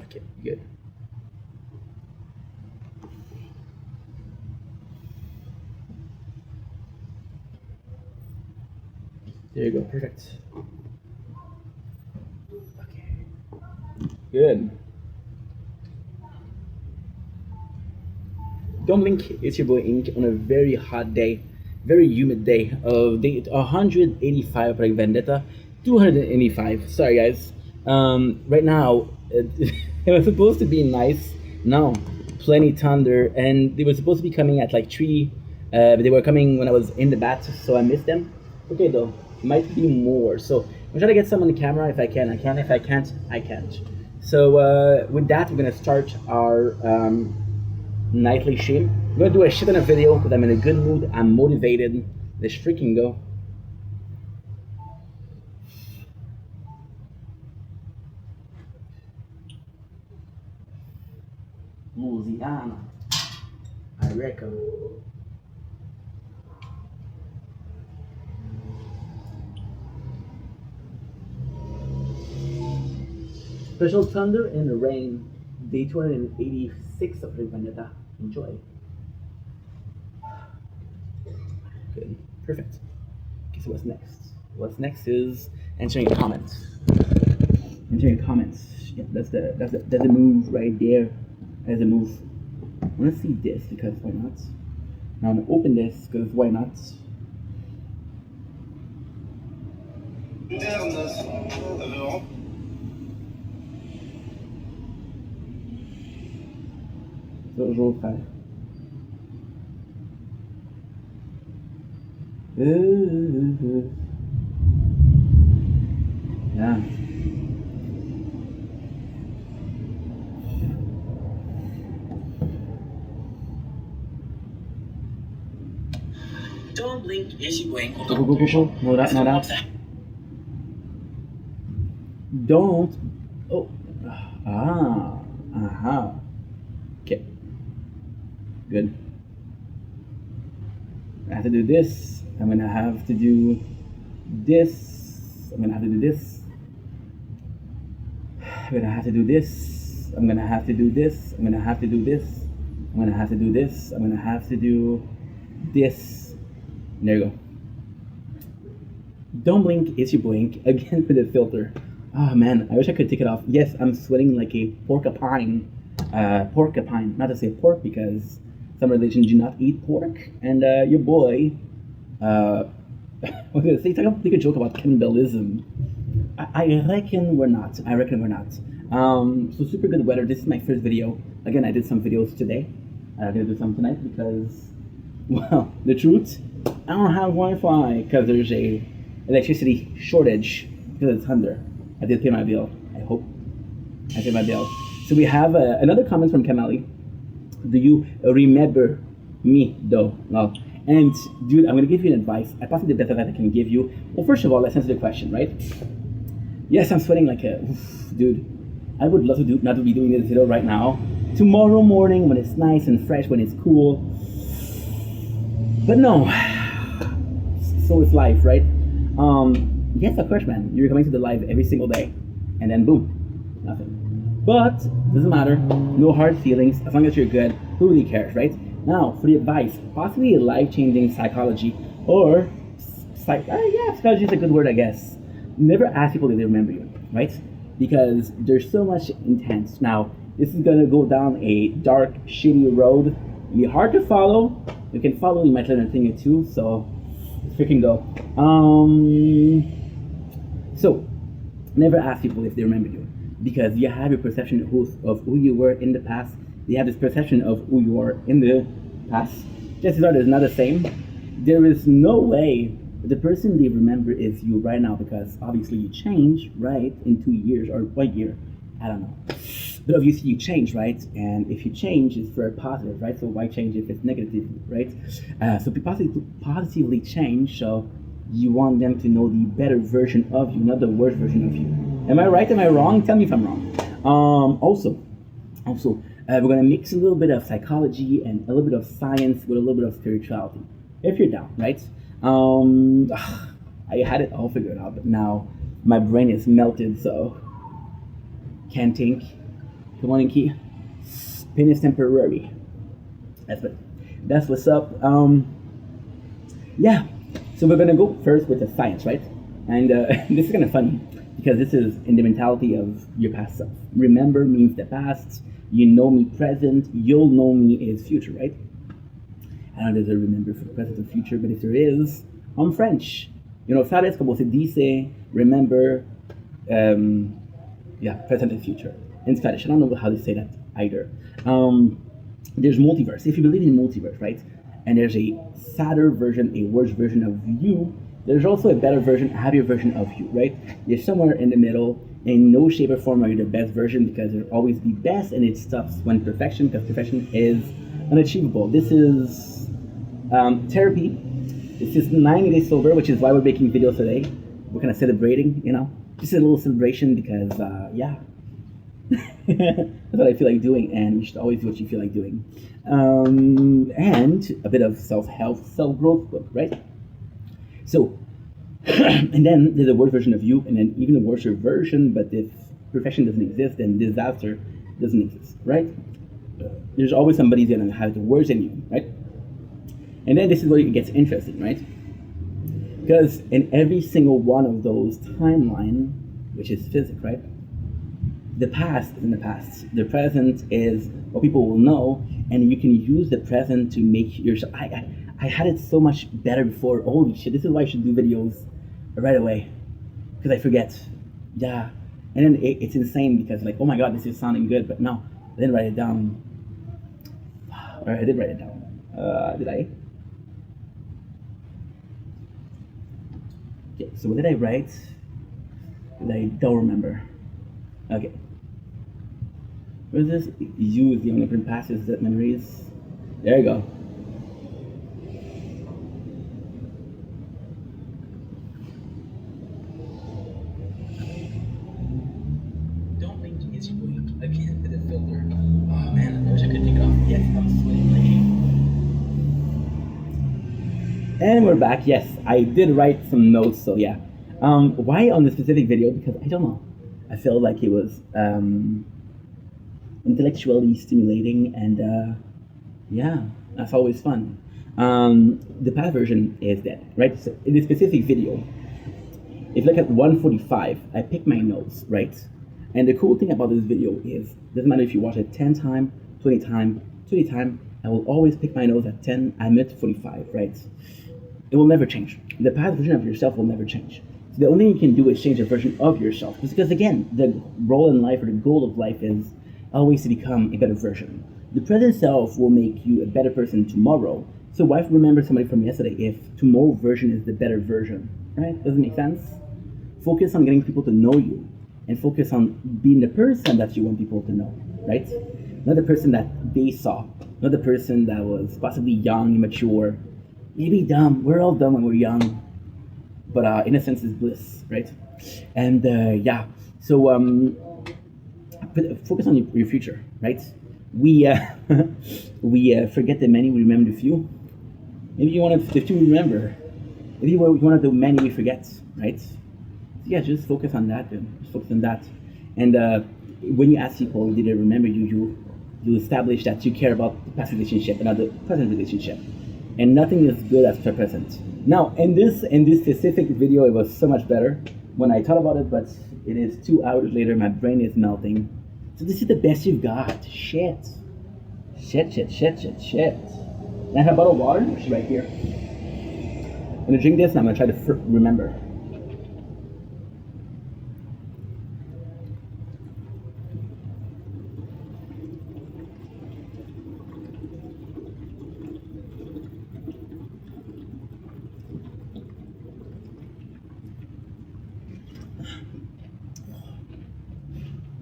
Okay, good. There you go, perfect. Okay, good. Don't blink, it's your boy Ink on a very hot day, very humid day of day 185 like Vendetta, 285. Sorry guys. Right now, it was supposed to be nice. No, plenty thunder, and they were supposed to be coming at like 3, but they were coming when I was in the bat, so I missed them. Okay though, might be more. So I'm trying to get some on the camera. If I can, I can. If I can't, I can't. So with that, we're gonna start our nightly stream. I'm gonna do a shit on a video because I'm in a good mood. I'm motivated. Let's freaking go. Louisiana, I reckon. Special thunder and rain. Day 286 of the Vendetta. Enjoy. Good. Perfect. Okay, so what's next? What's next is answering comments. Answering comments. Yeah, that's the move right there. That's the move. I wanna see this because why not? Now I'm gonna open this because why not? toujours frère. Yeah. Don't blink, easy going. Go, go, go, go, go. No, that. Don't. Oh. Ah. Uh-huh. Okay. Good. I have to do this. I'm gonna have to do this. I'm gonna have to do this. I'm gonna have to do this. I'm gonna have to do this. I'm gonna have to do this. I'm gonna have to do this. I'm gonna have to do this. There you go. Don't blink, it's your blink. Again with the filter. Oh man, I wish I could take it off. Yes, I'm sweating like a porcupine. Porcupine. Not to say pork because some religions do not eat pork. And your boy, I was gonna say, take a joke about cannibalism. I reckon we're not. I reckon we're not. So super good weather. This is my first video. Again, I did some videos today. I'm gonna do some tonight because, well, the truth, I don't have Wi-Fi because there's a electricity shortage because it's thunder. I did pay my bill. I hope I paid my bill. So we have another comment from Kamali. Do you remember me though? No. And dude, I'm gonna give you an advice. I possibly the best that I can give you. Well, first of all, let's answer the question, right? Yes, I'm sweating like a dude. I would love to not to be doing this video right now. Tomorrow morning when it's nice and fresh, when it's cool. But no. So it's life, right? Yes, of course, man. You're coming to the live every single day, and then boom, nothing. But doesn't matter. No hard feelings as long as you're good. Who really cares, right? Now for the advice, possibly a life-changing psychology or psychology is a good word, I guess. Never ask people if they remember you, right? Because there's so much intense. Now this is gonna go down a dark, shitty road. It'll be hard to follow. You can follow, you might learn a thing or two. So freaking go. So never ask people if they remember you because you have your perception of who you were in the past. You have this perception of who you are in the past. Chances are it's not the same. There is no way the person they remember is you right now because obviously you change, right, in 2 years or 1 year. I don't know. But obviously you change, right? And if you change, it's very positive, right? So why change if it's negative, right? So positively change, so you want them to know the better version of you, not the worst version of you. Am I right? Am I wrong? Tell me if I'm wrong. Also, we're gonna mix a little bit of psychology and a little bit of science with a little bit of spirituality. If you're down, right? I had it all figured out, but now my brain is melted, so can't think. Come on, Inky. Pain is temporary. That's what's up. Yeah. So we're gonna go first with the science, right? And this is kind of funny because this is in the mentality of your past self. Remember means the past. You know me present. You'll know me is future, right? I don't know if there's a remember for the present and future, but if there is, I'm French. You know, sabes como se dice remember, present and future. In Spanish, I don't know how they say that either. There's multiverse. If you believe in multiverse, right? And there's a sadder version, a worse version of you. There's also a better version, a happier version of you, right? You're somewhere in the middle. In no shape or form are you the best version because there'll always be best, and it stops when perfection, because perfection is unachievable. This is therapy. This is 90 days sober, which is why we're making videos today. We're kind of celebrating, you know, just a little celebration because, that's what I feel like doing, and you should always do what you feel like doing. And a bit of self-help, self-growth book, right? So, and then there's a worse version of you, and then even a worse version, but if perfection doesn't exist, then disaster doesn't exist, right? There's always somebody that's gonna have it worse than you, right? And then this is where it gets interesting, right? Because in every single one of those timeline, which is physics, right? The past is in the past. The present is what people will know, and you can use the present to make yourself. I had it so much better before. Holy shit! This is why I should do videos right away, because I forget. Yeah, and then it's insane because like, oh my god, this is sounding good, but no, I didn't write it down. Alright, I did write it down. Did I? Okay, so what did I write? I don't remember. Okay. What is this? Use the only print passes that memories. There you go. Don't blink is you blink. Again with the filter. Oh man, I wish I could take it off. Yes, I'm sweating like. And we're back. Yes, I did write some notes, so yeah. Why on this specific video? Because I don't know. I felt like it was intellectually stimulating, and yeah, that's always fun. The past version is dead, right? So in this specific video, if you look at 145, I pick my notes, right? And the cool thing about this video is, doesn't matter if you watch it 10 times, 20 times, 20 times, I will always pick my nose at 10, I'm at 45, right? It will never change. The past version of yourself will never change. So the only thing you can do is change a version of yourself. Because again, the role in life or the goal of life is always to become a better version. The present self will make you a better person tomorrow. So why remember somebody from yesterday if tomorrow version is the better version, right? Doesn't make sense? Focus on getting people to know you and focus on being the person that you want people to know, right? Not the person that they saw, not the person that was possibly young, immature, maybe dumb. We're all dumb when we're young, but innocence is bliss, right? And yeah, so focus on your future, right? We we forget the many, we remember the few. Maybe you want the few remember. Maybe you want the many we forget, right? Yeah, just focus on that. Just focus on that. And when you ask people, did they remember you? You establish that you care about the past relationship and not the present relationship. And nothing is good as per present. Now, in this specific video, it was so much better when I thought about it, but it is 2 hours later. My brain is melting. So this is the best you've got. Shit. And I have a bottle of water, which is right here. I'm gonna drink this and I'm gonna try to remember.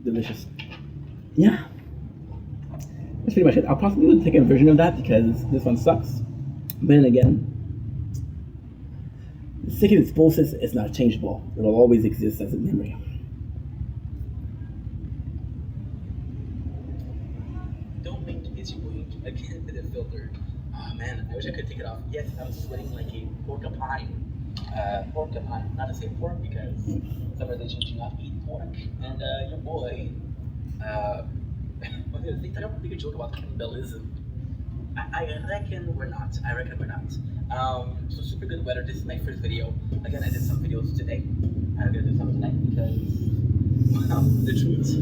Delicious. Yeah. That's pretty much it. I'll possibly do a second version of that because this one sucks. But then again, the second explosive is not changeable. It will always exist as a memory. Don't blink is you blink. Again with the filter. Oh man, I wish I could take it off. Yes, I'm sweating like a porcupine. Porcupine. Not to say pork because some religions do not eat pork. And your boy, they talk a big joke about cannibalism. I reckon we're not. So super good weather. This is my first video. Again, I did some videos today. I'm gonna do some tonight because, well, the truth,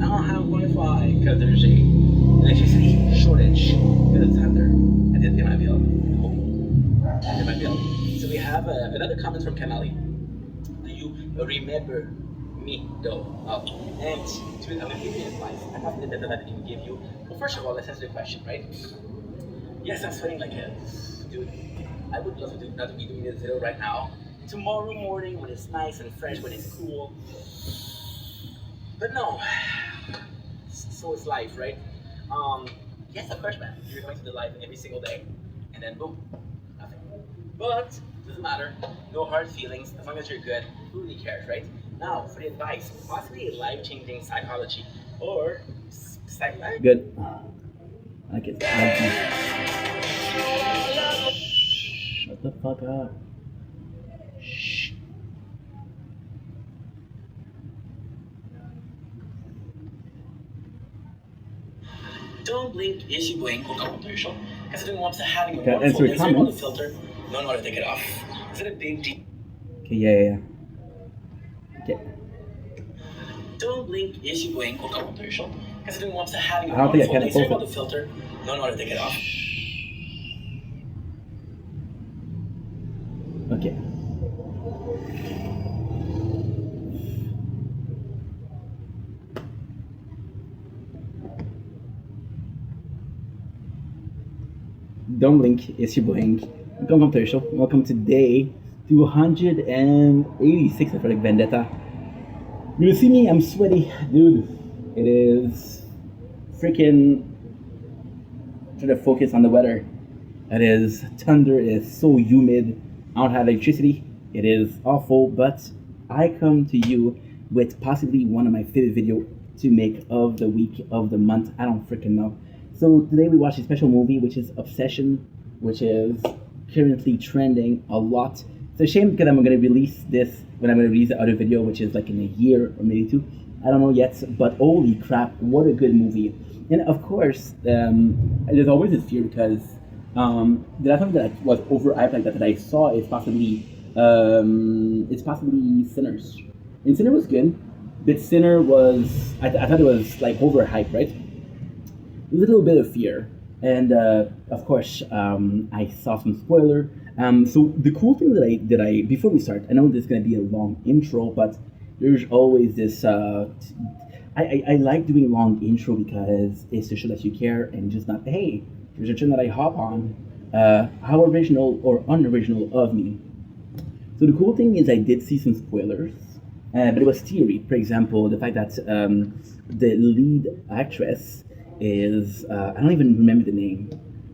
I don't have Wi-Fi because there's a electricity shortage because it's thunder. I did pay my bill. I did my bill. So we have another comment from Kamali. Do you remember me though? And I'm gonna give you advice. I have the data that I can give you. Well, first of all, let's answer the question, right? Yes, I'm sweating like a dude. I would love to not to be doing this video right now. Tomorrow morning when it's nice and fresh, when it's cool. But no, so is life, right? Yes, of course, man. You're going to the life every single day, and then boom, nothing. But doesn't matter. No hard feelings as long as you're good. Who really cares, right? Now for the advice, possibly life-changing psychology or psych. Good. I like it. Shut the fuck up. Shh. Don't blink is you blink or conversation. Because I didn't want to have you wonderful answer on the filter. No one want to take it off. Is it a big deal? Okay, yeah. Okay. Don't blink is you blink or conversation. Because I didn't want to have you wonderful answer on the filter. No one want to take it off. Okay. Don't blink, it's your blink. Welcome to the show. Welcome to day 286 of Project Vendetta. You see me, I'm sweaty. Dude, it is freaking trying to focus on the weather. It is thunder, it is so humid. I don't have electricity. It is awful, but I come to you with possibly one of my favorite video to make of the week, of the month. I don't freaking know. So today we watched a special movie, which is Obsession, which is currently trending a lot. It's a shame because I'm going to release this when I'm going to release the other video, which is like in a year or maybe two. I don't know yet, but holy crap, what a good movie. And of course, there's always this fear because the last time that I was overhyped like that I saw is possibly Sinners. And Sinner was good, but Sinner was I thought it was like overhyped, right? A little bit of fear, and of course I saw some spoiler. So the cool thing that I before we start, I know this is gonna be a long intro, but there's always this. I like doing long intro because it's to show that you care and just not hey, here's a channel that I hop on. How original or unoriginal of me. So the cool thing is I did see some spoilers, but it was theory. For example, the fact that the lead actress is I don't even remember the name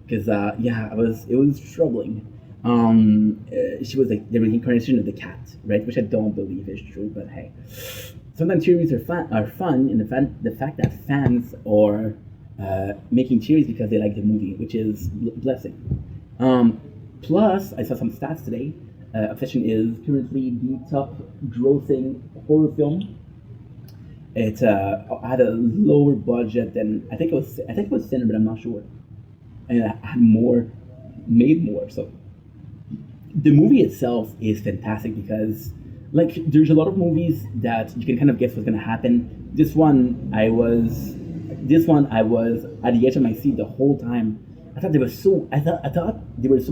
because yeah, it was troubling. She was like the reincarnation of the cat, right? Which I don't believe is true, but hey, sometimes theories are fun, and the fact that fans are making theories because they like the movie, which is blessing. Plus, I saw some stats today. Obsession is currently the top grossing horror film. It had a lower budget than I think it was Sinner, but I'm not sure. And it had more, made more. So the movie itself is fantastic because like there's a lot of movies that you can kind of guess what's gonna happen. This one I was at the edge of my seat the whole time. I thought there was so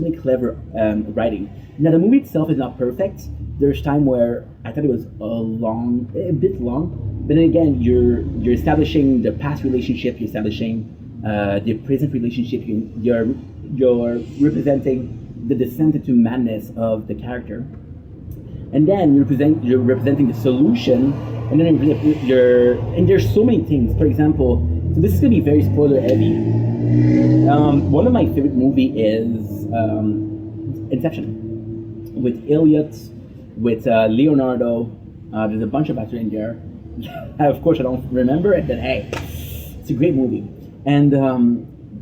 many clever writing. Now the movie itself is not perfect. There's time where I thought it was a bit long, but then again you're establishing the past relationship, you're establishing the present relationship, you're representing the descent into madness of the character, and then you're representing the solution, and then and there's so many things. For example, so this is gonna be very spoiler heavy. One of my favorite movie is Inception, with Elliot, with Leonardo. There's a bunch of actors in there. Of course, I don't remember it, but hey, it's a great movie. And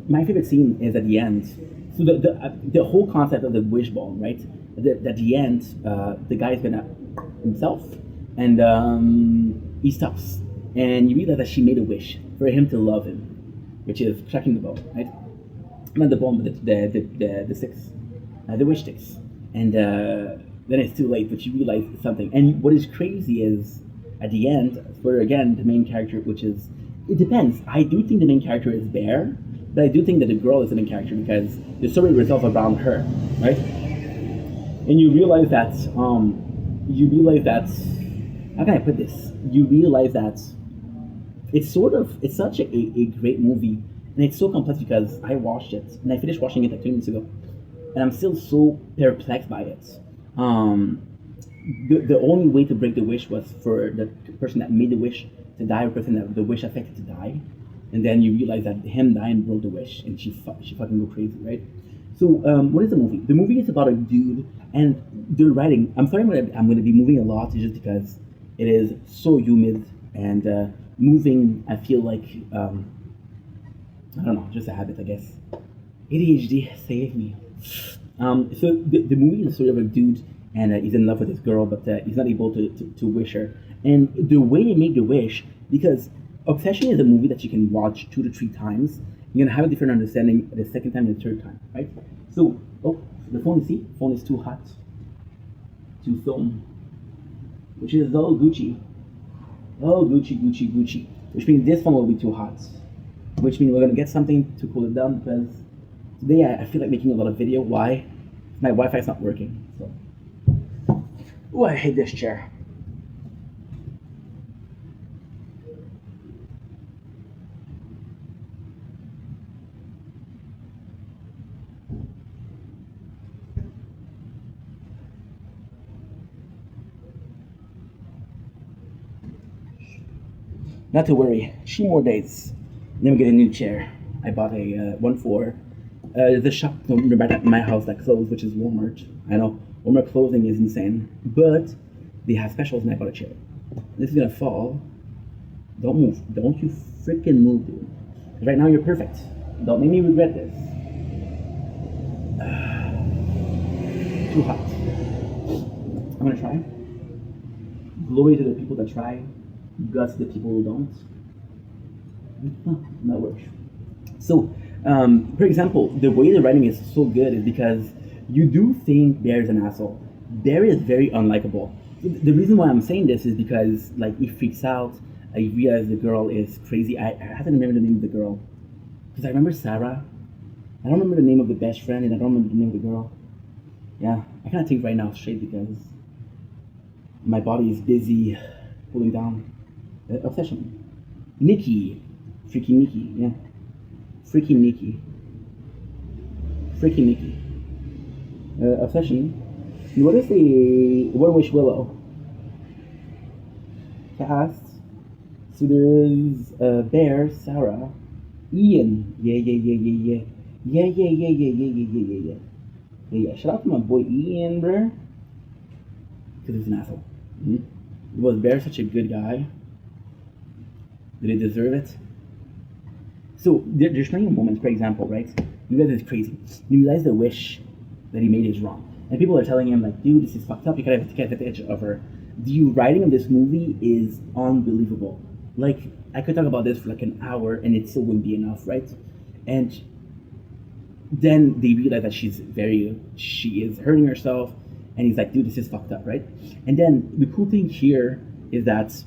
my favorite scene is at the end. So the whole concept of the wishbone, right? At the end, the guy's gonna himself, and he stops, and you realize that she made a wish for him to love him, which is cracking the bone, right? Not the bone, but the sticks, the wish sticks, and then it's too late. But you realize something, and what is crazy is at the end, for again the main character, which is it depends. I do think the main character is Bear, but I do think that the girl is the main character because the story revolves around her, right? And you realize that how can I put this? You realize that it's such a great movie, and it's so complex because I watched it and I finished watching it like 2 minutes ago, and I'm still so perplexed by it. Um, the only way to break the wish was for the person that made the wish to die, or person that the wish affected to die, and then you realize that him dying broke the wish, and she fucking go crazy, right? So what is the movie? The movie is about a dude, and the writing. I'm sorry, I'm gonna be moving a lot just because it is so humid and moving. I feel like I don't know, just a habit, I guess. ADHD, save me. So the movie is the story of a dude, and he's in love with this girl, but he's not able to wish her. And the way they make the wish, because Obsession is a movie that you can watch 2 to 3 times. You're gonna have a different understanding the second time and the third time, right? So, oh, the phone, phone is too hot to film, which is all Gucci. Oh, Gucci, Gucci, Gucci. Which means this phone will be too hot. Which means we're gonna get something to cool it down because today I feel like making a lot of video. Why? My Wi-Fi is not working. So, oh, I hate this chair. Not to worry, 3 more days. Then we get a new chair. I bought a one for the shop right at my house that closed, which is Walmart. I know Walmart closing is insane, but they have specials, and I bought a chair. This is gonna fall. Don't move. Don't you freaking move, dude. 'Cause right now you're perfect. Don't make me regret this. Too hot. I'm gonna try. Glory to the people that try. Guts to the people who don't. That works. So, for example, the way the writing is so good is because you do think Bear is an asshole. Bear is very unlikable. The reason why I'm saying this is because like he freaks out. I realize the girl is crazy. I have to remember the name of the girl because I remember Sarah. I don't remember the name of the best friend, and I don't remember the name of the girl. Yeah, I can't think right now straight because my body is busy cooling down. Obsession. Nikki. Freaky Nikki, yeah. Freaky Nikki. Freaky Nikki. Obsession. What is the One Wish Willow? Cast. So there's Bear, Sarah, Ian. Yeah. Yeah. Shout out to my boy Ian, bruh. Because he's an asshole. Mm-hmm. Was Bear such a good guy? Did he deserve it? So there's many moments, for example, right? You realize it's crazy. You realize the wish that he made is wrong. And people are telling him, like, dude, this is fucked up. You gotta take advantage of her. The writing of this movie is unbelievable. Like, I could talk about this for like an hour and it still wouldn't be enough, right? And then they realize that she is hurting herself. And he's like, dude, this is fucked up, right? And then the cool thing here is that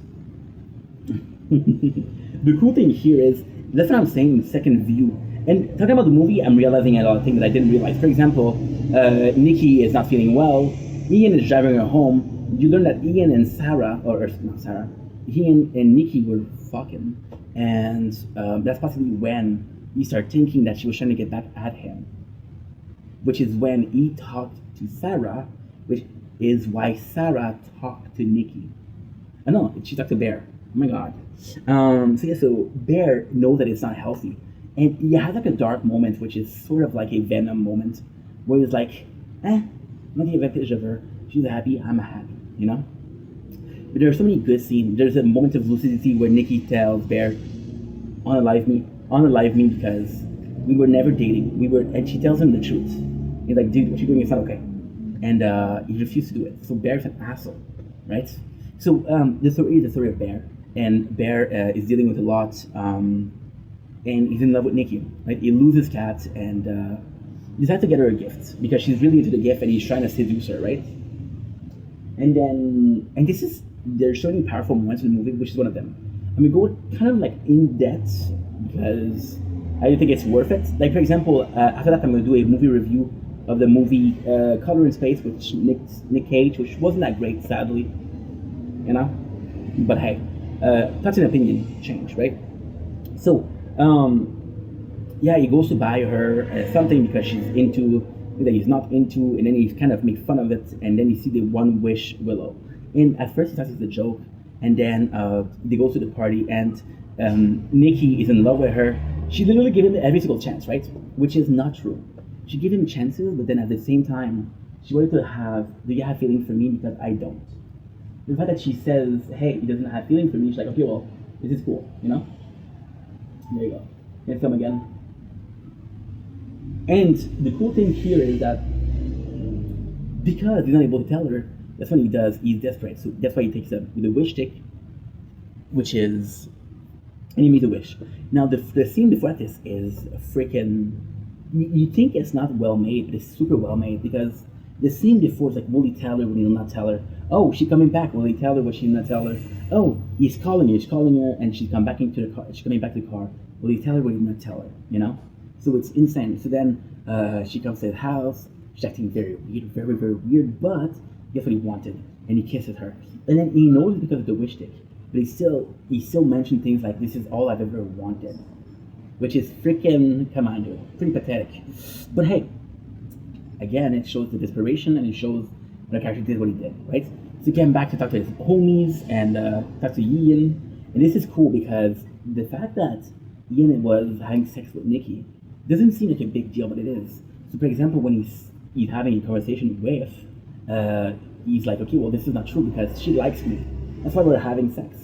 that's what I'm saying, second view. And talking about the movie, I'm realizing a lot of things that I didn't realize. For example, Nikki is not feeling well. Ian is driving her home. You learn that Ian and Sarah, or not Sarah, Ian and Nikki were fucking. And that's possibly when he started thinking that she was trying to get back at him. Which is when he talked to Sarah, which is why Sarah talked to Nikki. No, she talked to Bear. Oh my god. So Bear knows that it's not healthy. And he has like a dark moment, which is sort of like a Venom moment, where he's like, I'm not taking advantage of her. She's happy, I'm happy, you know? But there are so many good scenes. There's a moment of lucidity where Nikki tells Bear, unalive me because we were never dating. And she tells him the truth. He's like, dude, what you're doing is not okay. And he refused to do it. So Bear's an asshole, right? So the story is the story of Bear. And Bear is dealing with a lot, and he's in love with Nikki. Right? He loses cat and decides to get her a gift because she's really into the gift, and he's trying to seduce her, right? And there's so many powerful moments in the movie, which is one of them. I'm gonna go kind of like in depth because I don't think it's worth it. Like for example, after that, I'm gonna do a movie review of the movie Color in Space with Nick Cage, which wasn't that great, sadly, you know. But hey. That's an opinion change, right? So, he goes to buy her something because she's into that he's not into, and then he kind of make fun of it, and then you see the One Wish Willow. And at first he thought it's a joke, and then they go to the party, and Nikki is in love with her. She literally gave him every single chance, right? Which is not true. She gave him chances, but then at the same time, she wanted to have, do you have feelings for me? Because I don't. The fact that she says, hey, he doesn't have feelings for me, she's like, okay, well, this is cool, you know? There you go. Can I film again? And the cool thing here is that because he's not able to tell her, that's when he does, he's desperate. So that's why he takes the wish stick, which is, and he makes a wish. Now, the scene before this is freaking, you think it's not well made, but it's super well made because the scene before is like, will he tell her, will he not tell her? Oh, she's coming back. Will he tell her? Will she not tell her? Oh, he's calling her, and she's come back into the car. She's coming back to the car. Will he tell her? Will he not tell her? You know? So it's insane. So then she comes to his house. She's acting very weird, very, very weird. But guess what he wanted? And he kisses her. And then he knows because of the wish stick. But he still mentioned things like, this is all I've ever wanted. Which is freaking, come on, dude. Pretty pathetic. But hey, again, it shows the desperation, and it shows when the character did what he did, right? So he came back to talk to his homies and talk to Ian, And this is cool because the fact that Ian was having sex with Nikki doesn't seem like a big deal, but it is. So, for example, when he's having a conversation with, he's like, okay, well, this is not true because she likes me. That's why we're having sex.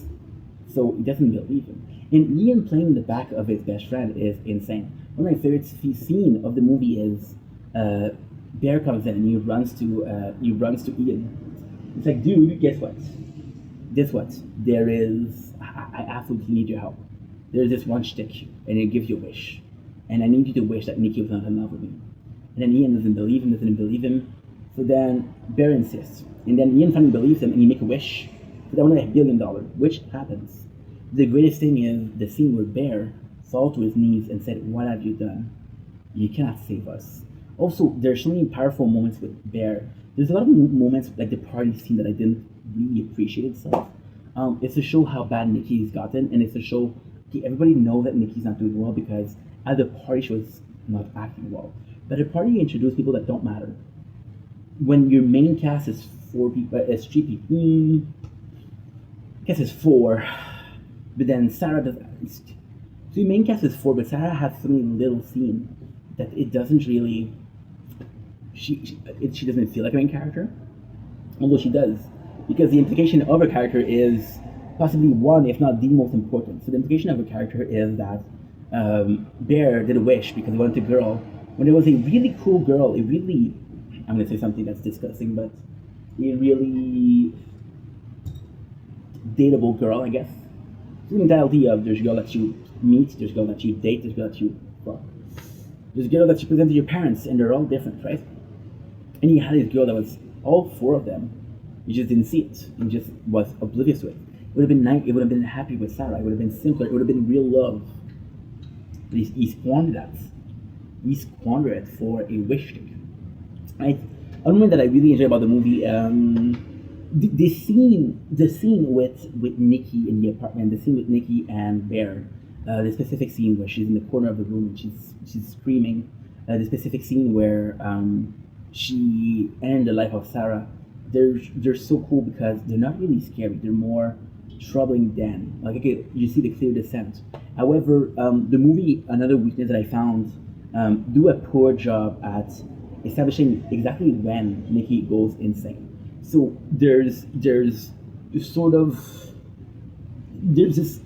So he doesn't believe him. And Ian playing the back of his best friend is insane. One of my favorite scene of the movie is Bear comes in and he runs to Ian. It's like, dude, guess what? Guess what? I absolutely need your help. There's this one shtick, and it gives you a wish. And I need you to wish that Nikki was not in love with me. And then Ian doesn't believe him. So then Bear insists. And then Ian finally believes him, and he make a wish. So they want $1 billion, which happens. The greatest thing is the scene where Bear fell to his knees and said, "What have you done? You cannot save us." Also, there's so many powerful moments with Bear. There's a lot of moments like the party scene that I didn't really appreciate itself. It's to show how bad Nikki's gotten, and it's to show, okay, everybody knows that Nikki's not doing well because at the party she was not acting well. But at the party you introduce people that don't matter. When your main cast is 4 people, it's 3 people, I guess it's 4, but then Sarah does. So your main cast is 4, but Sarah has so many little scenes that it doesn't really. She doesn't feel like a main character, although she does, because the implication of her character is possibly one, if not the most important. So the implication of her character is that Bear did a wish because he wanted a girl when there was a really cool girl, I'm going to say something that's disgusting, but a really dateable girl, I guess. It's the mentality of there's a girl that you meet, there's a girl that you date, there's a girl that you fuck. There's a girl that you present to your parents, and they're all different, right? And he had this girl that was all 4 of them. You just didn't see it, and just was oblivious to it. It would have been nice. It would have been happy with Sarah. It would have been simpler. It would have been real love. But he squandered that. He squandered it for a wish stick. Right? One moment that I really enjoy about the movie, the scene with Nikki in the apartment, the scene with Nikki and Bear, the specific scene where she's in the corner of the room and she's screaming, the specific scene where she ended the life of Sarah. They're so cool because they're not really scary. They're more troubling than like, okay, you see the clear descent. However, the movie, another weakness that I found, do a poor job at establishing exactly when Nikki goes insane. So there's sort of this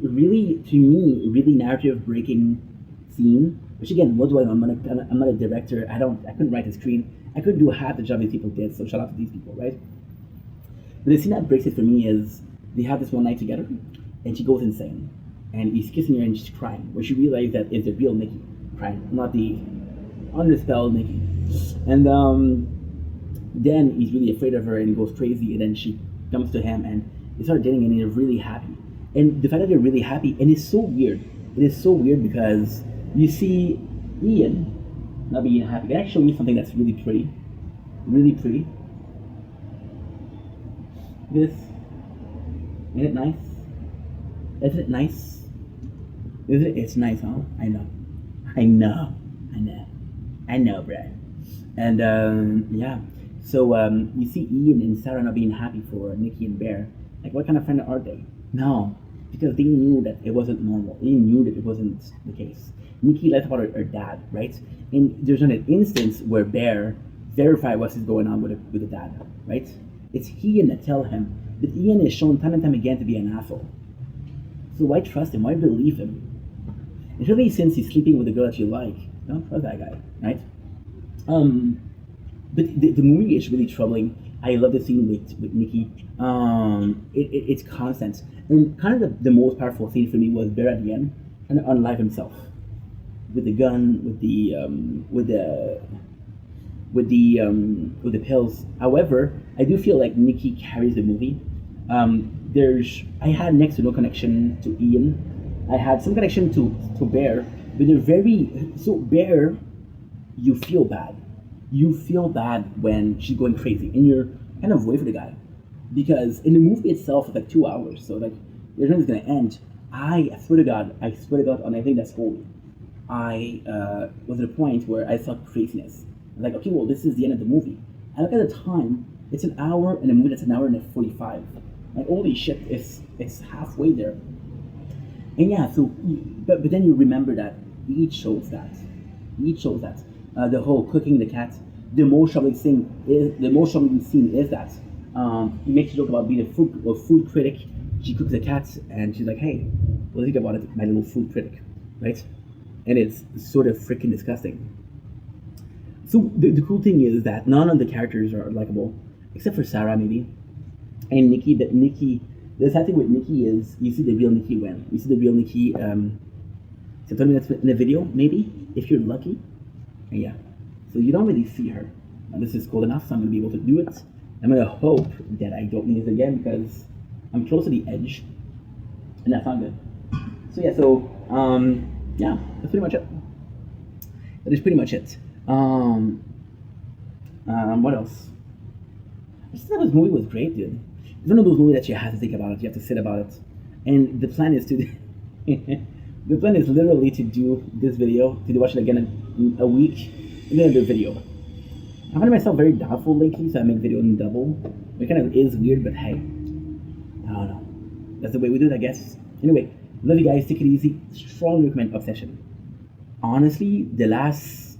really, to me, really narrative breaking scene. Which again, what do I know? I'm not a director. I couldn't write a screen. I couldn't do half the job these people did. So shout out to these people, right? But the scene that breaks it for me is they have this one night together, and she goes insane, and he's kissing her and she's crying. Where she realizes that it's the real Nikki crying, not the underspelled Nikki. And then he's really afraid of her and goes crazy, and then she comes to him and they start dating and they're really happy. And the fact that they're really happy, and it's so weird. It is so weird because you see Ian not being happy. They actually show me something that's really pretty. Really pretty. This. Isn't it nice? Isn't it nice? Isn't it? It's nice, huh? I know. I know. I know. I know, Brad. And yeah. So you see Ian and Sarah not being happy for Nikki and Bear. Like, what kind of friend are they? No. Because they knew that it wasn't normal. They knew that it wasn't the case. Nikki lied about her dad, right? And there's an instance where Bear verified what's going on with the dad, right? It's Ian that tell him, but Ian is shown time and time again to be an asshole. So why trust him? Why believe him? Especially since he's sleeping with a girl that you like. Don't trust that guy, right? But the movie is really troubling. I love the scene with Nikki. It's constant. And kind of the most powerful scene for me was Bear at the end trying to unalive himself with the gun, with the pills. However, I do feel like Nikki carries the movie. I had next to no connection to Ian. I had some connection to Bear, but they're very so Bear. You feel bad. You feel bad when she's going crazy, and you're kind of worried for the guy, because in the movie itself it's like 2 hours, so like the journey's gonna end. I swear to God, on everything that's holy, I was at a point where I felt craziness. I was like, okay, well, this is the end of the movie. I look at the time; it's an hour, and a movie that's an hour and 45. Like holy shit, it's halfway there. And yeah, so but then you remember that each shows that each shows that the whole cooking the cat. The most troubling scene is that he makes a joke about being a food critic. She cooks a cat and she's like, "Hey, what do you think about it, my little food critic?" Right? And it's sort of freaking disgusting. So the cool thing is that none of the characters are likable, except for Sarah maybe and Nikki. But Nikki, the sad thing with Nikki is you see the real Nikki when you see the real Nikki. So 20 minutes in a video, maybe if you're lucky. And yeah, so you don't really see her. Now, this is cool enough, so I'm gonna be able to do it. I'm gonna hope that I don't need it again because I'm close to the edge, and that's not good. So yeah, yeah, that's pretty much it. That is pretty much it. What else? I just thought this movie was great, dude. It's one of those movies that you have to think about it, you have to sit about it, and the plan is to. The plan is literally to do this video, to watch it again in a week, and then do a video. I find myself very doubtful lately, so I make video in double. It kind of is weird, but hey, I don't know. That's the way we do it, I guess. Anyway, love you guys. Take it easy. Strongly recommend Obsession. Honestly, the last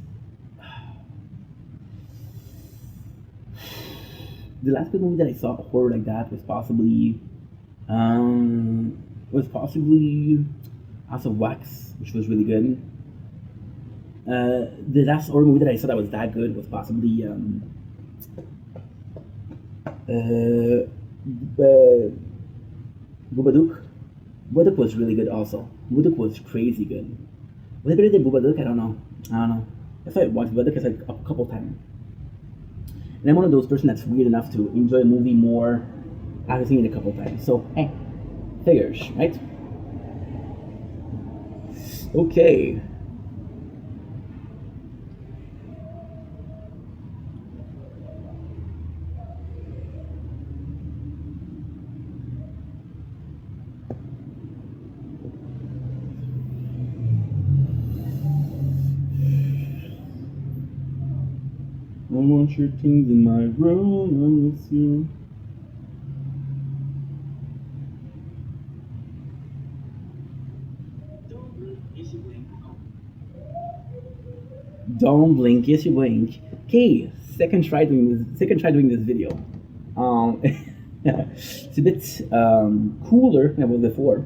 good movie that I saw horror like that was possibly House of Wax, which was really good. The last horror movie that I saw that was that good was possibly Boobadook. Boobadook was really good also. Boobadook was crazy good. Was it better than Boobadook? I don't know. I saw it once, Boobadook is like a couple times. And I'm one of those person that's weird enough to enjoy a movie more after seeing it a couple times. So hey, figures, right? Okay. I want your things in my room, I miss you. Don't blink, yes you blink. Okay, second try doing this video. It's a bit cooler than it was before.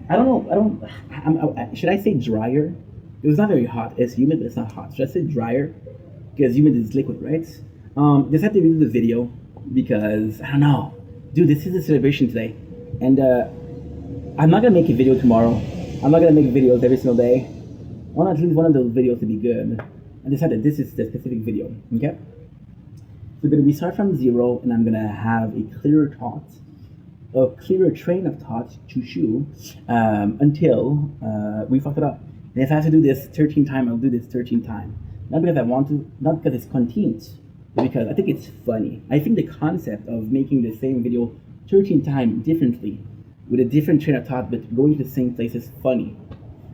I don't know. Should I say drier? It was not very hot. It's humid, but it's not hot. Should I say drier? Because humid is liquid, right? Decided to redo the video because I don't know, dude. This is a celebration today, and I'm not gonna make a video tomorrow. I'm not gonna make videos every single day. I want at least one of those videos to be good. I decided this is the specific video. Okay, so we're gonna start from zero, and I'm gonna have a clearer train of thought to chew until we fuck it up. And if I have to do this 13 times, I'll do this 13 times. Not because I want to, not because it's content, but because I think it's funny. I think the concept of making the same video 13 times differently, with a different train of thought, but going to the same place is funny.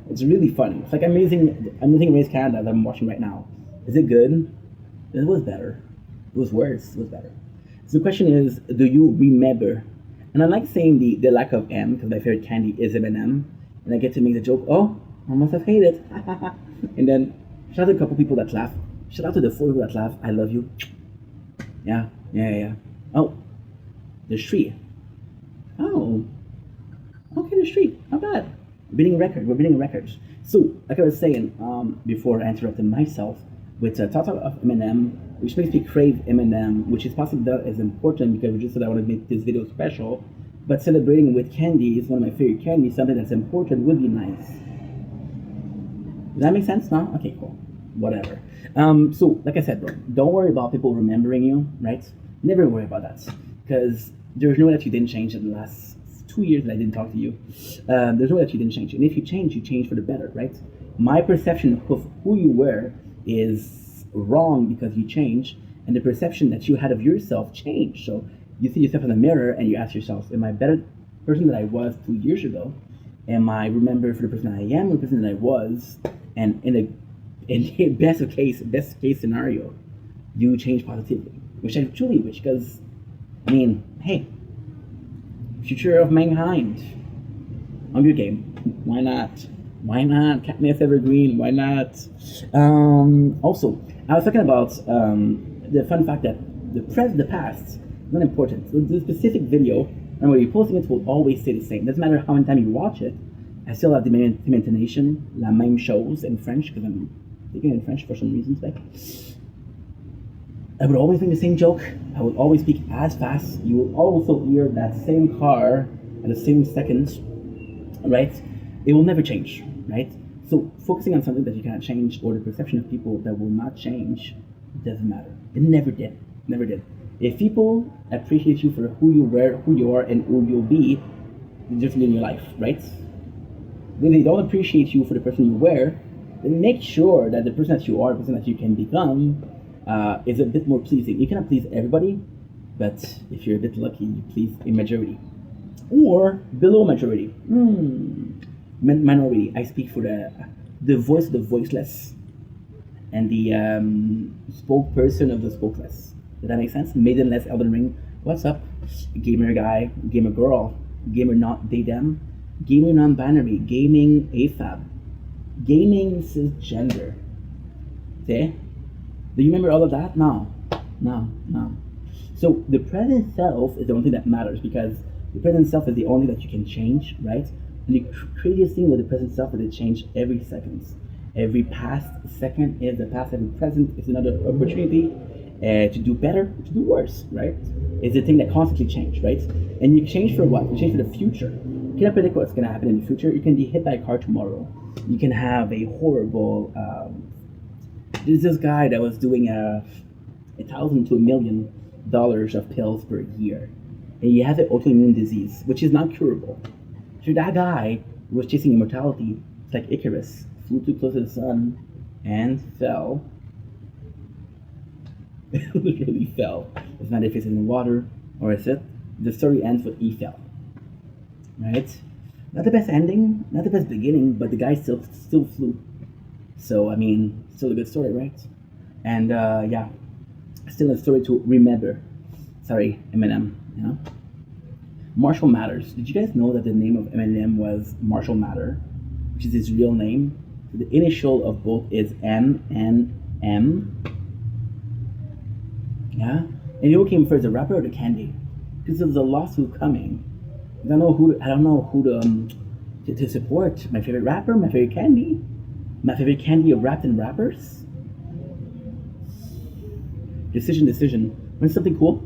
It's really funny. It's like Amazing Race Canada that I'm watching right now. Is it good? It was better. It was worse. It was better. So the question is, do you remember? And I like saying the lack of M, because my favorite candy is M&M, and I get to make the joke, oh, I must have hated. And then shout out to a couple people that laugh. Shout out to the 4 people that laugh. I love you. Yeah. Oh, there's 3. Oh, okay, there's 3. Not bad. We're beating records. So, like I was saying before I interrupted myself with thought of M&M, which makes me crave M&M, which is possibly that is important because we just said I want to make this video special. But celebrating with candy is one of my favorite candies. Something that's important would be nice. Does that make sense? No? Okay, cool. Whatever. So, like I said, bro, don't worry about people remembering you, right? Never worry about that. Because there's no way that you didn't change in the last 2 years that I didn't talk to you. There's no way that you didn't change. And if you change for the better, right? My perception of who you were is wrong because you changed, and the perception that you had of yourself changed. So you see yourself in the mirror and you ask yourself, am I a better person than I was 2 years ago? Am I remembered for the person I am or the person that I was? And in the best case scenario, you change positively, which I truly wish, because, I mean, hey, future of mankind. Hunger Game. Why not? Why not? Katniss Evergreen. Why not? Also, I was talking about the fun fact that the past is not important. The specific video, and when you're posting it, will always stay the same. Doesn't matter how many times you watch it. I still have the same intonation, la même chose in French, because I'm speaking in French for some reason today. I would always make the same joke. I would always speak as fast. You will also hear that same car at the same second, right? It will never change, right? So focusing on something that you cannot change, or the perception of people that will not change, it doesn't matter. It never did. Never did. If people appreciate you for who you were, who you are, and who you'll be, differently in your life, right? If they don't appreciate you for the person you were, then make sure that the person that you are, the person that you can become, is a bit more pleasing. You cannot please everybody, but if you're a bit lucky, you please a majority. Or below majority. Minority. I speak for the voice of the voiceless and the spokesperson of the spokeless. Does that make sense? Maidenless Elden Ring. What's up? Gamer guy, gamer girl, gamer not they them, gamer non-binary, gaming AFAB, gaming cisgender. Okay? Do you remember all of that? No. So the present self is the only thing that matters, because the present self is the only that you can change, right? And the craziest thing with the present self is it changes every second. Every past second is the past, every present is another opportunity to do better, to do worse, right? It's a thing that constantly changes, right? And you change for what? You change for the future. You cannot predict what's going to happen in the future. You can be hit by a car tomorrow. You can have a horrible... there's this guy that was doing $1,000 to $1 million of pills per year. And he has an autoimmune disease, which is not curable. So that guy was chasing immortality. It's like Icarus. Flew too close to the sun and fell. Literally fell. It's not if it's in the water or is it. The story ends with he fell. Right? Not the best ending, not the best beginning, but the guy still flew. So I mean, still a good story, right? And yeah, still a story to remember. Sorry, Eminem. You know, Marshall Mathers. Did you guys know that the name of Eminem was Marshall Matter, which is his real name? The initial of both is M N M. Yeah, and who came first, the rapper or the candy? Because there's a lawsuit coming. I don't know who to support. My favorite rapper, my favorite candy, my favorite candy of rapped and rappers. Decision. Want something cool?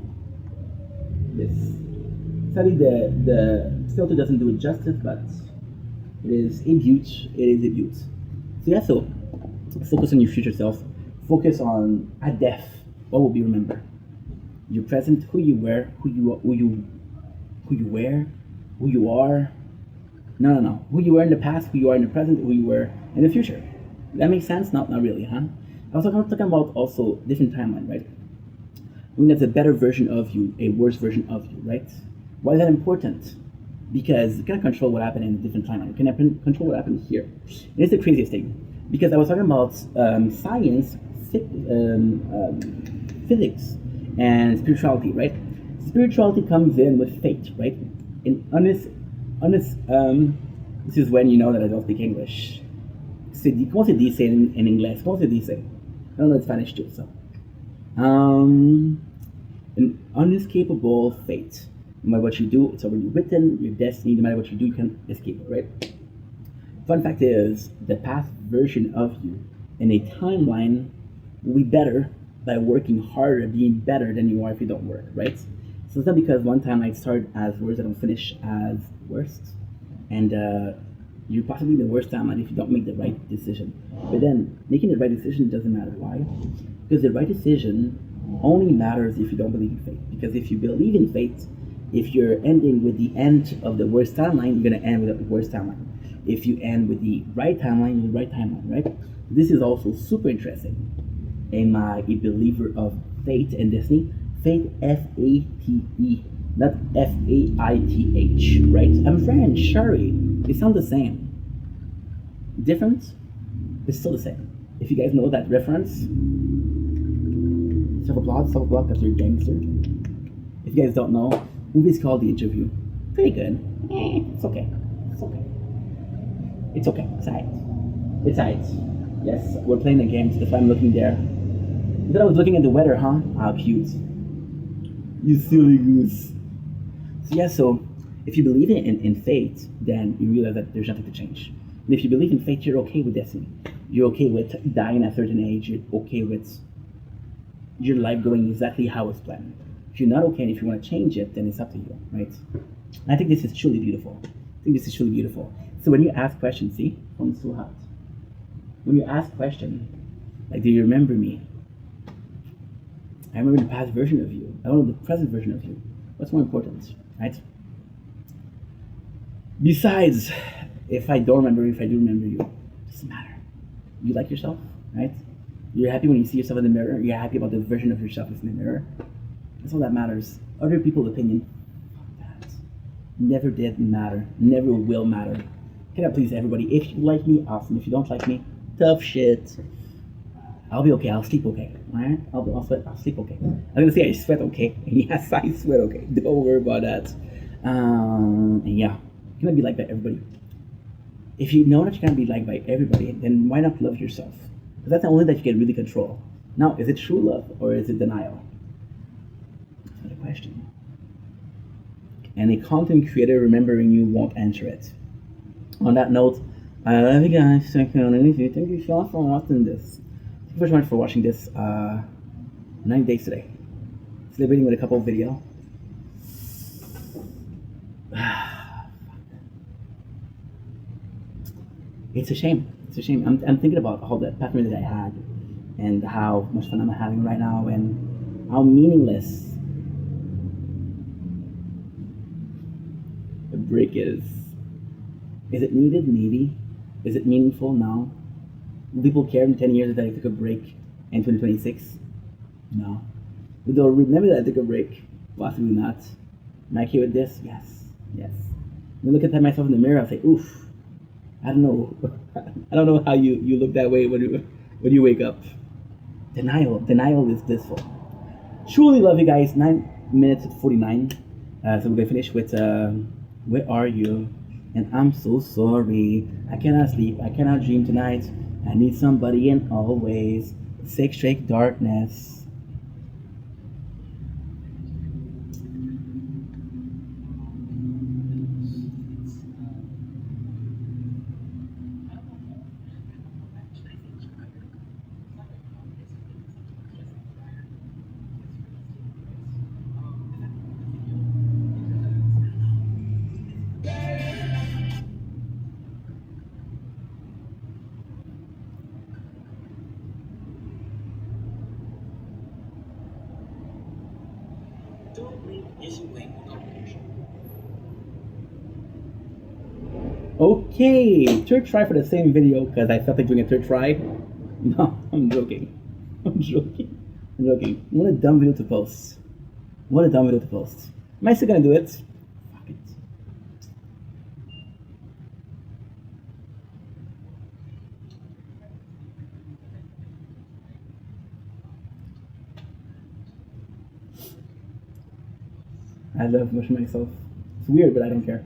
Yes. Sadly, the filter doesn't do it justice, but it is a beaut. It is a beaut. So yeah, so focus on your future self. Focus on at death. What will be remembered? Your present, who you were, who you were, who you are. No. Who you were in the past, who you are in the present, who you were in the future. That makes sense? Not really, huh? I was talking about also different timeline, right? I mean, that's a better version of you, a worse version of you, right? Why is that important? Because you cannot control what happened in a different timeline. You can control what happened here. And it's the craziest thing. Because I was talking about science, physics, and spirituality, right? Spirituality comes in with faith, right? In honest, this is when you know that I don't speak English. Comment se dice en inglés? Comment se dice? I don't know Spanish too, so. An unescapable fate. No matter what you do, it's already written, your destiny. No matter what you do, you can't escape it, right? Fun fact is, the past version of you in a timeline will be better by working harder, being better than you are if you don't work, right? So it's not because one timeline started as worst and don't finish as worst. And you're possibly the worst timeline if you don't make the right decision. But then, making the right decision doesn't matter. Why? Because the right decision only matters if you don't believe in fate. Because if you believe in fate, if you're ending with the end of the worst timeline, you're going to end with the worst timeline. If you end with the right timeline, you're the right timeline, right? This is also super interesting. Am I a believer of fate and destiny? Fate, F-A-T-E, not F-A-I-T-H, right? I'm French, sorry. They sound the same. Different? It's still the same. If you guys know that reference, self-applaud, because you're a gangster. If you guys don't know, movie is called The Interview. Pretty good. It's okay. It's okay. It's okay. It's alright. It's alright. Yes, we're playing a game, so that's why I'm looking there. You thought I was looking at the weather, huh? How cute. You silly goose. So yeah, so if you believe in fate, then you realize that there's nothing to change. And if you believe in fate, you're okay with destiny. You're okay with dying at a certain age. You're okay with your life going exactly how it's planned. If you're not okay and if you want to change it, then it's up to you, right? And I think this is truly beautiful. I think this is truly beautiful. So when you ask questions, see, phone's so hot. When you ask questions, like, do you remember me? I remember the past version of you. I don't know the present version of you. What's more important, right? Besides, if I don't remember you, if I do remember you, it doesn't matter. You like yourself, right? You're happy when you see yourself in the mirror. You're happy about the version of yourself that's in the mirror. That's all that matters. Other people's opinion, fuck that. Never did matter. Never will matter. Cannot please everybody. If you like me, awesome. If you don't like me, tough shit. I'll be okay. I'll sleep okay. Alright? I'll sleep okay. I'm gonna say I sweat okay. Yes, I sweat okay. Don't worry about that. And yeah, you cannot be liked by everybody. If you know that you can't be liked by everybody, then why not love yourself? Because that's the only that you can really control. Now, is it true love or is it denial? That's another question. And a content creator remembering you won't answer it. On that note, I love you guys. Thank you so much for watching this. Thank you so much for watching this 9 days today. Celebrating with a couple of video. It's a shame. It's a shame. I'm thinking about all the pattern that I had and how much fun I'm having right now and how meaningless a break is. Is it needed? Maybe. Is it meaningful? No. Will people care in 10 years that I took a break in 2026? No. Will they remember that I took a break? Possibly not. Am I okay with this? Yes. Yes. When I look at myself in the mirror, I say, oof. I don't know. I don't know how you look that way when you wake up. Denial is blissful. Truly love you guys. 9 minutes and 49. So we're gonna finish with where are you? And I'm so sorry. I cannot sleep. I cannot dream tonight. I need somebody in always. 6 straight darkness. Okay, third try for the same video because I felt like doing a third try. No, I'm joking. I'm joking. I'm joking. What a dumb video to post. What a dumb video to post. Am I still gonna do it? Fuck it. I love washing myself. It's weird, but I don't care.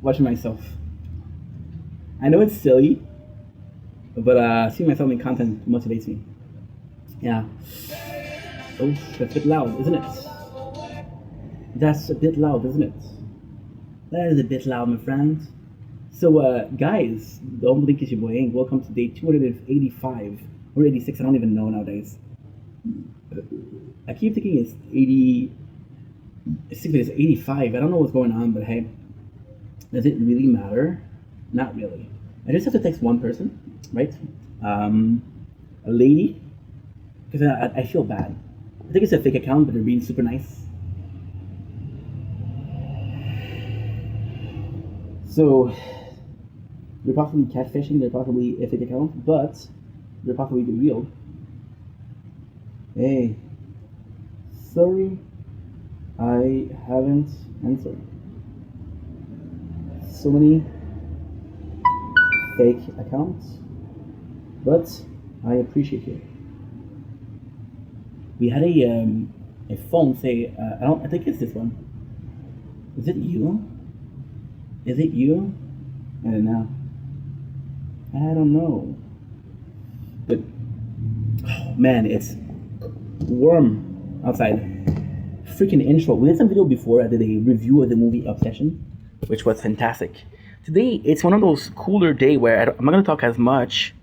Watching myself. I know it's silly, but seeing myself in content motivates me. Yeah. Oh, that's a bit loud, isn't it? That's a bit loud, isn't it? That is a bit loud, my friend. So, guys, don't blink is your boy Hank. Welcome to day 285 or 86. I don't even know nowadays. I keep thinking it's 80. It's 85. I don't know what's going on, but hey, does it really matter? Not really. I just have to text one person, right? A lady, because I feel bad. I think it's a fake account, but they're being super nice. So they're possibly catfishing. They're possibly a fake account, but they're possibly the real. Hey, sorry, I haven't answered. So many fake accounts, but I appreciate you. We had a phone say, I don't. I think it's this one. Is it you? Is it you? I don't know. I don't know. But oh, man, it's warm outside. Freaking intro. We did some video before. I did a review of the movie Obsession, which was fantastic. Today it's one of those cooler day where I'm not gonna talk as much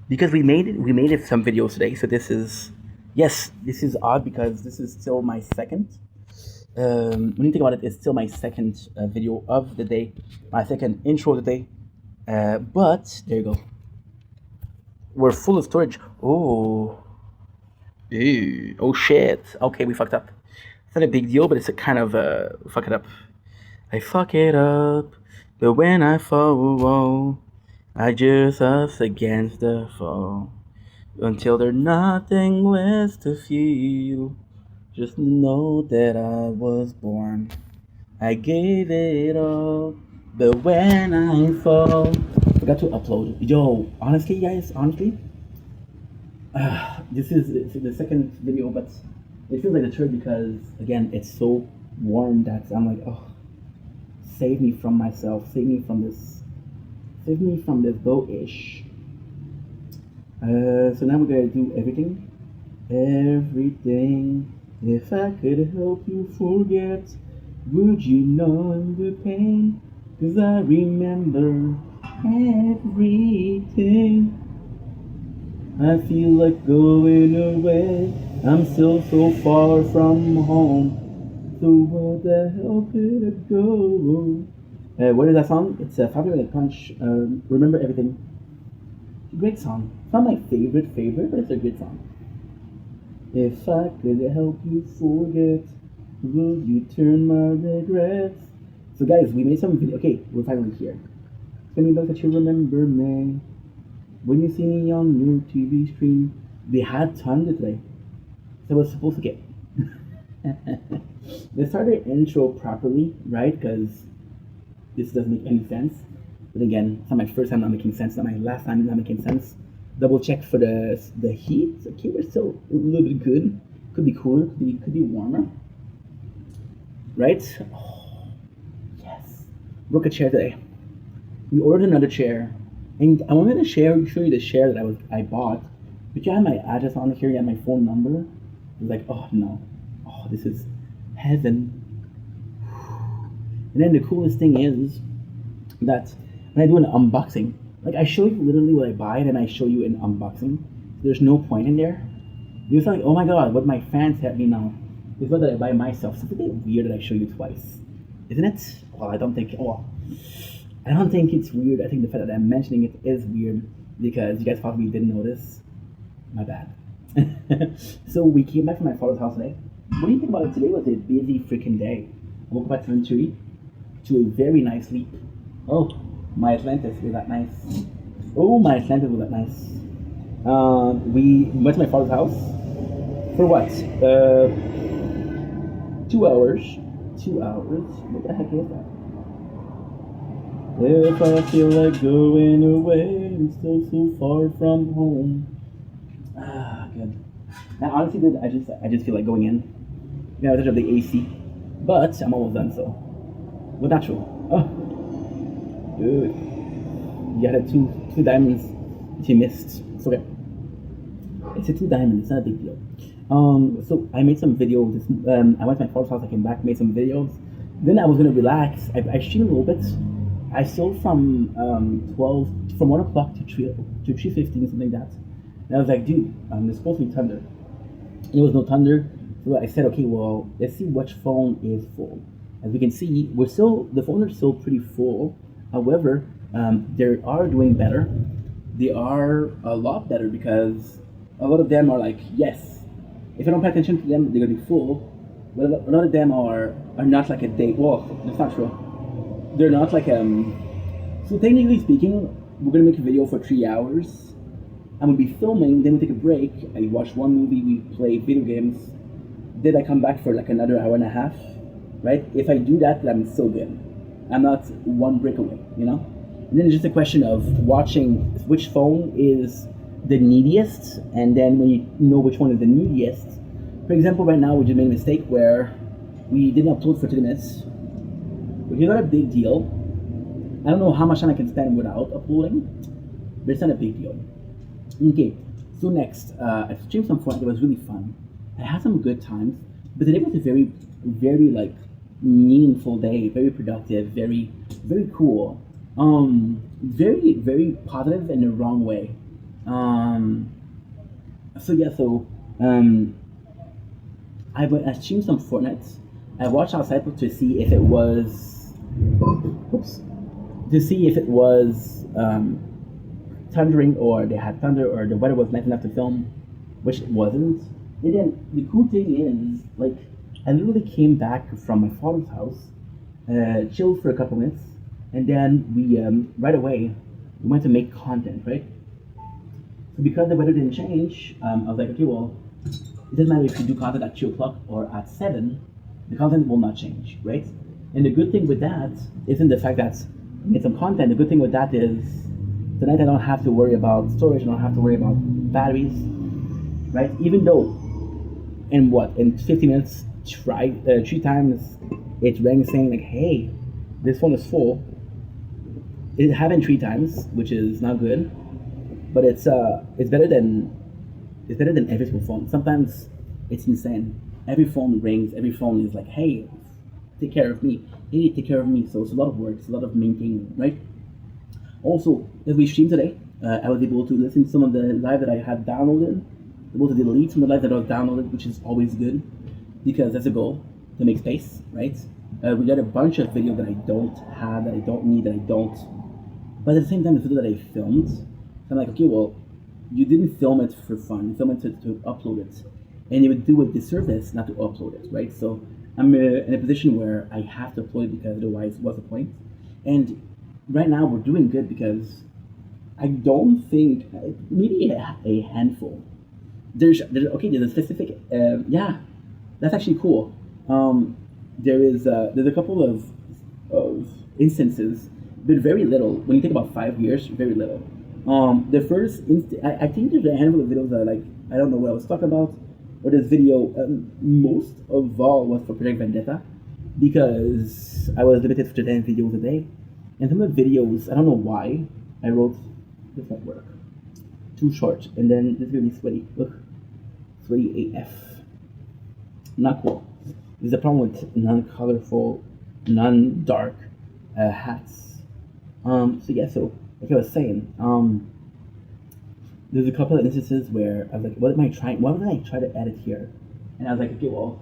because we made it some videos today. So this is yes, this is odd because this is still my second. When you think about it, it's still my second video of the day, my second intro of the day. But there you go. We're full of storage. Oh, ew. Oh shit. Okay, we fucked up. It's not a big deal, but it's a kind of fuck it up. I fuck it up, but when I fall, I just us against the fall until there's nothing left to feel. Just know that I was born. I gave it all, but when I fall, forgot to upload. Yo, honestly, guys, honestly, this is the second video, but it feels like the third because again, it's so warm that I'm like, oh, save me from myself, save me from this boat-ish. So now we're gonna do everything. If I could help you forget, would you know the pain? 'Cause I remember everything. I feel like going away. I'm still so far from home. So where the hell could I go? What is that song? It's a 5 Minute Punch. Remember Everything. Great song. It's not my favorite, but it's a good song. If I could help you forget, would you turn my regrets? So guys, we made some video. Okay, we're finally here. It's gonna be like that you remember me. When you see me on your TV screen, they had Thunder today. So I was supposed to get. Let's start the intro properly, right? Because this doesn't make any sense. But again, it's not my first time not making sense, not my last time not making sense. Double check for the heat. Okay, we're still a little bit good. Could be cooler, could be warmer. Right? Oh, yes. Broke a chair today. We ordered another chair. And I wanted to show you the chair that I bought. But you have my address on here, you have my phone number. I was like, oh no. Oh, this is heaven. And then the coolest thing is that when I do an unboxing, like I show you literally what I buy and then I show you an unboxing. There's no point in there. You're like, oh my god, what my fans have me now is what that I buy myself. So it's a bit weird that I show you twice. Isn't it? Well, I don't think it's weird. I think the fact that I'm mentioning it is weird because you guys probably didn't notice. My bad. So we came back from my father's house today. What do you think about it? Today was a busy freaking day. I woke up at 7:30 to a very nice sleep. Oh, my Atlantis was that nice. We went to my father's house for what? 2 hours. 2 hours? What the heck is that? If I feel like going away, I'm still so far from home. Good. Now, honestly, dude, I just feel like going in. Yeah, I touch up the AC, but I'm almost done. So, but not true. Oh, dude, you had two diamonds that you missed. It's okay. It's a 2 diamond. It's not a big deal. So I made some videos. I went to my father's house. I came back, made some videos. Then I was gonna relax. I streamed a little bit. I sold from 1 o'clock to 3:15, something like that. And I was like, dude, there's supposed to be thunder. There was no thunder, so I said, okay, well, let's see which phone is full. As we can see, the phones are still pretty full. However, they are doing better. They are a lot better because a lot of them are like, yes, if I don't pay attention to them, they're gonna be full. But a lot of them are not like a day. Well, that's not true. They're not like So technically speaking, we're gonna make a video for 3 hours. I'm gonna be filming, then we take a break. I watch one movie, we play video games. Then I come back for like another hour and a half, right? If I do that, then I'm still good. I'm not one break away, you know? And then it's just a question of watching which phone is the neediest, and then when you know which one is the neediest, For example, right now we just made a mistake where we didn't upload for 2 minutes, which is not a big deal. I don't know how much time I can spend without uploading, but it's not a big deal. Okay, so next, I streamed some Fortnite. It was really fun. I had some good times, but today was a very, very like meaningful day. Very productive. Very, very cool. Very, very positive in the wrong way. Um, so yeah, so I streamed some Fortnite. I watched outside to see if it was, oops, to see if it was thundering or they had thunder or the weather was nice enough to film, which it wasn't. And then the cool thing is, like, I literally came back from my father's house, chilled for a couple minutes, and then we right away we went to make content, right? So because the weather didn't change, I was like, okay, well, it doesn't matter if you do content at 2 o'clock or at 7, the content will not change, right? And the good thing with that isn't the fact that I made some content. The good thing with that is tonight I don't have to worry about storage. I don't have to worry about batteries, right? Even though in 50 minutes, three times it rang saying like, hey, this phone is full. It happened 3 times, which is not good, but it's better than every single phone. Sometimes it's insane. Every phone rings. Every phone is like, hey, take care of me. Hey, take care of me. So it's a lot of work. It's a lot of maintaining, right? Also, as we streamed today, I was able to listen to some of the live that I had downloaded, able to delete some of the live that I was downloaded, which is always good because that's a goal, to make space, right? We got a bunch of videos that I don't have, that I don't need, that I don't. But at the same time, the video that I filmed, so I'm like, okay, well, you didn't film it for fun. You filmed it to upload it. And you would do a disservice not to upload it, right? So I'm in a position where I have to upload it because otherwise, what's the point? And right now, we're doing good because I don't think, maybe a handful. There's a specific, yeah, that's actually cool. There's a couple of instances, but very little. When you think about 5 years, very little. The first I think there's a handful of videos that like I don't know what I was talking about, or this video most of all was for Project Vendetta because I was limited to 10 videos a day, and some of the videos I don't know why I wrote this might work too short, and then this is gonna be sweaty. Look, sweaty AF. Not cool. There's a problem with non-colorful, non-dark hats. So yeah, so like I was saying, there's a couple of instances where I was like, what did I try to edit here? And I was like, okay, well,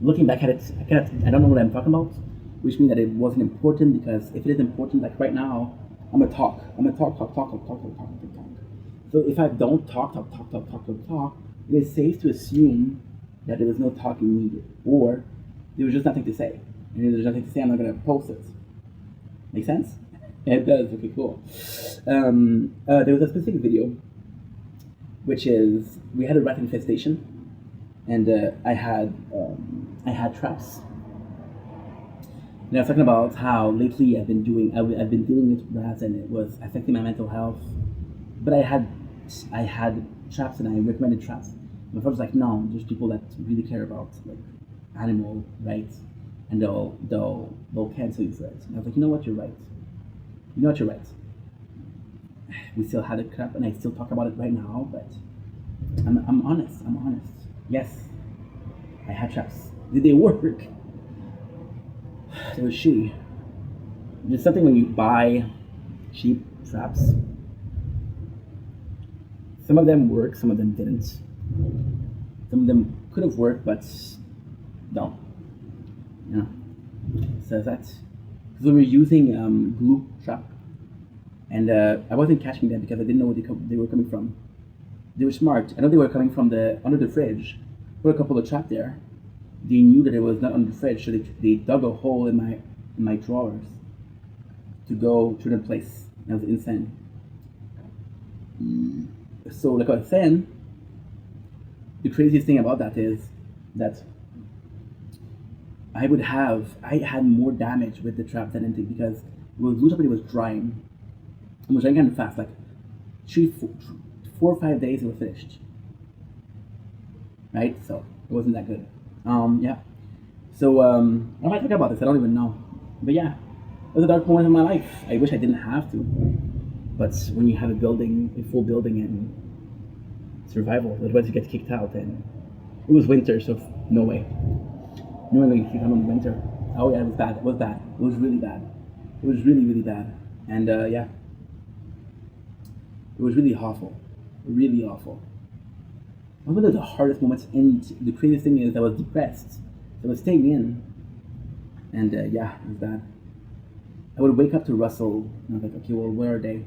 looking back at it, I don't know what I'm talking about, which means that it wasn't important because if it is important, like right now, I'm gonna talk. So if I don't talk, it is safe to assume that there was no talking needed, or there was just nothing to say. And if there's nothing to say, I'm not gonna post it. Make sense? It does. Okay, cool. There was a specific video, which is we had a rat infestation, and I had traps. And I was talking about how lately I've been dealing with rats, and it was affecting my mental health. But I had traps, and I recommended traps. My friend was like, "No, there's people that really care about like animal rights, and they'll cancel you for it." And I was like, "You know what? You're right. You know what? You're right." We still had a crap, and I still talk about it right now. But I'm honest. I'm honest. Yes, I had traps. Did they work? It was shitty. There's something when you buy cheap traps. Some of them work, some of them didn't. Some of them could have worked, but no. Yeah. So that's because we were using glue trap, and I wasn't catching them because I didn't know where they were coming from. They were smart. I know they were coming from under the fridge. Put a couple of trap there. They knew that it was not under the fridge, so they dug a hole in my drawers to go to the place. That was insane. So like I was saying, the craziest thing about that is that I had more damage with the trap than anything because it was loose up and it was drying. It was drying kind of fast, like 4 or 5 days it was finished. Right? So It wasn't that good. Yeah. So I might talk about this. I don't even know. But yeah, it was a dark moment in my life. I wish I didn't have to. But when you have a building, a full building, and survival, otherwise you get kicked out. And it was winter, so no way. No way you kicked out in the winter. Oh yeah, it was bad. It was bad. It was really bad. It was really really bad. And yeah, it was really awful. Really awful. One of the hardest moments, and the craziest thing is I was depressed. So I was staying in, and yeah, it was bad. I would wake up to Russell, and I was like, okay, well, where are they?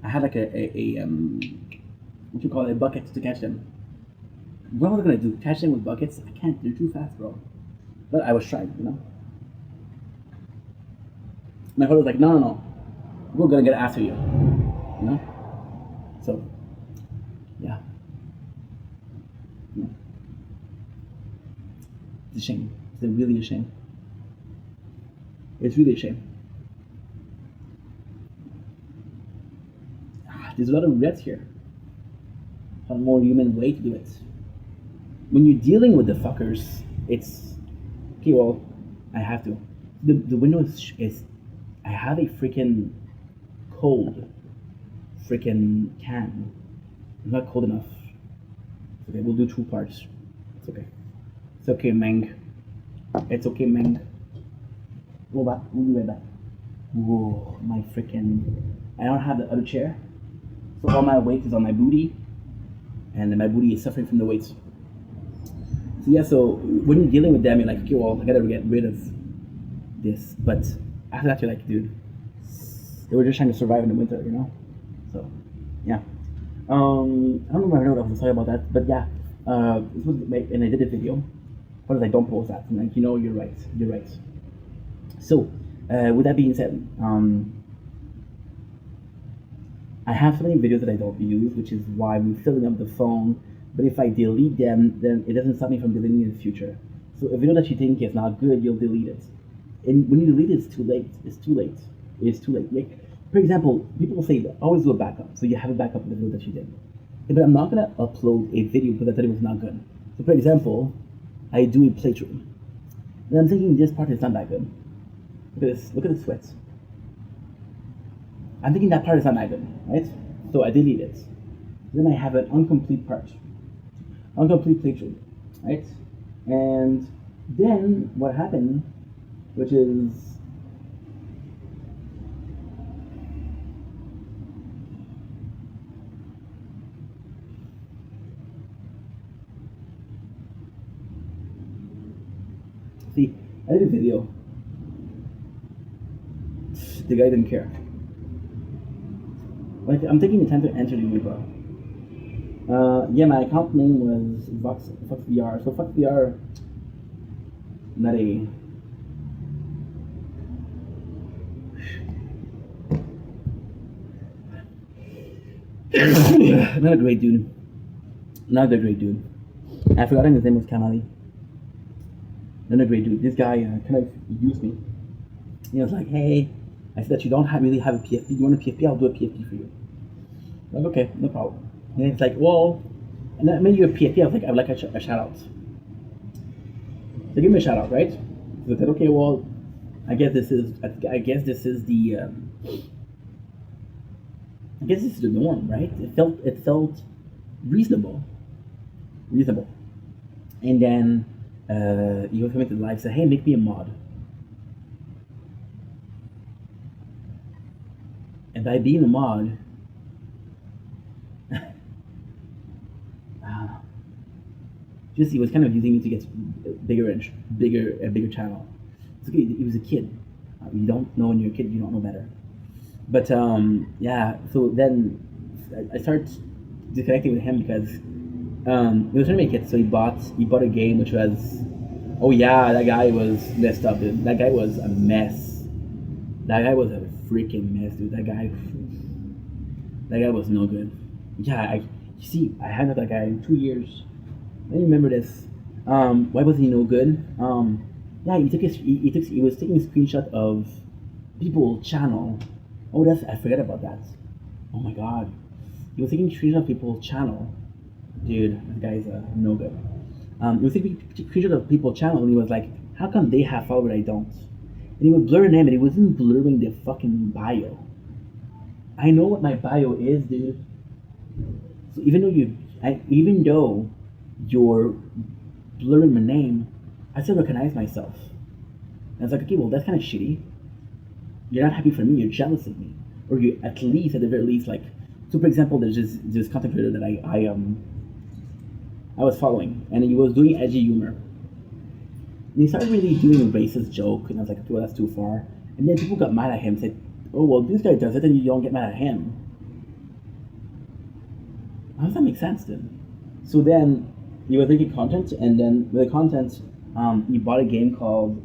I had like what you call it, a bucket to catch them. What was I gonna do? Catch them with buckets? I can't. They're too fast, bro. But I was trying, you know. My father was like, no, no, no, we're gonna get after you, you know. So, yeah, yeah. It's a shame. It's really a shame. It's really a shame. There's a lot of regrets here. A more human way to do it. When you're dealing with the fuckers, it's okay. Well, I have to. The window is I have a freaking cold freaking can. It's not cold enough. It's okay. We'll do two parts. It's okay. It's okay, Meng. It's okay, Meng. Go back. We'll be right back. Whoa, my freaking. I don't have the other chair. So all my weight is on my booty, and my booty is suffering from the weight. So yeah, so when you're dealing with them, you're like, okay, well, I gotta get rid of this. But after that, you're like, dude, they were just trying to survive in the winter, you know? So, yeah. I don't remember what I was talking about that, but yeah, this was, and I did a video. What is I don't post that? I'm like, you know, you're right, you're right. So, with that being said, I have so many videos that I don't use, which is why I'm filling up the phone. But if I delete them, then it doesn't stop me from deleting in the future. So a video that you think is not good, you'll delete it. And when you delete it, it's too late. It's too late. It's too late. Like, for example, people say always do a backup, so you have a backup of the video that you did. But I'm not gonna upload a video because I thought it was not good. So for example, I do a playthrough, and I'm thinking this part is not that good. Look at this. Look at the sweat. I'm thinking that part is not that good, right? So I delete it. Then I have an incomplete part, incomplete playthrough, right? And then what happened, which is see, I did a video. The guy didn't care. Like, I'm taking the time to enter the Uber. Yeah, my account name was FuckVR. So FuckVR, not a. Not a great dude. Not a great dude. I forgot his name was Kamali. Not a great dude. This guy kind of used me. He was like, hey, I said that you don't really have a PFP. You want a PFP? I'll do a PFP for you. I'm like, okay, no problem. And it's like, well, and then made you a PFP. I was like, I'd like a shout out. So give me a shout out, right? So I said, okay, well, I guess this is the norm, right? It felt reasonable. And then he was coming to the live, said, hey, make me a mod. And by being a mod, just he was kind of using me to get a bigger channel. It's okay. He was a kid. You don't know when you're a kid, you don't know better. But yeah. So then I started disconnecting with him because he was trying to make it. So he bought a game which was, oh yeah, that guy was messed up, dude. That guy was a mess. That guy was a freaking mess, dude. That guy was no good. Yeah, you see, I haven't had that guy in 2 years. I remember this. Why was he no good? Yeah, he was taking a screenshot of people's channel. Oh, I forgot about that. Oh my god, he was taking a screenshot of people's channel. Dude, this guy's no good. It was a screenshot of people channel, and he was like, "How come they have followers I don't?" And he would blur name, and he wasn't blurring the fucking bio. I know what my bio is, dude. So even though you're blurring my name, I still recognize myself. And I was like, okay, well, that's kind of shitty. You're not happy for me. You're jealous of me, or you at least, at the very least, like. So, for example, there's this content creator that I was following, and he was doing edgy humor. And he started really doing a racist joke, and I was like, okay, well, that's too far. And then people got mad at him, said, oh, well, this guy does it, and you don't get mad at him. How does that make sense then? So then he was making content, and then with the content, he bought a game called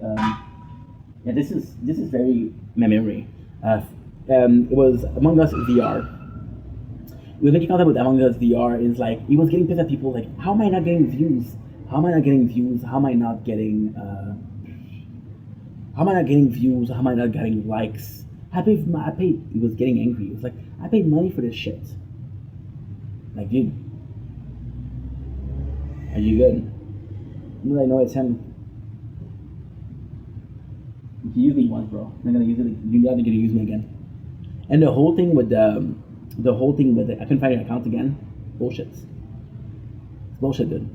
yeah, this is very my memory. It was Among Us VR. He was making content with Among Us VR. Is like he was getting pissed at people like, how am I not getting views? How am I not getting views? How am I not getting? How am I not getting views? How am I not getting likes? I paid. He was getting angry. He was like, I paid money for this shit. Like, dude, are you good? Well, I know it's him. You used me once, bro. I'm not gonna use it. You're not gonna use me again. And the whole thing with I couldn't find your account again. Bullshit. It's bullshit, dude.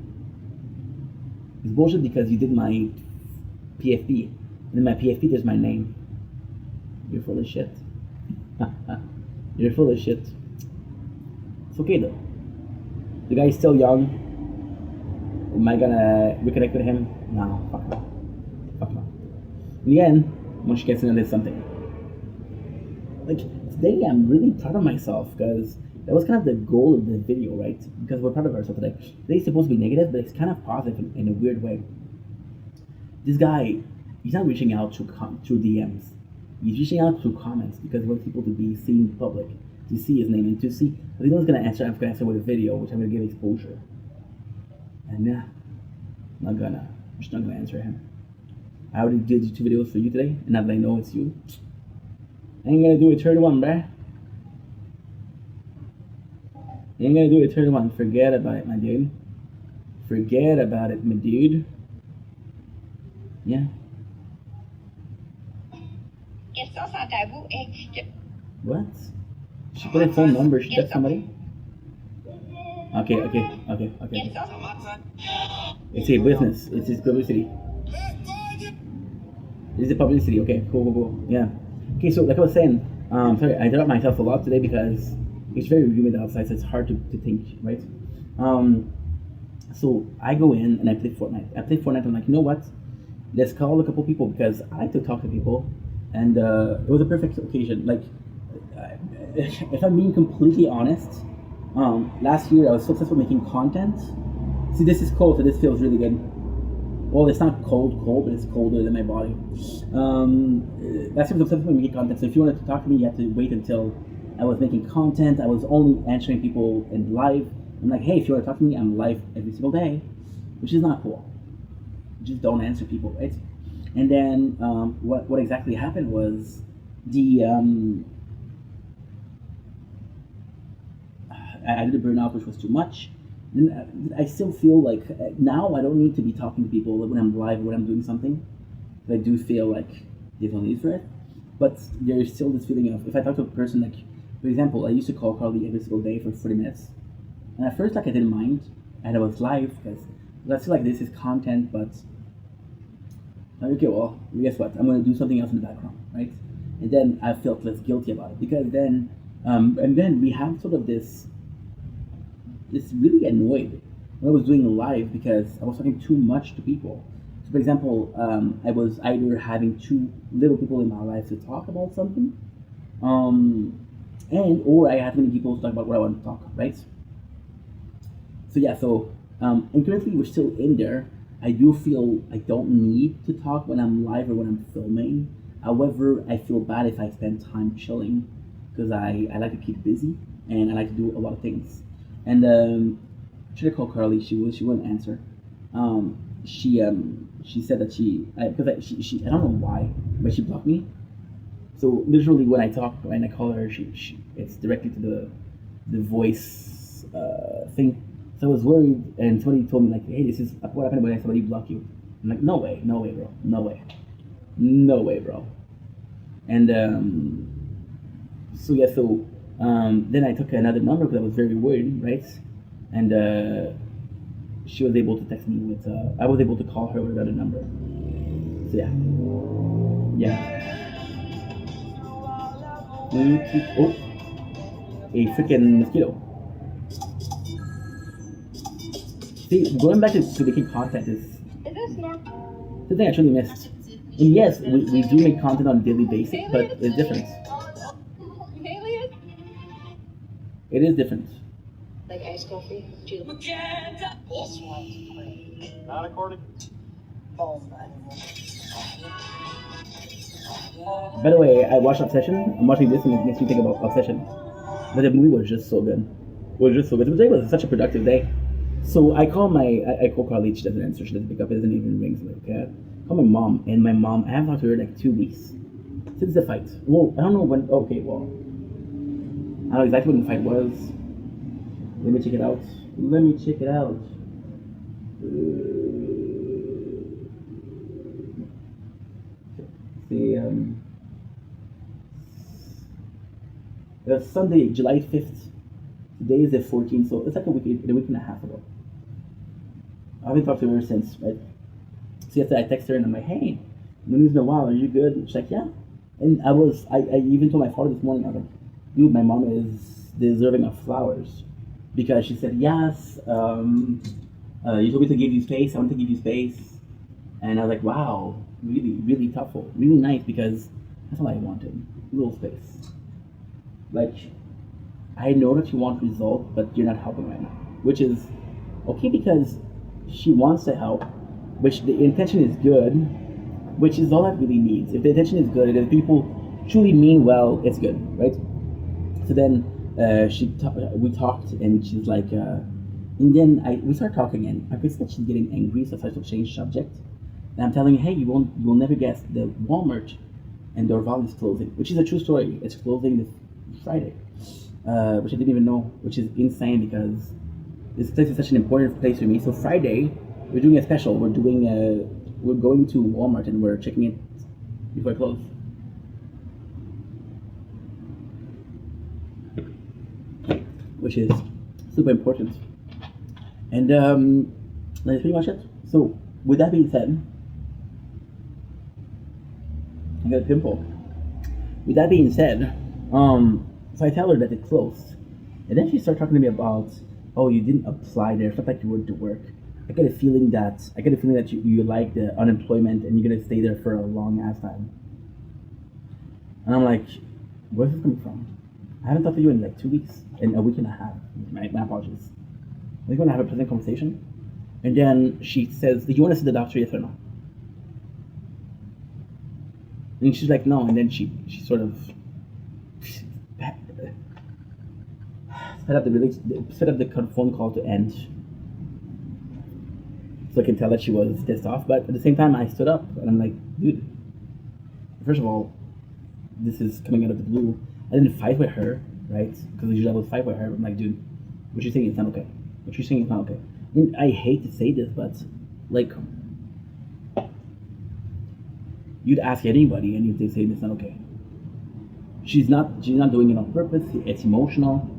It's bullshit because you did my PFP, and in my PFP there's my name. You're full of shit. You're full of shit. It's okay though. The guy's still young. Am I gonna reconnect with him? No, fuck no. Fuck no. In the end, once she gets into something. Like, today I'm really proud of myself because that was kind of the goal of the video, right? Because we're proud of ourselves today. Today's supposed to be negative, but it's kind of positive in a weird way. This guy, he's not reaching out through DMs. He's reaching out through comments because he wants people to be seen in public, to see his name, and to see. But he knows going to answer. I'm going to answer with a video, which I'm going to give exposure. And I'm just not gonna answer him. I already did 2 videos for you today, and now that I know it's you, I ain't gonna do a third one, bruh. I ain't gonna do a third one. Forget about it, my dude. Forget about it, my dude. Yeah. What? She put a phone number. She text somebody? Okay. It's a business. It's his publicity. This is a publicity. Okay, cool. Yeah. Okay, so like I was saying, sorry, I interrupt myself a lot today because it's very humid outside, so it's hard to think, right? So I go in and I play Fortnite. I'm like, you know what? Let's call a couple people because I like to talk to people, and it was a perfect occasion. Like, if I'm being completely honest, last year I was successful making content. See, this is cold, so this feels really good. Well, it's not cold, but it's colder than my body. Last year I was successful making content, so if you wanted to talk to me, you had to wait until I was making content. I was only answering people in live. I'm like, hey, if you want to talk to me, I'm live every single day, which is not cool. Just don't answer people, right? And then what exactly happened was I did a burnout, which was too much. And I still feel like now I don't need to be talking to people when I'm live or when I'm doing something. I do feel like there's no need for it. But there's still this feeling of, if I talk to a person, like, for example, I used to call Carly every single day for 40 minutes. And at first, like, I didn't mind. And I was live because I feel like this is content, but okay, well, guess what? I'm going to do something else in the background, right? And then I felt less guilty about it because then, and then we have sort of this really annoyed when I was doing live because I was talking too much to people. So, for example, I was either having too little people in my life to talk about something, or I had too many people to talk about what I want to talk, right? So yeah, and currently we're still in there. I do feel I don't need to talk when I'm live or when I'm filming. However, I feel bad if I spend time chilling because I like to keep busy and I like to do a lot of things. And I tried to call Carly. She wouldn't answer. She said that she I don't know why, but she blocked me. So literally, when I call her, she it's directly to the voice thing. So I was worried, and somebody told me like, "Hey, this is what happened when somebody block you." I'm like, no way, bro, no way, no way, bro." And so yeah, so then I took another number because I was very worried, right? And she was able to text me with. I was able to call her with another number. So yeah, yeah. Oh, a freaking mosquito. See, going back to making content is something I truly missed. And yes, we do make content on a daily basis, but it's different. It is different. Like iced coffee? Not according. By the way, I watched Obsession. I'm watching this and it makes me think about Obsession. But the movie was just so good. It was just so good. Today was such a productive day. So I call I call Carly, she doesn't answer, she doesn't pick up, it doesn't even ring. So I'm like, okay. I call my mom, and my mom, I haven't talked to her in like 2 weeks. Since the fight. Well, I don't know when, okay, well. I don't know exactly when the fight was. Let me check it out. Let me check it out. See, it was Sunday, July 5th. Today is the 14th, so it's like a week and a half ago. I haven't talked to her since, right? So yesterday I text her and I'm like, "Hey, when it's been a while, are you good?" And she's like, "Yeah." And I even told my father this morning, I was like, "Dude, my mom is deserving of flowers." Because she said, "Yes, you told me to give you space, I want to give you space." And I was like, "Wow, really, really thoughtful, really nice," because that's all I wanted, a little space. Like, I know that you want results, but you're not helping right now, which is okay because she wants to help, which the intention is good, which is all that really needs. If the intention is good, and if people truly mean well, it's good, right? So then we talked, and she's like, and then we start talking, and I could see that she's getting angry, so I started to change subject. And I'm telling her, "Hey, you will never guess, the Walmart and Dorval is closing," which is a true story. It's closing this Friday, which I didn't even know, which is insane because this place is such an important place for me. So Friday, we're doing a special. We're going to Walmart and we're checking it before I close. Which is super important. And that's pretty much it. So with that being said, I got a pimple. With that being said, so I tell her that it closed. And then she started talking to me about, "Oh, you didn't apply there. It's not like you went to work. I get a feeling that you like the unemployment and you're gonna stay there for a long ass time." And I'm like, "Where's this coming from? I haven't talked to you in like 2 weeks, in a week and a half. My apologies. We're gonna have a pleasant conversation." And then she says, "Do you want to see the doctor, yes or no?" And she's like, "No." And then she sort of set up the phone call to end, so I can tell that she was pissed off. But at the same time, I stood up and I'm like, "Dude, first of all, this is coming out of the blue. I didn't fight with her, right? Because usually I would fight with her. I'm like, dude, what you're saying is not okay. What you're saying is not okay." And I hate to say this, but like, you'd ask anybody and they say it's not okay. She's not doing it on purpose. It's emotional.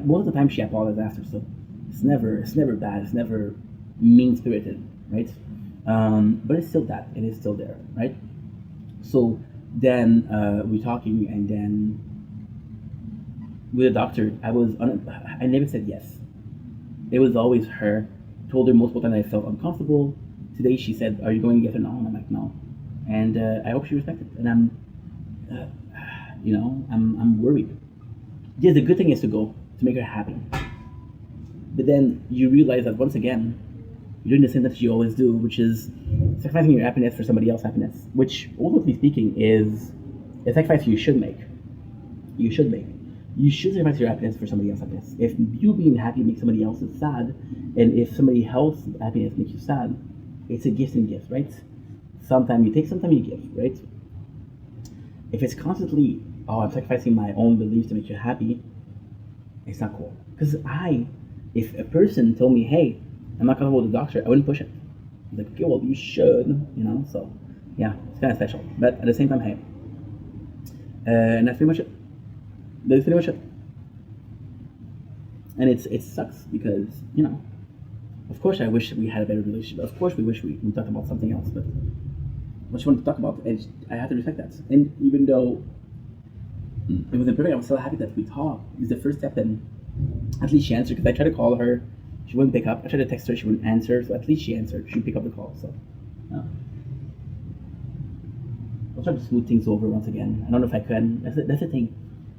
Most of the time she apologizes after, so it's never bad. It's never mean spirited, right? But it's still that. It is still there, right? So then we're talking, and then with the doctor, I never said yes. It was always her. Told her multiple times I felt uncomfortable. Today she said, "Are you going yes or no?" And I'm like, "No." And I hope she respected it. And I'm worried. Yes, the good thing is to go to make her happy. But then you realize that once again, you're doing the same that you always do, which is sacrificing your happiness for somebody else's happiness. Which, ultimately speaking, is a sacrifice you should make. You should make. You should sacrifice your happiness for somebody else's happiness. If you being happy makes somebody else sad, and if somebody else's happiness makes you sad, it's a gift and gift, right? Sometimes you take, sometimes you give, right? If it's constantly, "Oh, I'm sacrificing my own beliefs to make you happy," it's not cool. Because If a person told me, "Hey, I'm not comfortable with the doctor," I wouldn't push it. Like, okay, well, you should, So, yeah, it's kind of special. But at the same time, hey, and that's pretty much it. That's pretty much it. And it sucks because of course, I wish we had a better relationship. Of course, we wish we talked about something else. But what you want to talk about, and I have to respect that. And even though it wasn't perfect, I'm still happy that we talked. It was the first step, and at least she answered. Because I tried to call her, she wouldn't pick up. I tried to text her, she wouldn't answer. So at least she answered. She picked up the call. So. I'll try to smooth things over once again. I don't know if I can. That's the thing.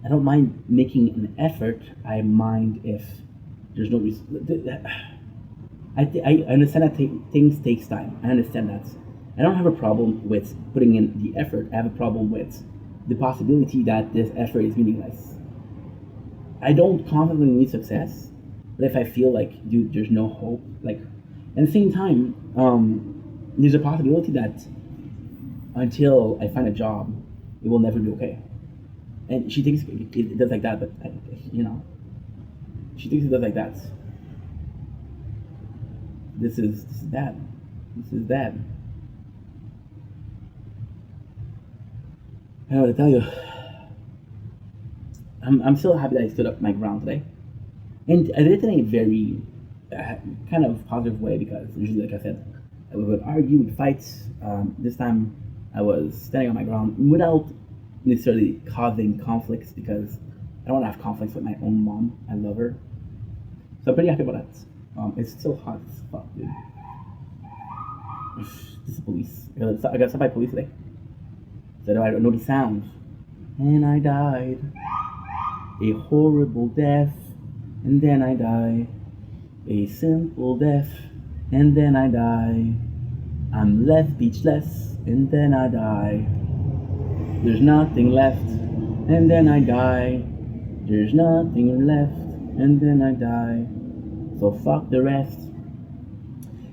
I don't mind making an effort. I mind if there's no reason. I understand that things takes time. I understand that. I don't have a problem with putting in the effort. I have a problem with the possibility that this effort is meaningless. I don't constantly need success, but if I feel like, dude, there's no hope, like, at the same time, there's a possibility that until I find a job, it will never be okay. And she thinks it does like that, but she thinks it does like that. This is bad. This is bad. I don't know what to tell you. I'm still happy that I stood up my ground today, and I did it in a very kind of positive way because usually, like I said, we would argue, we'd fight. This time, I was standing on my ground without necessarily causing conflicts because I don't want to have conflicts with my own mom. I love her, so I'm pretty happy about that. It's still hot as fuck, dude. This is police. I got stopped by police today. Said I don't know the sound, and I died a horrible death, and then I die a simple death, and then I die. I'm left speechless, and then I die. There's nothing left, and then I die. There's nothing left, and then I die. So fuck the rest.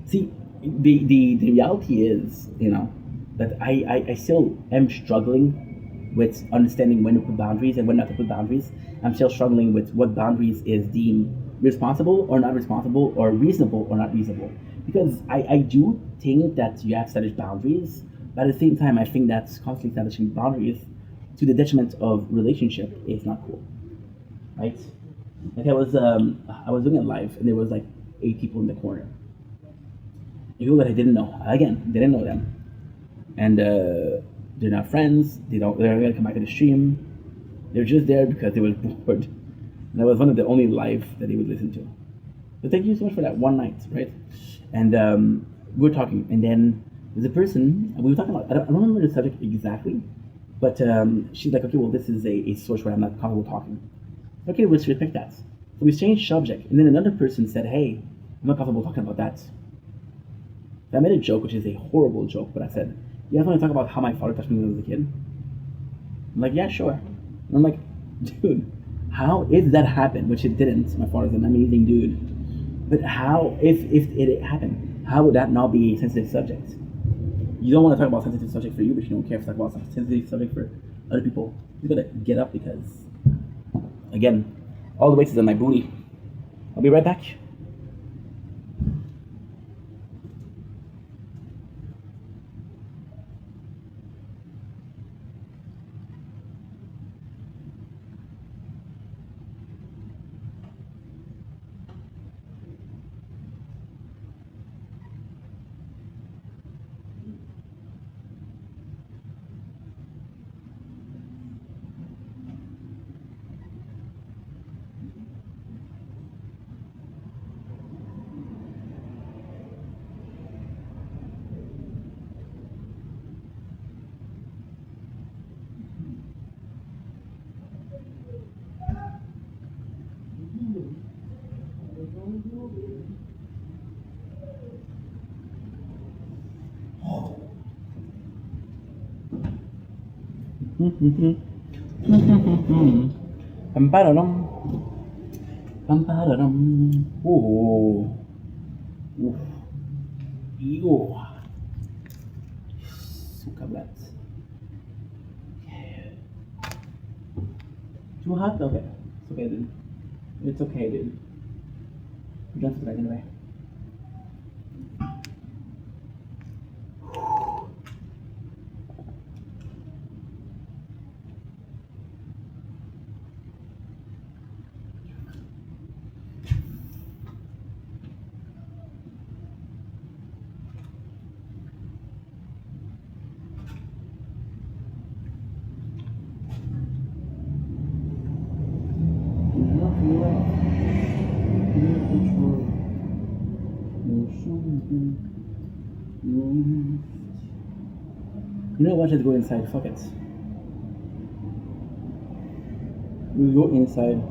See, the reality is, that I still am struggling with understanding when to put boundaries and when not to put boundaries. I'm still struggling with what boundaries is deemed responsible or not responsible or reasonable or not reasonable. Because I do think that you have to establish boundaries, but at the same time, I think that constantly establishing boundaries to the detriment of relationship is not cool, right? Like I was doing it live and there was like 8 people in the corner. People that I didn't know. Again, didn't know them, and they're not friends. They're not gonna come back to the stream. They're just there because they were bored. And I was one of the only live that they would listen to. So thank you so much for that one night, right? And we were talking, and then there's a person we were talking about. I don't remember the subject exactly, but she's like, okay, well, this is a source where I'm not comfortable talking. Okay, let's respect that. So we changed subject, and then another person said, hey, I'm not comfortable talking about that. So I made a joke, which is a horrible joke, but I said, you guys want to talk about how my father touched me when I was a kid? I'm like, yeah, sure. And I'm like, dude, how did that happen? Which it didn't. My father's an amazing dude. But how, if it happened, how would that not be a sensitive subject? You don't want to talk about sensitive subject for you, but you don't care to talk about sensitive subject for other people. You gotta get up because, again, all the weight is on my booty. I'll be right back. Pam-pa-da-dum. Pam-pa-da-dum. Oh. Oof. Ew. Suka berat. Too hot? Okay. It's okay, dude. It's okay, dude. Just right anyway. You know what? Let's go inside. Fuck it. We go inside.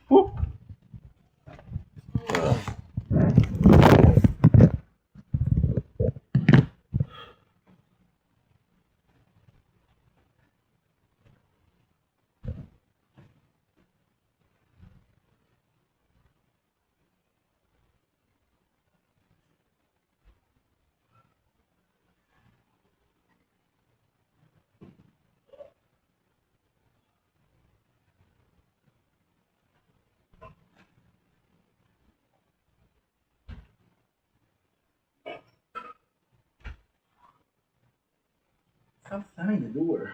Whoop. Stop slamming the door.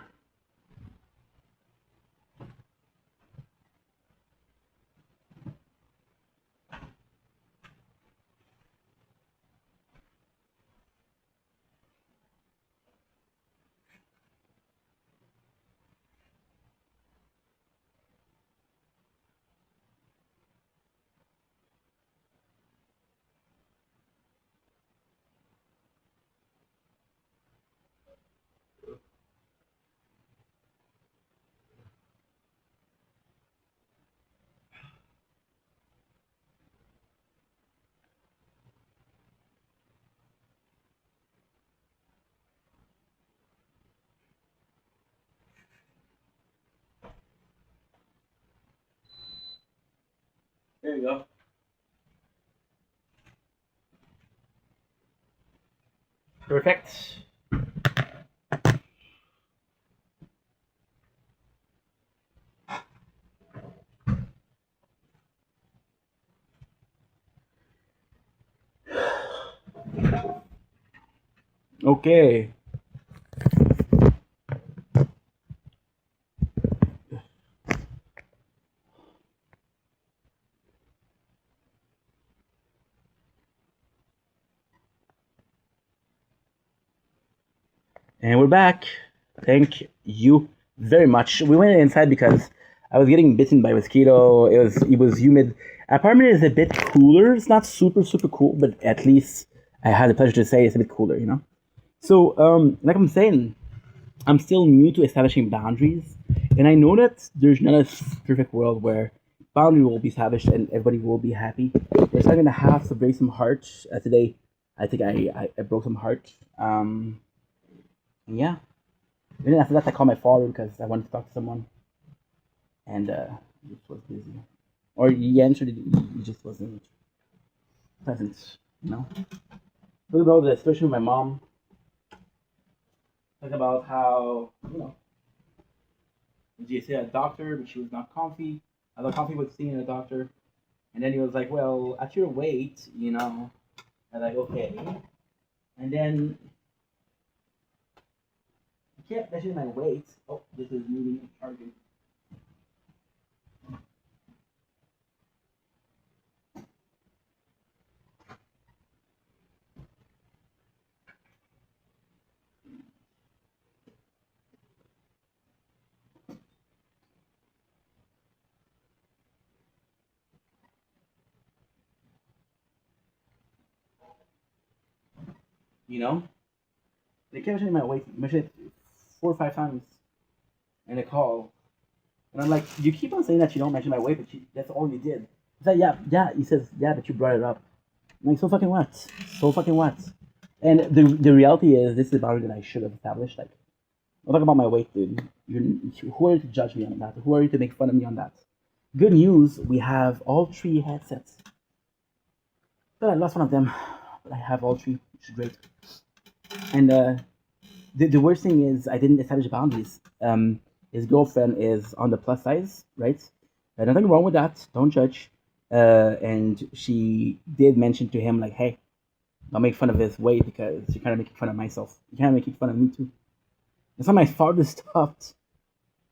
There you go. Perfect. Okay. And we're back. Thank you very much. We went inside because I was getting bitten by mosquito. It was humid. Apartment is a bit cooler. It's not super cool, but at least I had the pleasure to say it's a bit cooler, you know. So like I'm saying, I'm still new to establishing boundaries, and I know that there's not a perfect world where boundary will be established and everybody will be happy. We're starting to have to break some hearts. Today, I think I broke some hearts. Yeah. And then after that, I called my father because I wanted to talk to someone, and he just was busy, or he answered it. He just wasn't present. You know. Talk about this, especially with my mom. Talk about how she said a doctor, but she was not comfy. I was comfy with seeing a doctor, and then he was like, "Well, at your weight, I'm like, "Okay," and then he kept measuring my weight. Oh, this is moving and charging. You know. They kept mentioning my weight, mentioned it 4 or 5 times in a call, and I'm like, you keep on saying that you don't mention my weight, but that's all you did. He's like, yeah, yeah. He says, yeah, but you brought it up. I'm like, so fucking what? So fucking what? And the reality is, this is a boundary that I should have established. Like, I'm talking about my weight, dude. Who are you to judge me on that? Who are you to make fun of me on that? Good news, we have all three headsets. But I lost one of them. But I have all three, which is great. And the worst thing is I didn't establish boundaries. His girlfriend is on the plus size, right? Nothing wrong with that. Don't judge. And she did mention to him like, "Hey, don't make fun of his weight because you're kind of making fun of myself. You're kind of making fun of me too." It's not my father stopped.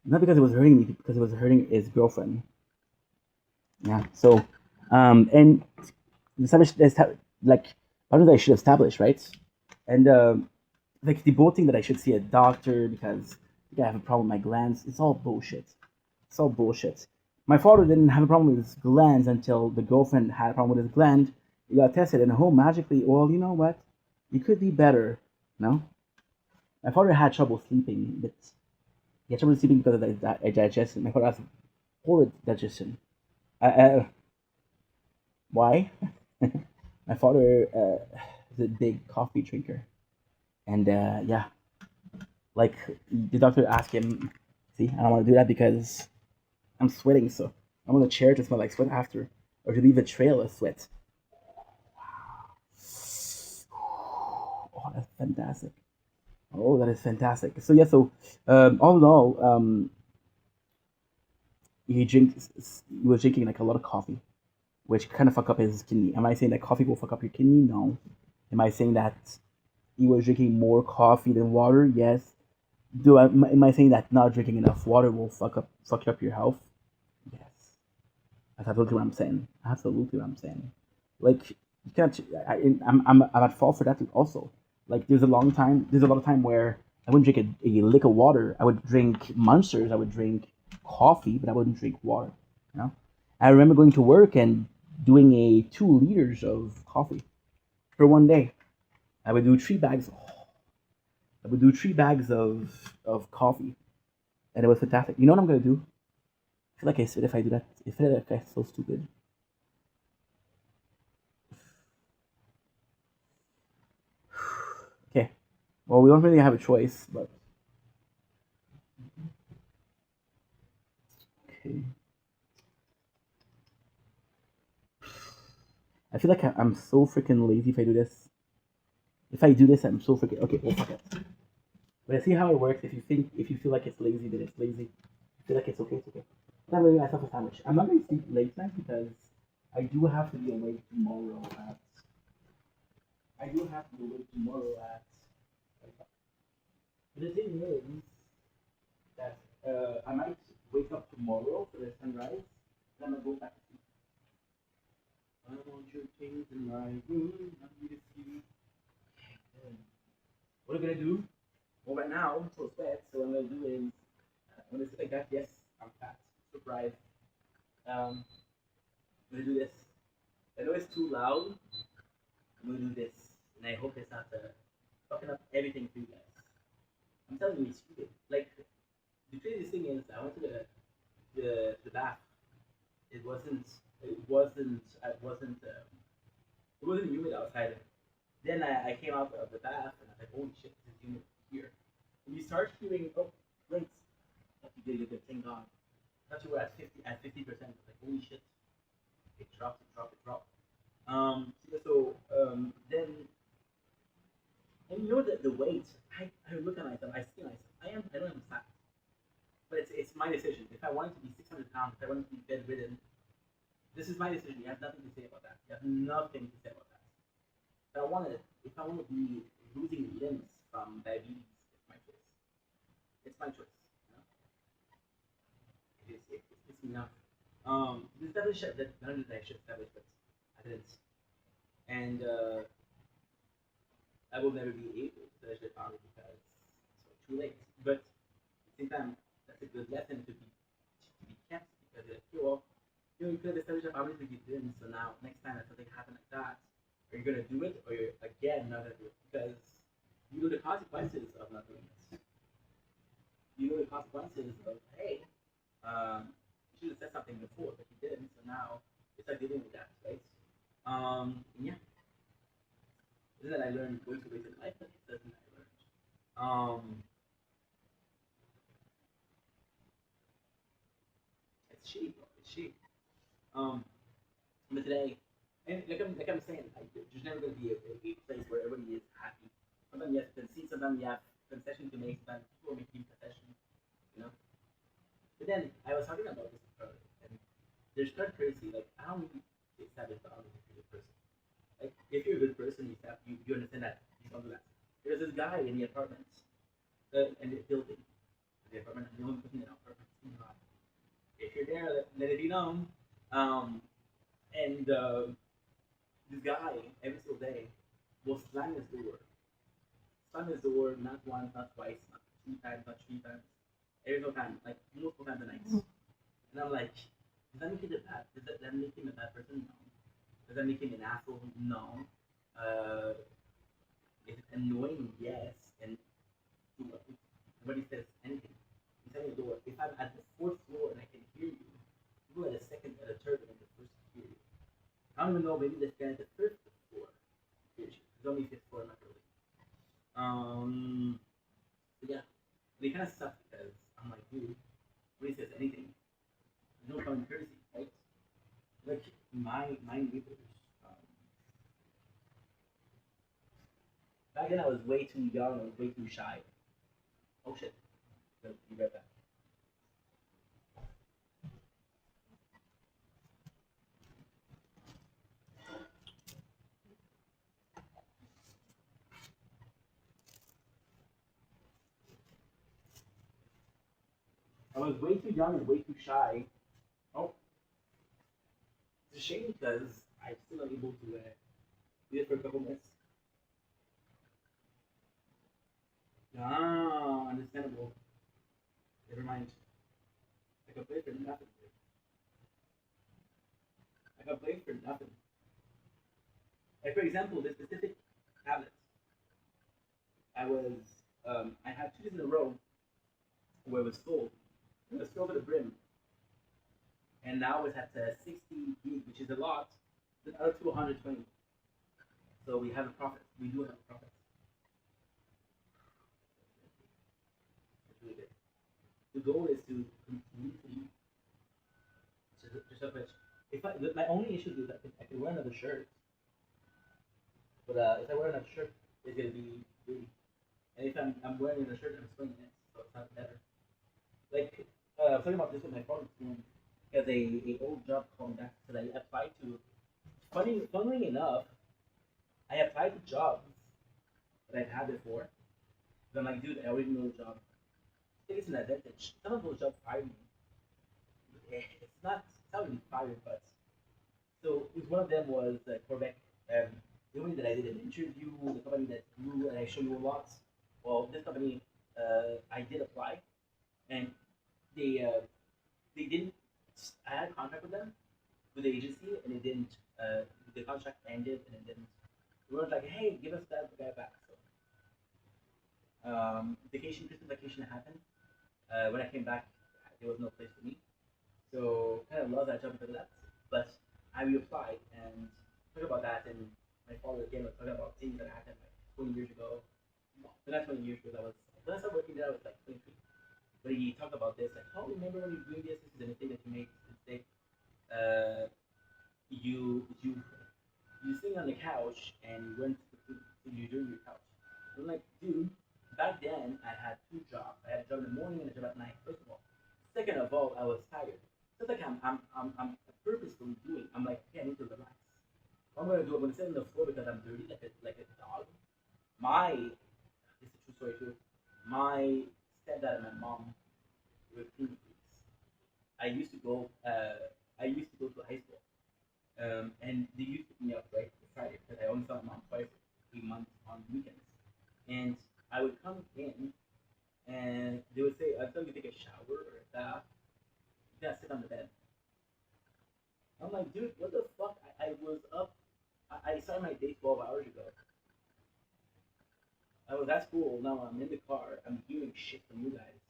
Not because it was hurting me, because it was hurting his girlfriend. Yeah. So, and establish like boundaries I should establish, right? And like the both thing that I should see a doctor because I think I have a problem with my glands. It's all bullshit. It's all bullshit. My father didn't have a problem with his glands until the girlfriend had a problem with his gland. He got tested, and oh, magically, well, you know what? You could be better. No, my father had trouble sleeping, but he had trouble sleeping because of the digestion. My father has horrid digestion. Uh, why? My father is a big coffee drinker, and yeah, like the doctor asked him, see, I don't want to do that because I'm sweating, so I want the chair to smell like sweat after, or to leave a trail of sweat. Oh, that's fantastic. Oh, that is fantastic. So yeah, so all in all, he was drinking like a lot of coffee, which kind of fuck up his kidney. Am I saying that coffee will fuck up your kidney? No. Am I saying that he was drinking more coffee than water? Yes. Am I saying that not drinking enough water will fuck up your health? Yes. That's absolutely what I'm saying. Absolutely what I'm saying. Like you can't. I'm at fault for that also. Like there's a lot of time where I wouldn't drink a lick of water. I would drink Monsters. I would drink coffee, but I wouldn't drink water. You know. I remember going to work and doing a 2 liters of coffee for one day. I would do 3 bags. I would do 3 bags of coffee, and it was fantastic. You know what I'm gonna do? I feel like if I do that, I feel like I'm so stupid. Okay. Well, we don't really have a choice, but okay. I feel like I'm so freaking lazy if I do this. If I do this, I'm so freaking okay. Well, fuck it. But I see how it works. If you feel like it's lazy, then it's lazy. If you feel like it's okay, it's okay. I'm making myself a sandwich. I'm not going to sleep late tonight because I do have to be awake tomorrow at. I do have to be awake tomorrow at. But the thing is that I might wake up tomorrow for the sunrise. Then I'm gonna go back to sleep. I want your things in my room. I need to see. What am I gonna do? Well, right now I'm so fat, so what I'm gonna do is when it's like that, yes, I'm fat. Surprise. I'm gonna do this. I know it's too loud. I'm gonna do this, and I hope it's not fucking up everything for you guys. I'm telling you, it's stupid. Like the craziest thing is, I went to the bath. It wasn't. It wasn't. It wasn't. It wasn't humid outside. Then I came out of the bath and I was like, holy shit, this is humid here. And you start hearing, oh, great. You did a good, thank God. I thought you were at 50%. Like, holy shit. It dropped, it dropped, it dropped. Then, and you know the weight, I look at myself, I see myself, I don't am fat. But it's my decision. If I wanted to be 600 pounds, if I wanted to be bedridden, this is my decision. You have nothing to say about that. You have nothing to say about that. If I want to be losing limbs from diabetes, it's my choice. It's my choice. You know? It's me enough. This establish that none of that I should establish, but I didn't, and I will never be able to establish that boundary because it's too late. But at the same time, that's a good lesson to be kept because like, okay, well, you could establish a boundary but you didn't. So now next time that something happens like that, are you gonna do it or you're again not gonna do it? Because You know the consequences of not doing this. You know the consequences of, hey, you should have said something before, but you didn't, so now it's like dealing with that, right? And yeah, isn't that I learned way too late in life, but it's something I learned. It's cheap, bro. It's cheap. Um, but today, and like I'm saying, like, there's never going to be a place where everybody is happy. Sometimes you have to concede, sometimes you have concession to make, sometimes people are making concession, you know. But then I was talking about this earlier, and there's third courtesy. Like I don't really establish boundaries if you're a good person. Like if you're a good person, you understand that you don't do that. There's this guy in the apartment, in the building, the apartment, the only person in the apartment. If you're there, let it be known. Um, and this guy every single day will slam his door not once, not twice, not two times, not three times, every single time, like multiple times a night. And I'm like, does that make him a bad? Does that make him a bad person? No. Does that make him an asshole? No. Uh, is it annoying? Yes. And nobody says anything. He's telling the door. If I'm at the fourth floor and I can hear you, you go at a second, at a third, and at the first hear you. I don't even know. Maybe this guy at the third floor hears you. He's only fifth floor, not really. But yeah, they kind of suck because I'm like, dude, nobody says anything. There's no common courtesy, right? Like my neighbors. Um, Back then I was way too young. I was way too shy. Oh shit! So you read that. I was way too young and way too shy. Oh, it's a shame because I'm still unable to do it for a couple minutes. Ah, understandable. Never mind. I can play for nothing. I can play for nothing. Like for example, this specific tablet, I was I had 2 days in a row where it was full. It was filled to the brim, and now it's at 60 gig, which is a lot. But out to 120, so we have a profit. We do have a profit. It's really good. The goal is to completely just switch. If my only issue is that I can wear another shirt, but if I wear another shirt, it's gonna be dirty. And if I'm wearing a shirt, I'm swinging it, so it's not better. Like I was talking about this with my father because a old job called me back because I applied to. Funnily enough, I applied to jobs that I've had before. But I'm like, dude, I already know the job. I think it's an advantage. Some of those jobs fired me. It's not really fired, but so one of them was Quebec. The company that I did an interview, the company that grew, and I show you a lot. Well, this company, I did apply, and they they didn't. I had a contract with them, with the agency, and it didn't. The contract ended, and it didn't. We were like, hey, give us that guy back. So Christmas vacation happened. When I came back, there was no place for me. So kind of love that job because of that. But I reapplied and talked about that, and my father again was talking about things that happened like 20 years ago. No, not 20 years because I was when I started working there, I was like 23. But he talked about this, like, oh, remember when you were doing this? This is a mistake that you made. This mistake. Uh, you sitting on the couch and you went to you doing your couch. I'm like, dude, back then I had 2 jobs. I had a job in the morning and a job at night. First of all, second of all, I was tired. So it's like I'm purposefully doing. I'm like, okay, I need to relax. What I'm gonna do? I'm gonna sit on the floor because I'm dirty, like a dog. This is a true story too. My stepdad and my mom were clean freaks. I used to go. I used to go to high school. And they used to pick me up right Friday because I only saw my mom twice a month on weekends. And I would come in and they would say, until you take a shower or a bath, you gotta sit on the bed. I'm like, dude, what the fuck? I was up. I started my day 12 hours ago. So that's cool. Now I'm in the car. I'm hearing shit from you guys.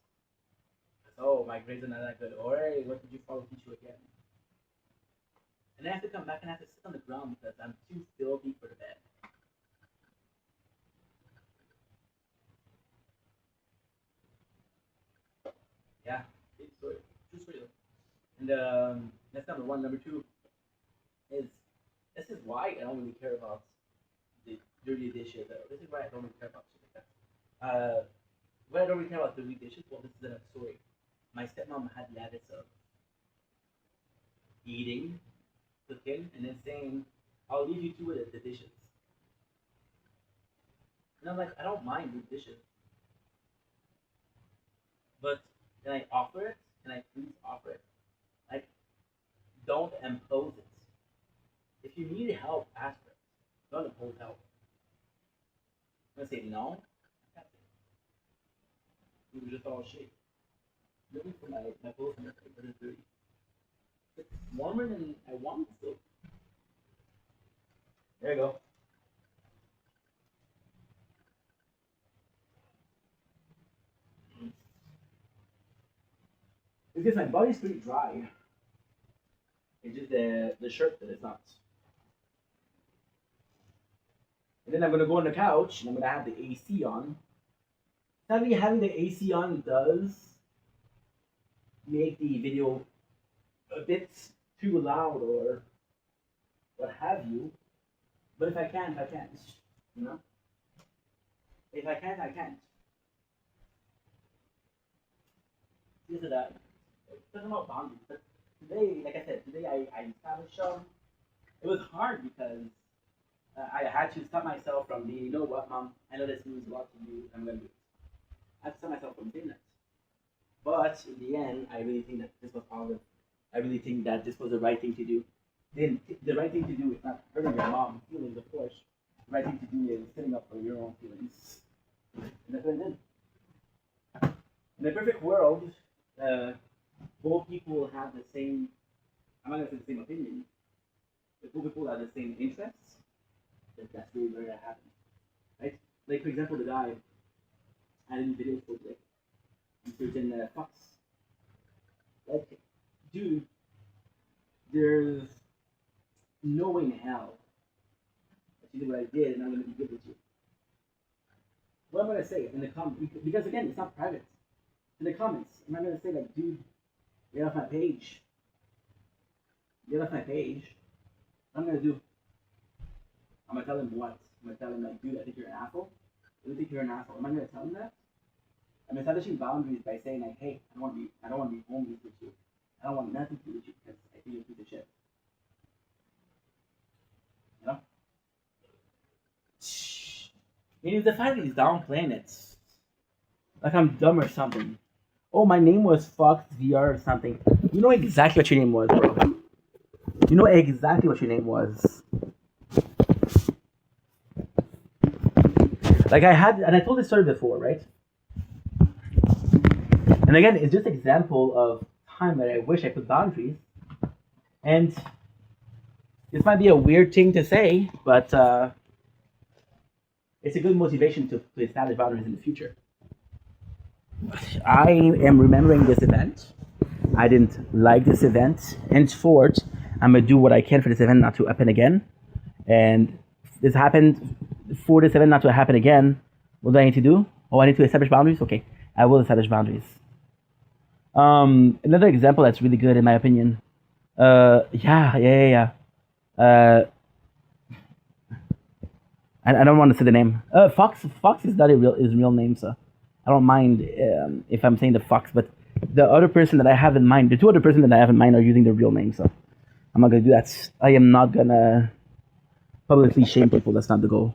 Oh, my grades are not that good. Alright, what did you follow teach you again? And I have to come back and I have to sit on the ground because I'm too filthy for the bed. Yeah, big story. True story though. And that's number one. Number two is this is why I don't really care about the dirty dishes. This is why I don't really care about shit like that. Why I don't really care about dirty dishes? Well, this is another story. My stepmom had the habits of eating, cooking, and then saying, "I'll leave you to it the dishes." And I'm like, I don't mind the dishes, but can I offer it? Can I please offer it? Like, don't impose it. If you need help, ask for it. Don't impose help. I'm gonna say no. I can't say it. We were just all shit. Looking for my clothes and but it's dirty. It's warmer than I want, so there you go. Because my body's pretty dry. It's just the shirt that is not. And then I'm gonna go on the couch and I'm gonna have the AC on. Sadly, having the AC on does make the video a bit too loud or what have you. But if I can't, I can't. You know? If I can't, I can't. This is that. It's talking about boundaries. But today, like I said, today I established it was hard because I had to stop myself from being, you know what, mom, I know this means a lot to you, I'm going to do it. I had to stop myself from saying that. But in the end, I really think that this was positive. I really think that this was the right thing to do. Then the right thing to do is not hurting your mom's feelings, of course. The right thing to do is standing up for your own feelings. And that's what I did. In a perfect world, both people will have the same, I'm not going to say the same opinion, but both people have the same interests. That's really where that happens. Right? Like, for example, the guy I did videos for today. Certain Fox. Like, dude, there's no way in hell that you did what I did and I'm going to be good with you. What am I going to say in the comments? Because again, it's not private. In the comments, I'm not going to say, like, dude, get off my page. Get off my page. What I'm going to do? I'm going to tell him what? I'm going to tell him, like, dude, I think you're an asshole. I think you're an asshole. Am I going to tell him that? I'm establishing boundaries by saying, like, hey, I don't want to be homies with you. I don't want nothing to do with you because I think you're a piece of shit. You know? Meaning the fact that he's downplaying it. Like I'm dumb or something. Oh, my name was Fox VR or something. You know exactly what your name was, bro. You know exactly what your name was. Like I had, and I told this story before, right? And again, it's just an example of time that I wish I put boundaries. And this might be a weird thing to say, but it's a good motivation to establish boundaries in the future. I am remembering this event. I didn't like this event. Henceforth, I'm going to do what I can for this event not to happen again. And this happened, for this event not to happen again, what do I need to do? Oh, I need to establish boundaries? Okay, I will establish boundaries. Another example that's really good in my opinion. Yeah. I don't want to say the name. Fox is not his real name, so I don't mind if I'm saying the Fox, but the other person that I have in mind, the two other persons that I have in mind are using their real name, so I'm not gonna do that. I am not gonna publicly shame people. That's not the goal.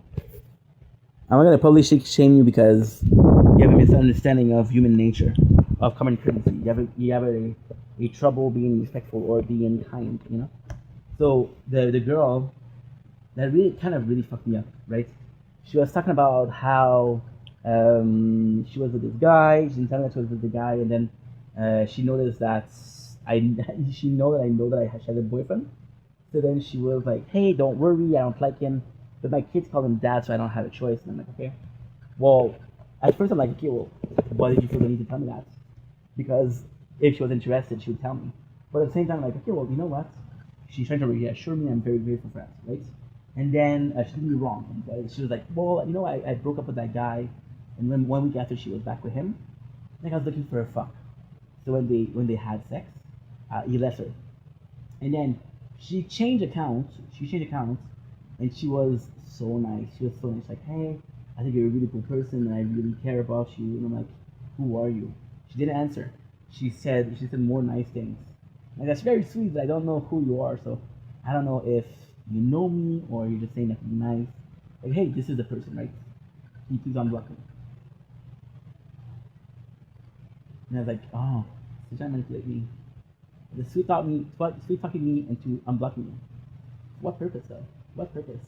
I'm not gonna publicly shame you because you have a misunderstanding of human nature, of common courtesy. You have a trouble being respectful or being kind, you know. So the girl that really fucked me up, right? She was talking about how she was with this guy. She didn't tell me that she was with the guy, and then she noticed that I know that I had a boyfriend. So then she was like, "Hey, don't worry, I don't like him, but my kids call him dad, so I don't have a choice." And I'm like, "Okay." Well, at first I'm like, okay, well, why did you feel the need to tell me that? Because if she was interested, she would tell me. But at the same time, like, okay, well, you know what? She's trying to reassure me I'm very grateful for that, right? And then she did me wrong. She was like, well, you know, I broke up with that guy, and then 1 week after she was back with him, I think I was looking for a fuck. So when they had sex, he left her, and then she changed accounts. She changed accounts, and she was so nice. She was so nice. Like, hey, I think you're a really cool person, and I really care about you. And I'm like, who are you? She didn't answer. She said more nice things. Like that's very sweet, but I don't know who you are. So I don't know if you know me or you're just saying that nice. Like, hey, this is the person, right? Can you please unblock me? And I was like, oh, she's trying to manipulate me. The sweet talking me into unblocking me. What purpose though? What purpose?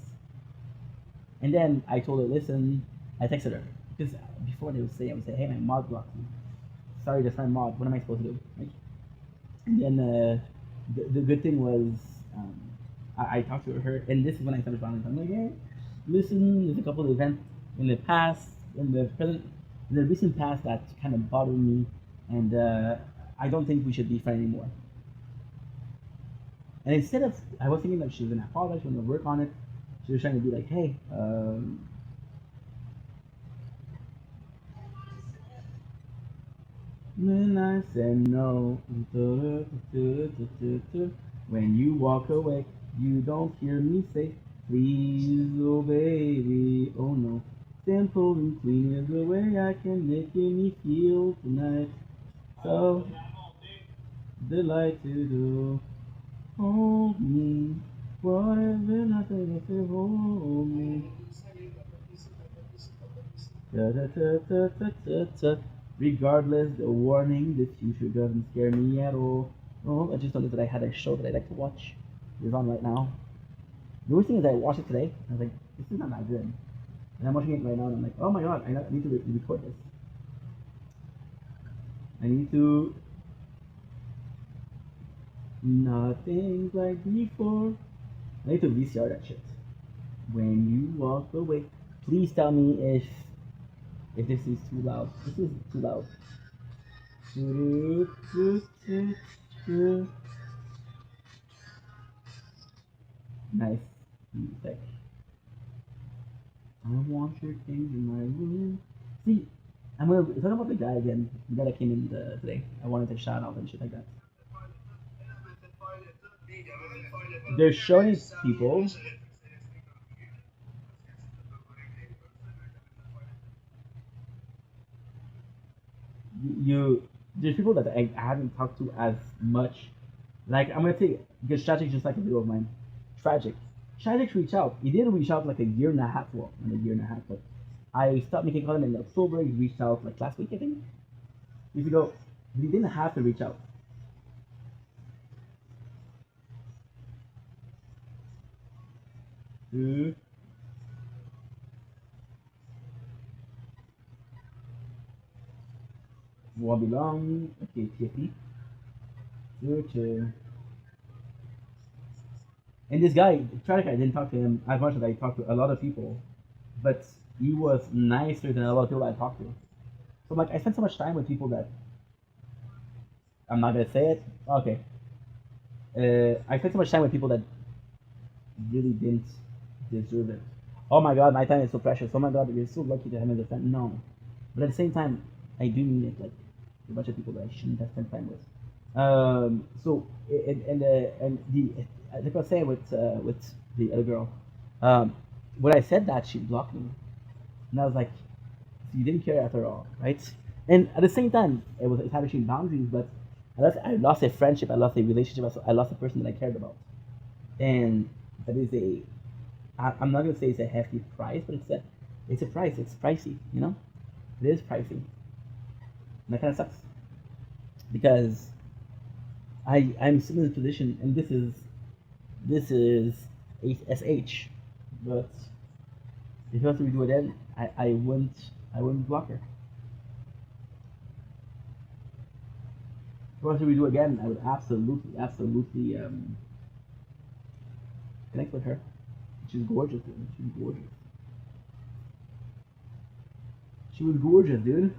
And then I told her, listen, I texted her because before they would say, I would say, hey, my mod blocked me. Sorry, that's my mod. What am I supposed to do? Right? And then the good thing was I talked to her, and this is when I started finding. I'm like, hey, listen, there's a couple of events in the past, in the recent past that kind of bothered me, and I don't think we should be friends anymore. And instead of, I was thinking that she was gonna apologize, she was gonna work on it. She was trying to be like, hey, when I said no, when you walk away, you don't hear me say, please, oh baby, oh no. Simple and clean is the way I can make me feel tonight. So delight to do. Hold me, whatever nothing if you hold me. Da, da, da, da, da, da, da. Regardless, the warning, the future doesn't scare me at all. Oh, I just noticed that I had a show that I like to watch. It's on right now. The worst thing is I watched it today. I was like, this is not that good. And I'm watching it right now, and I'm like, oh my god, I need to record this. I need to. Nothing like before. I need to VCR that shit. When you walk away, please tell me if this is too loud. This is too loud. Nice music. I want your things in my room. See, I'm gonna talk about the guy again. The guy that came in today. I wanted to shout out and shit like that. They're showing people. You there's people that I haven't talked to as much. Like I'm gonna take because Tragic just like a video of mine. Tragic. Tragic reached out. He did reach out like a year and a half. Well, not a year and a half, but I stopped making content in October. He reached out like last week, I think. Years ago. He didn't have to reach out. Uh, won't be long. Okay, TFT. And this guy, Tragic, I didn't talk to him as much as I talked to a lot of people, but he was nicer than a lot of people I talked to. So like I spent so much time with people that I'm not gonna say it. Okay. I spent so much time with people that really didn't deserve it. Oh my god, my time is so precious. Oh my god, you're so lucky to have me defend. No, but at the same time, I do mean it. Like a bunch of people that I shouldn't have spent time with. So and the like I was saying with the other girl, um, when I said that she blocked me, and I was like, so you didn't care after all, right? And at the same time, it was establishing boundaries, but I lost a friendship, I lost a relationship, I lost a person that I cared about, and that is I'm not gonna say it's a hefty price, but it's a price. It's pricey, you know. It is pricey, and that kind of sucks because I'm still in this position, and this is SH, but if I have to redo it again, I wouldn't block her. If I have to redo it again, I would absolutely connect with her. She's gorgeous, dude. She's gorgeous. She was gorgeous, dude.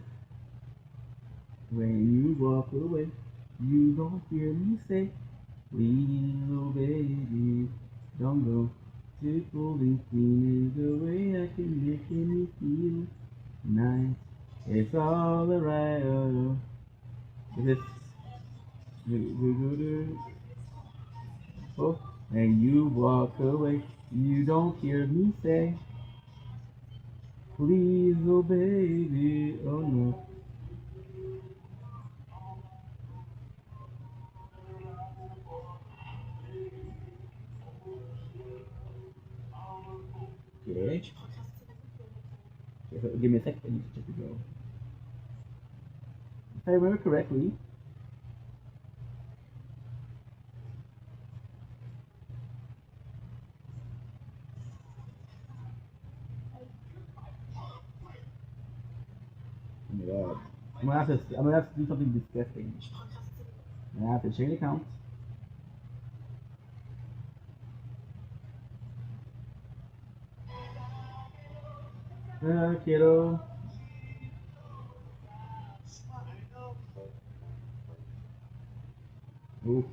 When you walk away, you don't hear me say, please, oh baby, don't go. Tickling clean is the way I can make me feel nice. It's all around. This oh, and you walk away, you don't hear me say, please, oh baby, oh no. Okay. Okay, so give me a second, I need to check the girl. If I remember correctly, oh my god. I'm gonna have to do something disgusting. I'm gonna have to check the account. Kiddo. Ooh.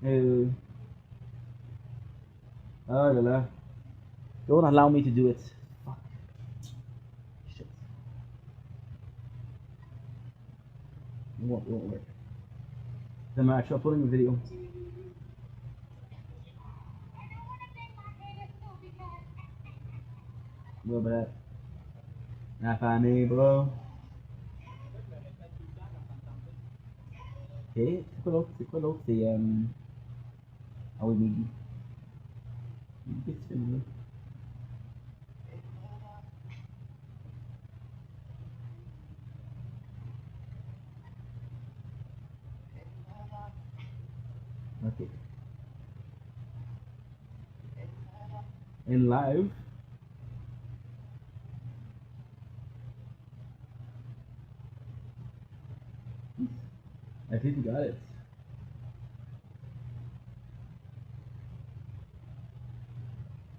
Uh, oh la la. Don't allow me to do it. Fuck. Shit. It won't work. I'm actually uploading a video. A little bit. Not funny, bro. Ok, c'est quoi l'autre? C'est. Ah oui, Miggy. Qu'est-ce que tu fais là? Ok. In live. I think we got it.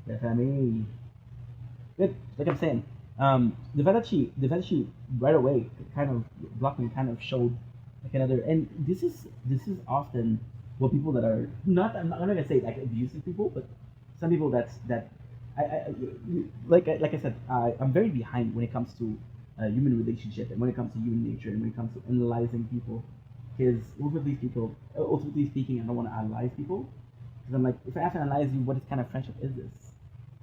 Yes, I mean. Good. Like I'm saying, the fact that she right away kind of blocked me, kind of showed like another. And this is often what people that are not. I'm not gonna say like abusive people, but some people that like I said, I'm very behind when it comes to human relationship and when it comes to human nature and when it comes to analyzing people. Because ultimately speaking, I don't want to analyze people. Because I'm like, if I have to analyze you, what kind of friendship is this?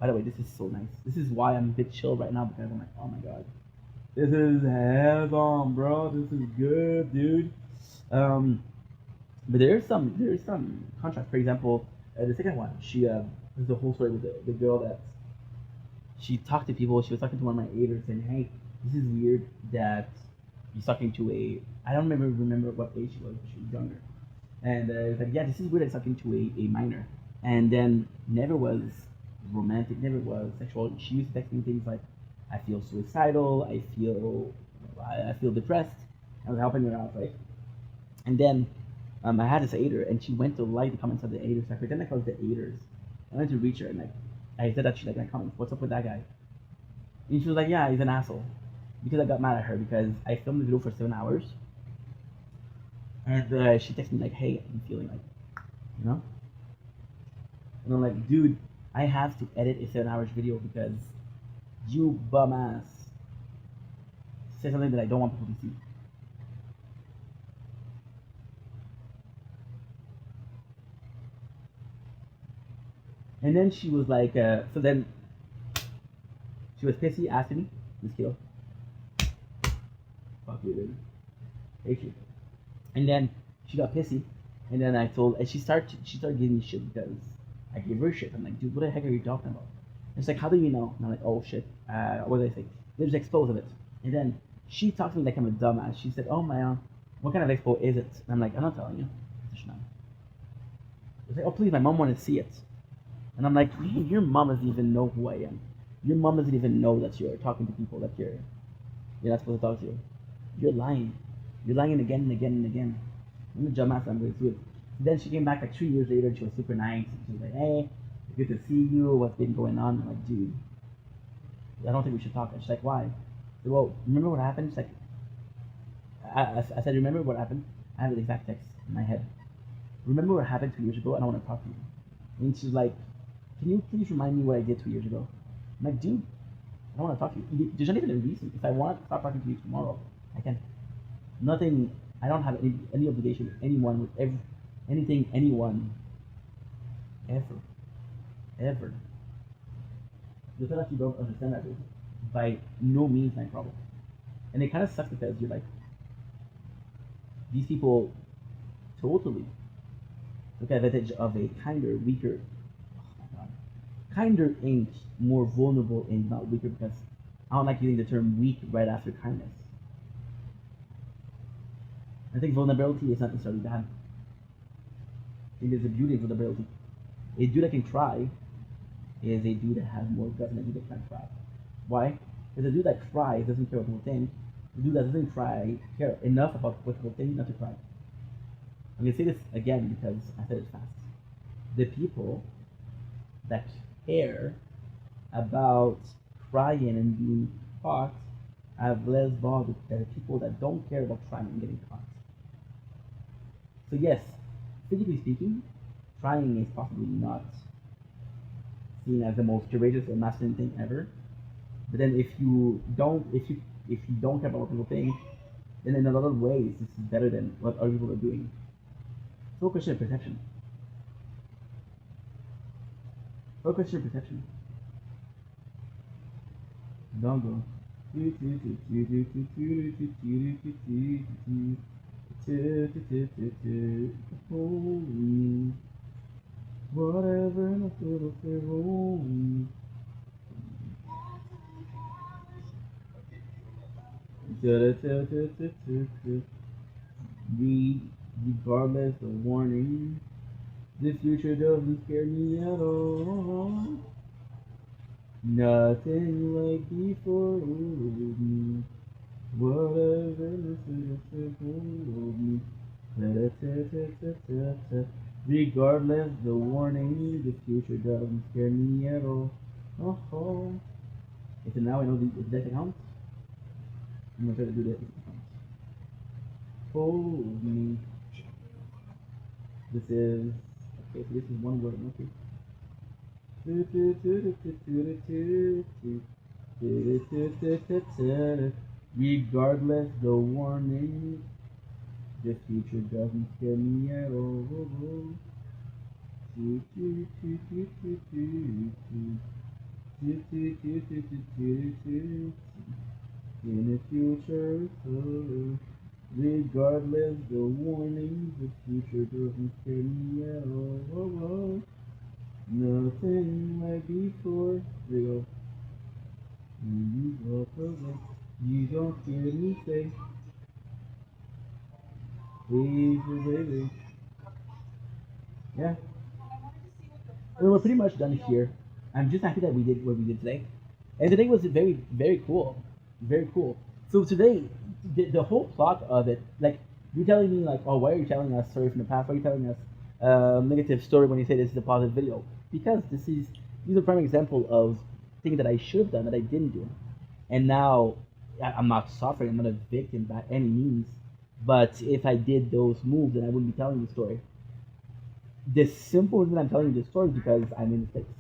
By the way, this is so nice. This is why I'm a bit chill right now because I'm like, oh my god, this is hands on, bro. This is good, dude. Um, but there's some contrast. For example, the second one, there's the whole story with the girl that she talked to people. She was talking to one of my aiders saying, hey, this is weird that he's talking to a. I don't remember what age she was, but she was younger. And it's like, yeah, this is weird. It's talking to a minor, and then never was romantic, never was sexual. She used to text me things like, "I feel suicidal. I feel depressed." I was helping her out, right? And then I had this aider, and she went to like the comments of the aiders. I pretend like I was the aiders. I went to reach her, and like I said that she like my comments. What's up with that guy? And she was like, "Yeah, he's an asshole." Because I got mad at her because I filmed the video for 7 hours, and she texted me like, "Hey, I'm feeling like, you know." And I'm like, dude, I have to edit a 7 hours video because you bum ass said something that I don't want people to see. And then she was like, so then she was pissy, asking me, Miss Kilo, fuck you, dude. Hate you. And then she got pissy, and then and she started giving me shit because I gave her shit. I'm like, dude, what the heck are you talking about? And she's like, how do you know? And I'm like, oh shit. What did I say? There's expose of it. And then she talked to me like I'm a dumbass. She said, oh my, what kind of expo is it? And I'm like, I'm not telling you. She's like, oh please, my mom wanted to see it. And I'm like, your mom doesn't even know who I am. Your mom doesn't even know that you're talking to people that you're not supposed to talk to. You're lying. You're lying again and again and again. I'm a job master. I'm going to do it. Then she came back like 3 years later. And she was super nice. She was like, "Hey, good to see you. What's been going on?" I'm like, "Dude, I don't think we should talk." And she's like, "Why?" I said, "Well, remember what happened?" She's like, I said, "Remember what happened?" I have the exact text in my head. "Remember what happened 2 years ago? I don't want to talk to you." And she's like, "Can you please remind me what I did 2 years ago?" I'm like, "Dude, I don't want to talk to you. There's not even a reason. If I want to stop talking to you tomorrow, I can. Nothing. I don't have any obligation with anyone with anything, anyone, ever, ever. The fact that you don't understand that is by no means my problem. And it kind of sucks because you're like, these people totally took advantage of a kinder, weaker, oh my god, kinder ink, more vulnerable ink, not weaker, because I don't like using the term weak right after kindness. I think vulnerability is not necessarily bad. I think there's a beauty in vulnerability. A dude that can cry is a dude that has more guts than a dude that can't cry. Why? Because a dude that cries doesn't care what people think. The dude that doesn't cry care enough about what people think not to cry. I'm gonna say this again because I said it fast. The people that care about crying and being caught have less bother than the people that don't care about crying and getting caught. So yes, physically speaking, crying is possibly not seen as the most courageous or masculine thing ever. But then if you don't care about what people think, then in a lot of ways this is better than what other people are doing. It's all a question of perception. It's all a question of perception. Don't go. Holy, whatever nothing holy. Read regardless of warning. The future doesn't scare me at all. Nothing like before me. Whatever nothing hold me. Regardless the warning, the future doesn't scare me at all. Oh, oh. Okay, so now I know the exact account. I'm gonna try to do that. Hold me. This is okay. So this is one word. Okay. Regardless the warning, the future doesn't scare me at all. In the future, regardless the warning, the future doesn't scare me at all. Nothing like before. There you go. When you walk away, you don't hear me say, "Leave your baby." Yeah. Well, we're pretty much done here. I'm just happy that we did what we did today. And today was very, very cool. Very cool. So today, the whole plot of it, like, you're telling me, like, "Oh, why are you telling us story from the past? Why are you telling us negative story when you say this is a positive video?" Because these are prime example of things that I should have done that I didn't do. And now I'm not suffering. I'm not a victim by any means. But if I did those moves, then I wouldn't be telling the story. The simple reason I'm telling you this story is because I made mistakes.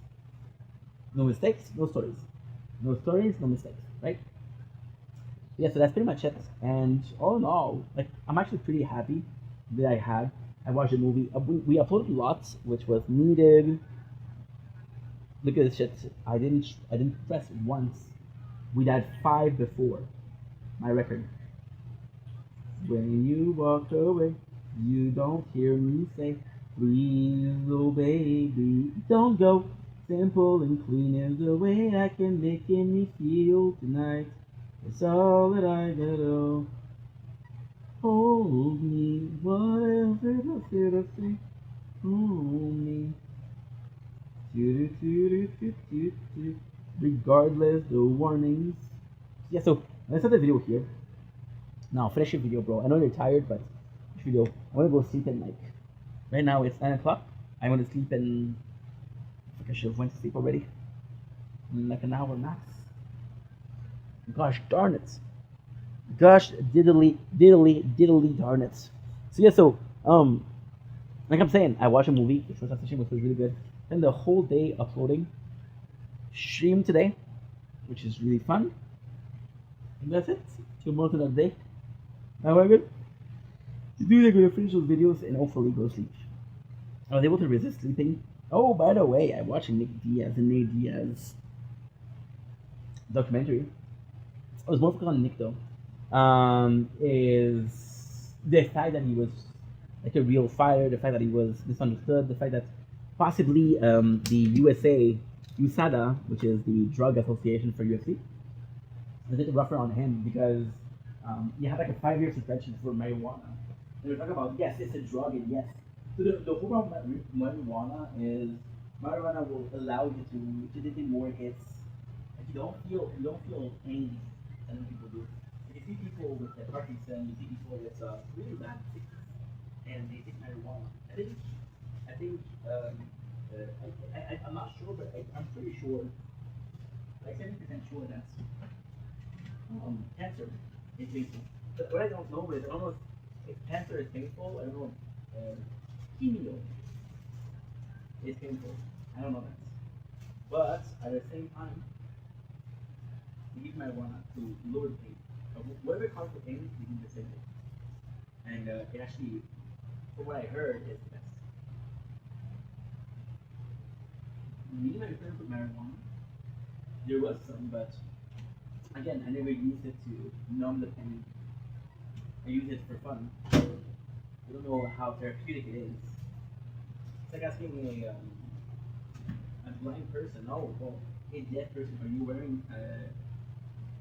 No mistakes, no stories. No stories, no mistakes, right? Yeah, so that's pretty much it. And all in all, like, I'm actually pretty happy that I watched the movie. We uploaded lots, which was needed. Look at this shit. I didn't press once. We had 5 before my record. When you walk away, you don't hear me say, "Please, oh baby, don't go." Simple and clean is the way I can make me feel tonight. It's all that I gotta. Hold me, whatever the fear of thing. Hold me. Regardless the warnings. Yeah, so let's start the video here. Now, finish your video, bro. I know you're tired, but video. I want to go sleep in like right now. It's 9 o'clock. I want to sleep in. I should have went to sleep already. In like an hour max. Gosh darn it. Gosh diddly darn it. So yeah, like I'm saying, I watched a movie. The first session was really good. Then the whole day uploading. Stream today, which is really fun. And that's it. 2 more to that day. Now I'm good. Today I'm gonna finish those videos and hopefully go sleep. I was able to resist sleeping. Oh, by the way, I watched Nick Diaz and Nate Diaz documentary. I was more focused on Nick though. Is the fact that he was like a real fighter, the fact that he was misunderstood, the fact that possibly the USADA, which is the drug association for UFC, was a bit rougher on him because he had like a 5-year suspension for marijuana. And they're talking about yes, it's a drug and yes. So the whole problem with marijuana is marijuana will allow you to take more hits. Like you don't feel pain as many people do. You see people with Parkinson, you see people with really bad sickness, and they take marijuana. I think I'm not sure, but I'm pretty sure, like 70% sure that cancer is painful. But what I don't know is I don't know if cancer is painful. I don't know if chemo is painful. I don't know that. But at the same time, you use marijuana to lower the pain. Whatever causes the pain, you do the same thing. And it actually, from what I heard, is the best. Me and my friends with marijuana, there was some, but again, I never used it to numb the pain. I use it for fun. I don't know how therapeutic it is. It's like asking a blind person, oh, well, a deaf person, are you wearing,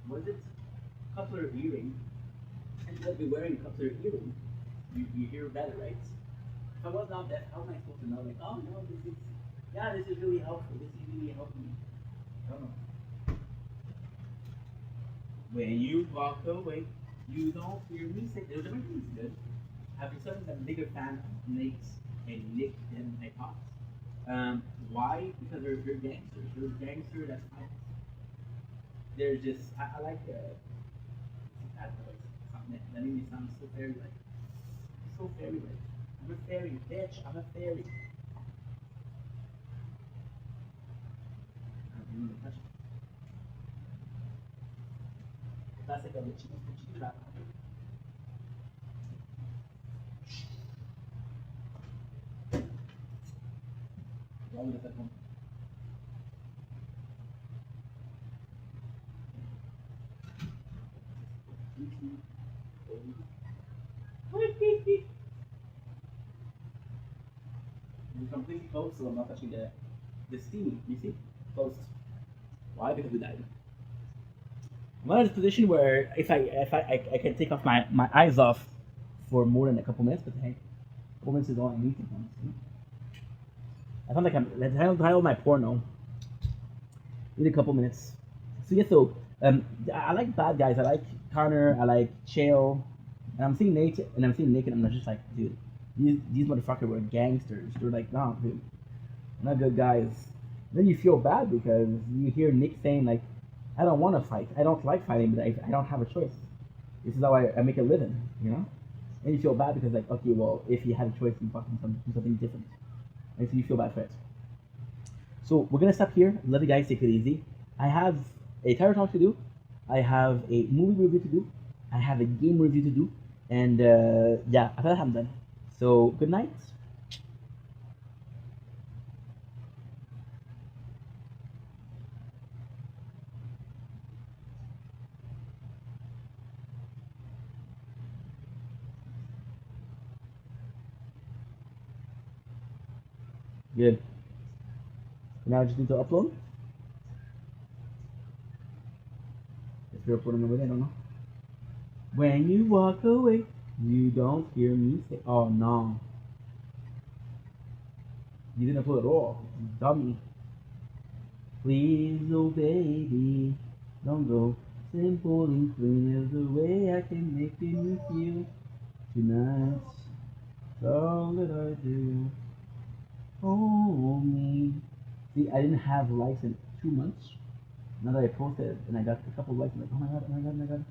what is it? Coupler earring. And you might be wearing a coupler earring. You hear better, right? If I was not deaf, how am I supposed to know? Like, oh no, this is really helpful. This is really helping me. I don't know. When you walk away, you don't hear me say. There's everything is good. I've decided I'm a bigger fan of Nate and Nick than I thought. Why? Because they're gangsters. They're gangsters that's fine. They're just I like that voice. Something that made me sound so fairy like. So fairy like. I'm a fairy, bitch. I'm a fairy. I don't even touch it. That's like a chicken wrap. Why would I home? It's completely closed, so I'm not touching the steam. You see? Closed. Why? Because we died. I'm not in a position where if I can take off my eyes off for more than a couple minutes, but hey, a couple minutes is all I need sometimes. You know? I sound like I'm let's title my porno. Need a couple minutes. So yeah, I like bad guys. I like Connor. I like Chael. And I'm seeing Nate, and I'm seeing Nick, and I'm just like, dude, these motherfuckers were gangsters. They're like, nah, dude, not good guys. Then you feel bad because you hear Nick saying like, I don't want to fight. I don't like fighting, but I don't have a choice. This is how I make a living, you know. And you feel bad because like, okay, well, if you had a choice, you fucking do something different, and so you feel bad for it. So we're gonna stop here. Let the guys take it easy. I have a Terror Talk to do. I have a movie review to do. I have a game review to do. And yeah, after that I'm done. So good night. Good. Now I just need to upload. If you're uploading over there, I don't know. When you walk away, you don't hear me say, oh no. You didn't upload at all. You dummy. Please, oh baby, don't go. Simple and clean is the way I can make you feel tonight. All that I do. Oh me. See, I didn't have likes in 2 months. Now that I posted and I got a couple likes, I'm like, oh my god, oh my god, oh my god.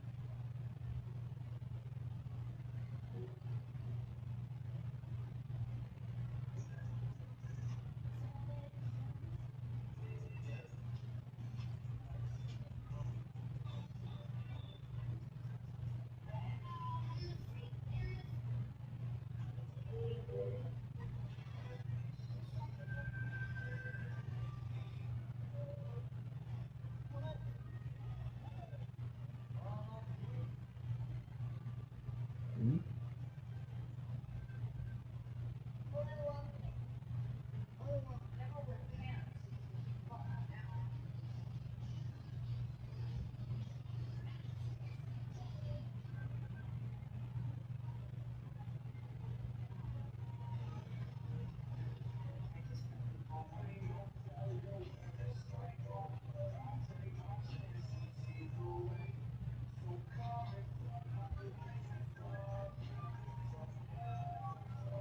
Mhm.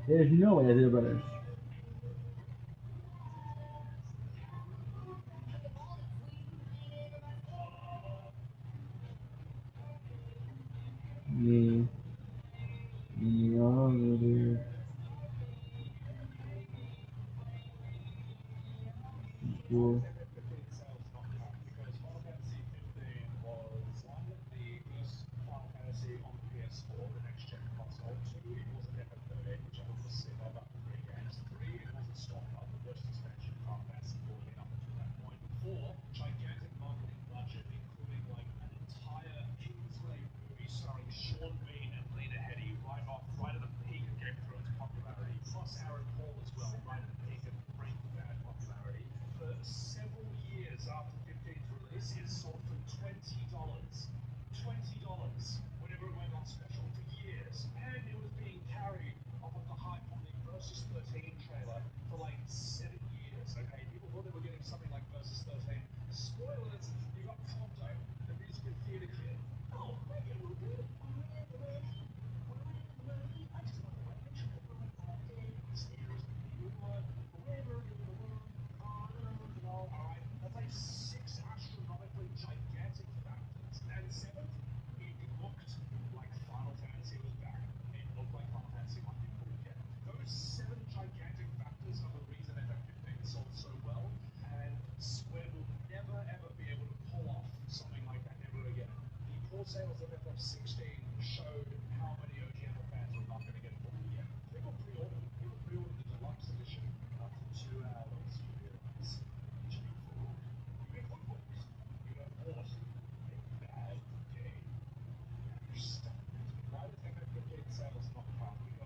There's no way I did it, brothers. Me, me, all of you. Cool.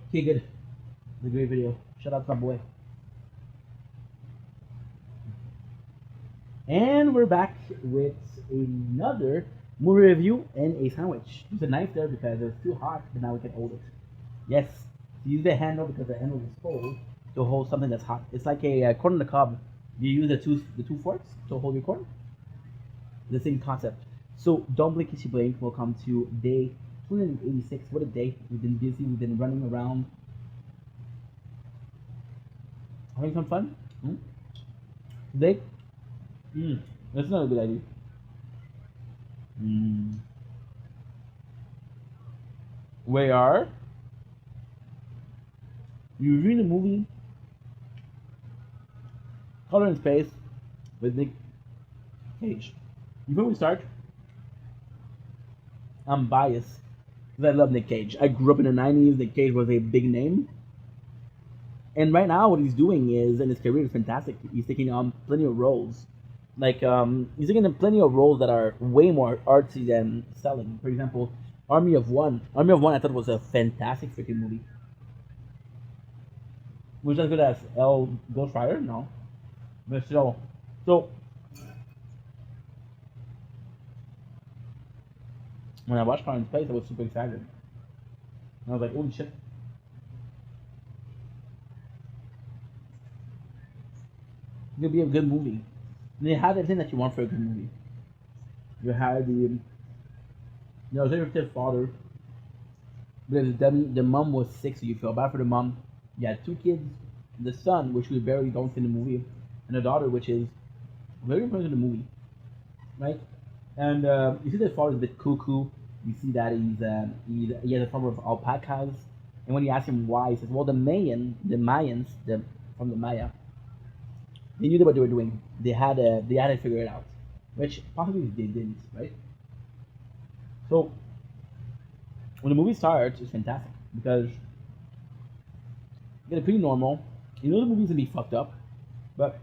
Okay, good. It's a great video. Shout out to my boy. And we're back with another movie review and a sandwich. Use a knife there because it was too hot, but now we can hold it. Yes, use the handle because the handle is full to hold something that's hot. It's like a corn on the cob. You use the two forks to hold your corn. The same concept. So don't blink, kiss you blink. Welcome to day 286. What a day! We've been busy. We've been running around, having some fun. Today, that's not a good idea. Mm. We are reviewing the movie Color in Space with Nick Cage. Before we start, I'm biased because I love Nick Cage. I grew up in the 90s. Nick Cage was a big name. And right now, what he's doing is, and his career is fantastic. He's taking on plenty of roles. Like, he's taking on plenty of roles that are way more artsy than selling. For example, Army of One. Army of One, I thought was a fantastic freaking movie. Was as good as El Ghost Rider? No. But still. So, when I watched Color in Space, I was super excited. And I was like, holy shit. It could be a good movie. And they had everything that you want for a good movie. You had the father, because the mom was sick, so you feel bad for the mom. You had two kids, the son, which we barely don't see in the movie, and a daughter, which is very important in the movie, right? And you see the father's a bit cuckoo. You see that he has a farm of alpacas, and when you ask him why, he says, "Well, the Mayans, from the Maya, they knew what they were doing. They had to figure it out, which possibly they didn't, right? So when the movie starts, it's fantastic because you get a pretty normal. You know the movie's gonna be fucked up, but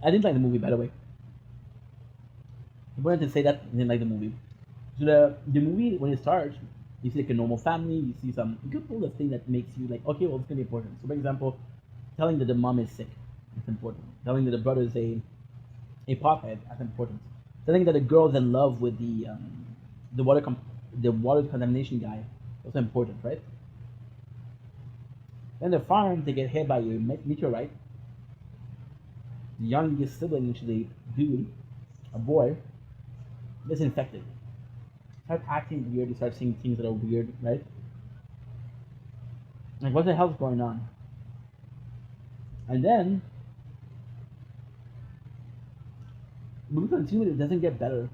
I didn't like the movie, by the way. I wanted to say that I didn't like the movie. So the movie when it starts, you see like a normal family, you see some good little thing that makes you like, okay, well it's gonna be important. So for example, telling that the mom is sick, that's important. Telling that the brother is a pothead, that's important. Telling that the girl's in love with the the water contamination guy, also important, right? Then the farm they get hit by a meteorite. The youngest sibling, which is a dude, a boy, gets infected. Start acting weird. You start seeing things that are weird, right? Like, what the hell's going on? And then the movie continues. It doesn't get better.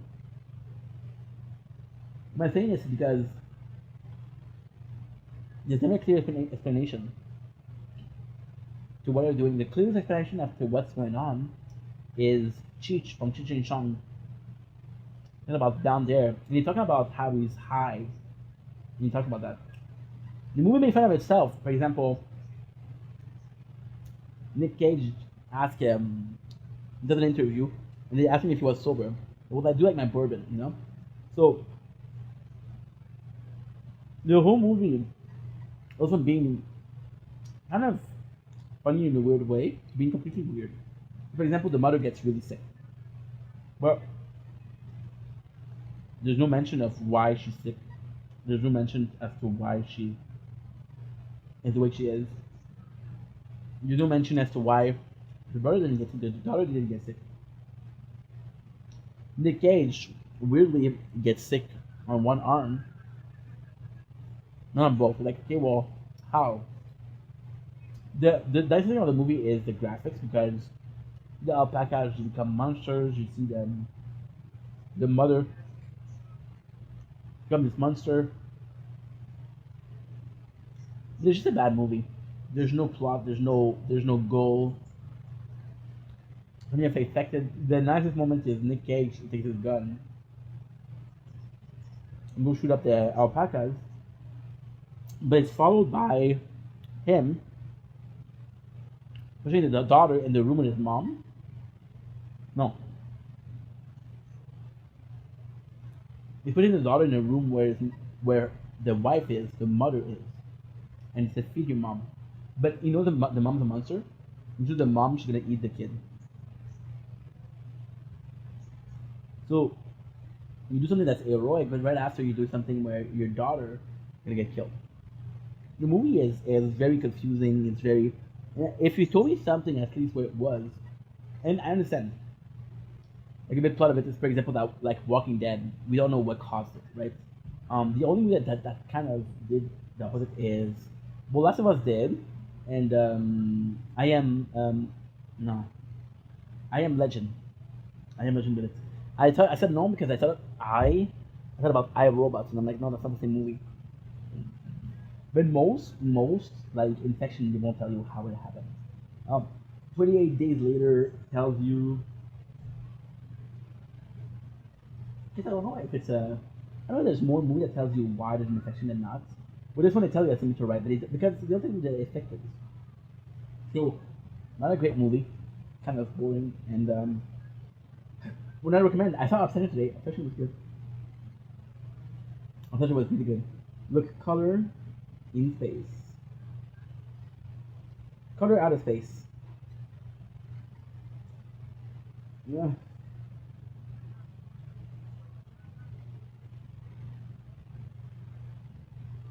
My saying is because there's never a clear explanation to what they're doing. The clearest explanation as to what's going on is Cheech from Cheech and Chong. And about down there, and he's talking about how he's high. And he talks about that. The movie made fun of itself. For example, Nick Cage asked him, does an interview, and they asked him if he was sober. Well, I do like my bourbon, you know. So the whole movie also being kind of funny in a weird way, being completely weird. For example, the mother gets really sick. Well, there's no mention of why she's sick. There's no mention as to why she is the way she is. There's no mention as to why the brother didn't get sick, the daughter didn't get sick. Nick Cage weirdly gets sick on one arm, not on both. Like, okay, well, how? The nice thing about the movie is the graphics because the alpacas become monsters. You see them, the mother become this monster. It's just a bad movie. There's no plot. There's no goal. When you have affected, the nicest moment is Nick Cage takes his gun and go shoot up the alpacas, but it's followed by him pushing the daughter in the room with his mom. No, he's putting the daughter in a room where the wife is, the mother is, and he says, "Feed your mom." But you know the mom's a monster. So the mom she's gonna eat the kid. So you do something that's heroic, but right after you do something where your daughter is gonna get killed. The movie is very confusing. It's very. If you told me something at least where it was, and I understand. Like a big plot of it is, for example, that like Walking Dead, we don't know what caused it, right? The only way that kind of did the opposite is, well, Last of Us did, and I am no, I am Legend. I am Legend did it. I said no because I thought about I Robots, and I'm like, no, that's not the same movie. But most like infection, they won't tell you how it happened. Um, 28 days later tells you. I don't know if it's a. I know there's more movie that tells you why there's an infection than not. But this one they tell you that's a meteorite, but because the other thing that affected. So, not a great movie, kind of boring, and would not recommend. I saw Obsession today. Obsession was good. Obsession was really good. Look, color in space. Color out of space. Yeah.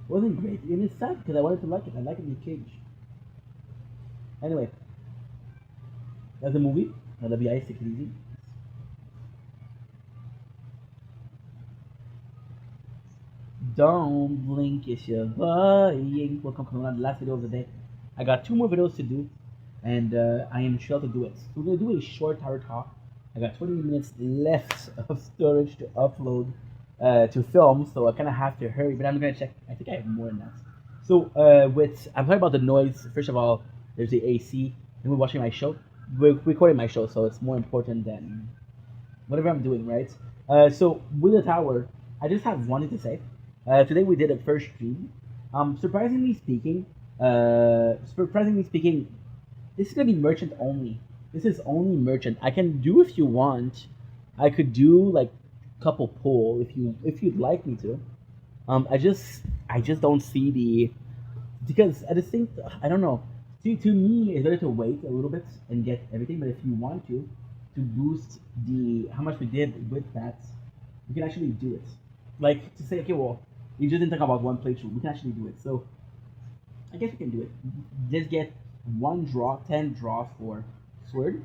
Wasn't great. And it's sad because I wanted to like it. I like it in the cage. Anyway, that's a movie. I love you guys. Take it easy. Don't blink, it's your buying. Welcome to the last video of the day. I got 2 more videos to do, and I am sure to do it. So we're gonna do a short tower talk. I got 20 minutes left of storage to upload to film, so I kind of have to hurry. But I'm gonna check. I think I have more than that. So I'm talking about the noise. First of all, there's the AC, and we're watching my show. We're recording my show, so it's more important than whatever I'm doing, right? So with the tower, I just have one thing to say. Today we did a first stream. Surprisingly speaking, this is gonna be merchant only. This is only merchant. I can do if you want. I could do like couple pull if you'd like me to. I just don't see the because I just think I don't know. To me, it's better to wait a little bit and get everything. But if you want to boost the how much we did with that, we can actually do it. Like to say, okay, well, you just didn't talk about one playthrough. We can actually do it. So I guess we can do it. Just get 10 draws for sword.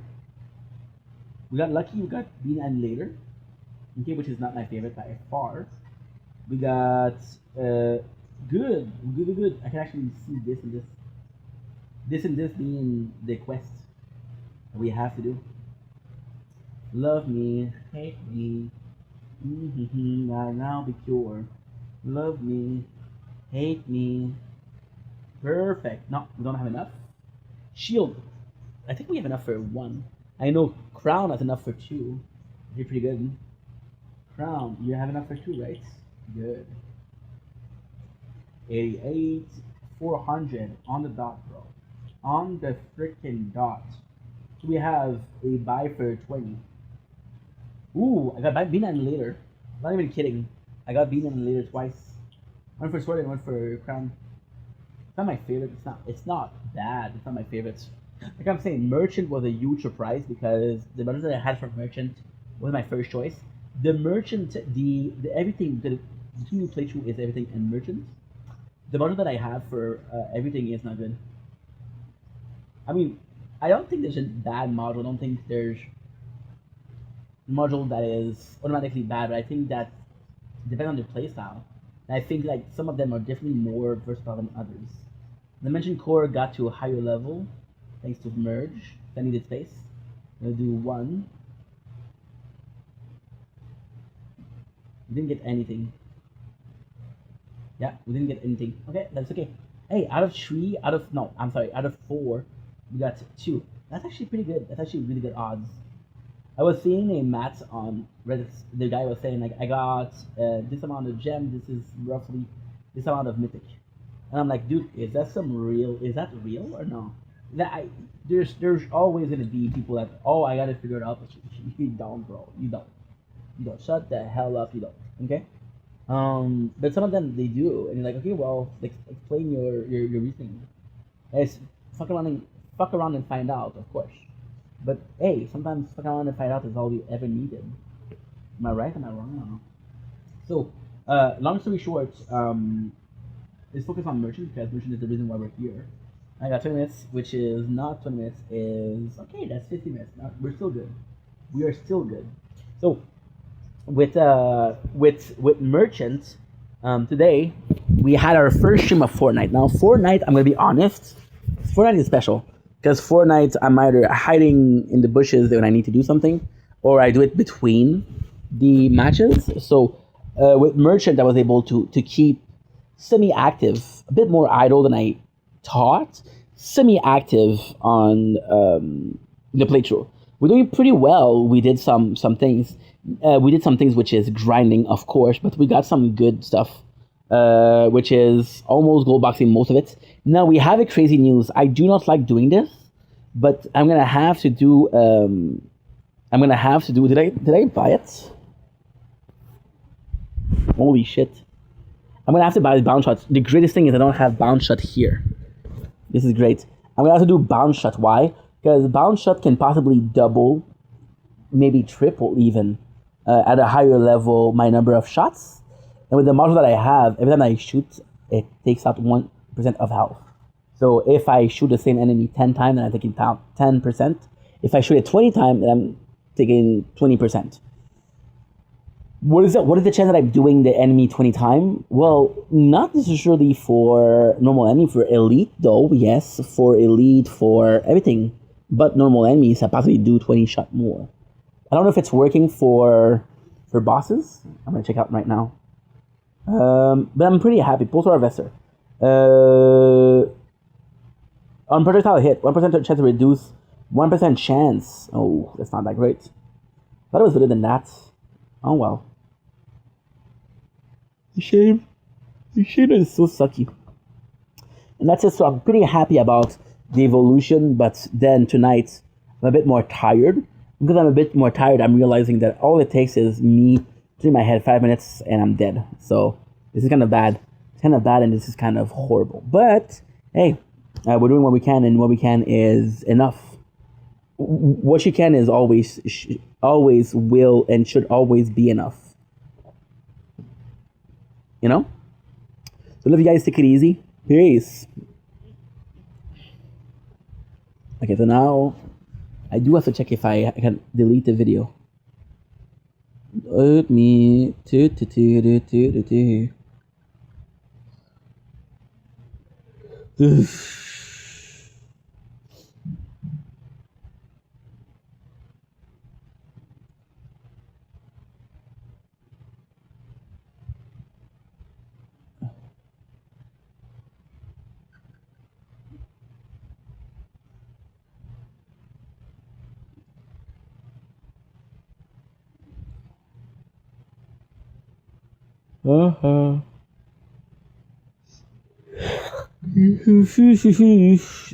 We got lucky. We got bean and later, okay, which is not my favorite by far. We got good. I can actually see this and this being the quest that we have to do. Love me, hate me, now be pure. Love me, hate me. Perfect. No, we don't have enough. Shield. I think we have enough for 1. I know crown has enough for 2. You're pretty good. Crown, you have enough for 2, right? Good. 88, 400 on the dot, bro. On the freaking dot. So we have a buy for 20. Ooh, I got bean and later. Not even kidding. I got bean and later twice. One for sword and one for crown. It's not my favorite. It's not bad. It's not my favorite. Like I'm saying, merchant was a huge surprise because the budget that I had for merchant was my first choice. The merchant, the everything, the 2 new playthrough is everything and merchant. The model that I have for everything is not good. I mean, I don't think there's a bad model. I don't think there's a module that is automatically bad, but I think that depends on their playstyle. And I think like some of them are definitely more versatile than others. The mentioned core got to a higher level thanks to merge. I needed space. I'm gonna do 1. We didn't get anything. Yeah, we didn't get anything. Okay, that's okay. Hey, out of 4, we got 2. That's actually pretty good. That's actually really good odds. I was seeing a math on Reddit. The guy was saying like, I got this amount of gem. This is roughly this amount of mythic. And I'm like, dude, is that real or no? There's always gonna be people that I gotta figure it out. But you don't, bro. You don't. Shut the hell up. You don't. Okay. But some of them they do, and you're like, okay, well, explain your reasoning. It's fuck around and find out, of course. But hey, sometimes fuck around and find out is all you ever needed. Am I right? Am I wrong? So, long story short, let's focus on merchant because merchant is the reason why we're here. I got 20 minutes, which is not 20 minutes. Is okay. That's 50 minutes. We're still good. We are still good. So with merchant today we had our first stream of Fortnite. Now Fortnite, I'm gonna be honest, Fortnite is special because Fortnite I'm either hiding in the bushes when I need to do something or I do it between the matches. So with merchant I was able to keep semi-active, a bit more idle than I thought, semi-active on the playthrough. We're doing pretty well. We did some things. We did some things which is grinding, of course, but we got some good stuff, which is almost gold boxing most of it. Now we have a crazy news. I do not like doing this, but I'm gonna have to do. Did I buy it? Holy shit! I'm gonna have to buy the bounce shot. The greatest thing is I don't have bounce shot here. This is great. I'm gonna have to do bounce shot. Why? Because bounce shot can possibly double, maybe triple even, at a higher level my number of shots. And with the model that I have, every time I shoot, it takes out 1% of health. So if I shoot the same enemy 10 times, then I'm taking 10%. If I shoot it 20 times, then I'm taking 20%. What is it? What is the chance that I'm doing the enemy 20 time? Well, not necessarily for normal enemy. For elite, though, yes, for elite, for everything, but normal enemies, I possibly do 20 shot more. I don't know if it's working for bosses. I'm gonna check out right now. But I'm pretty happy. Pulsar Vester. On projectile hit, 1% chance to reduce 1% chance. Oh, that's not that great. Thought it was better than that. Oh well. The shame. The shame is so sucky. And that's it. So I'm pretty happy about the evolution, but then tonight I'm a bit more tired. Because I'm a bit more tired, I'm realizing that all it takes is me doing my head 5 minutes and I'm dead. So this is kind of bad. It's kind of bad and this is kind of horrible. But hey, we're doing what we can, and what we can is enough. What you can is always will and should always be enough. You know? So love you guys, take it easy. Peace. Okay, so now I do have to check if I can delete the video. Let me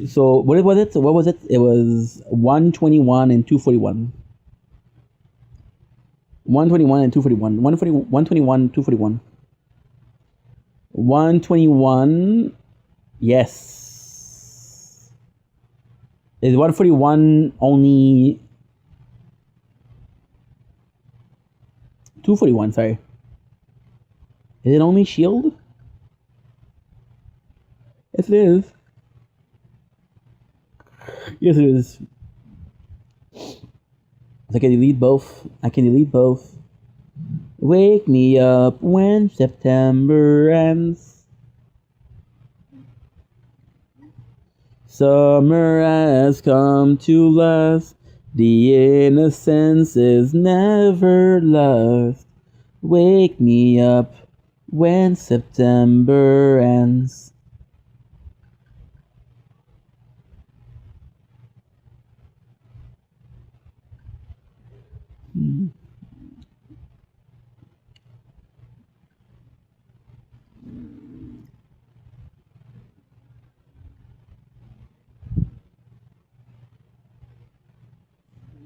So what was it? What was it? It was 121 and 241. 121 and 241. 121, 241. 121. Yes. Is 141 only 241, sorry. Is it only shield? Yes, it is. Yes, it is. I can delete both. I can delete both. Wake me up when September ends. Summer has come to last. The innocence is never lost. Wake me up when September ends.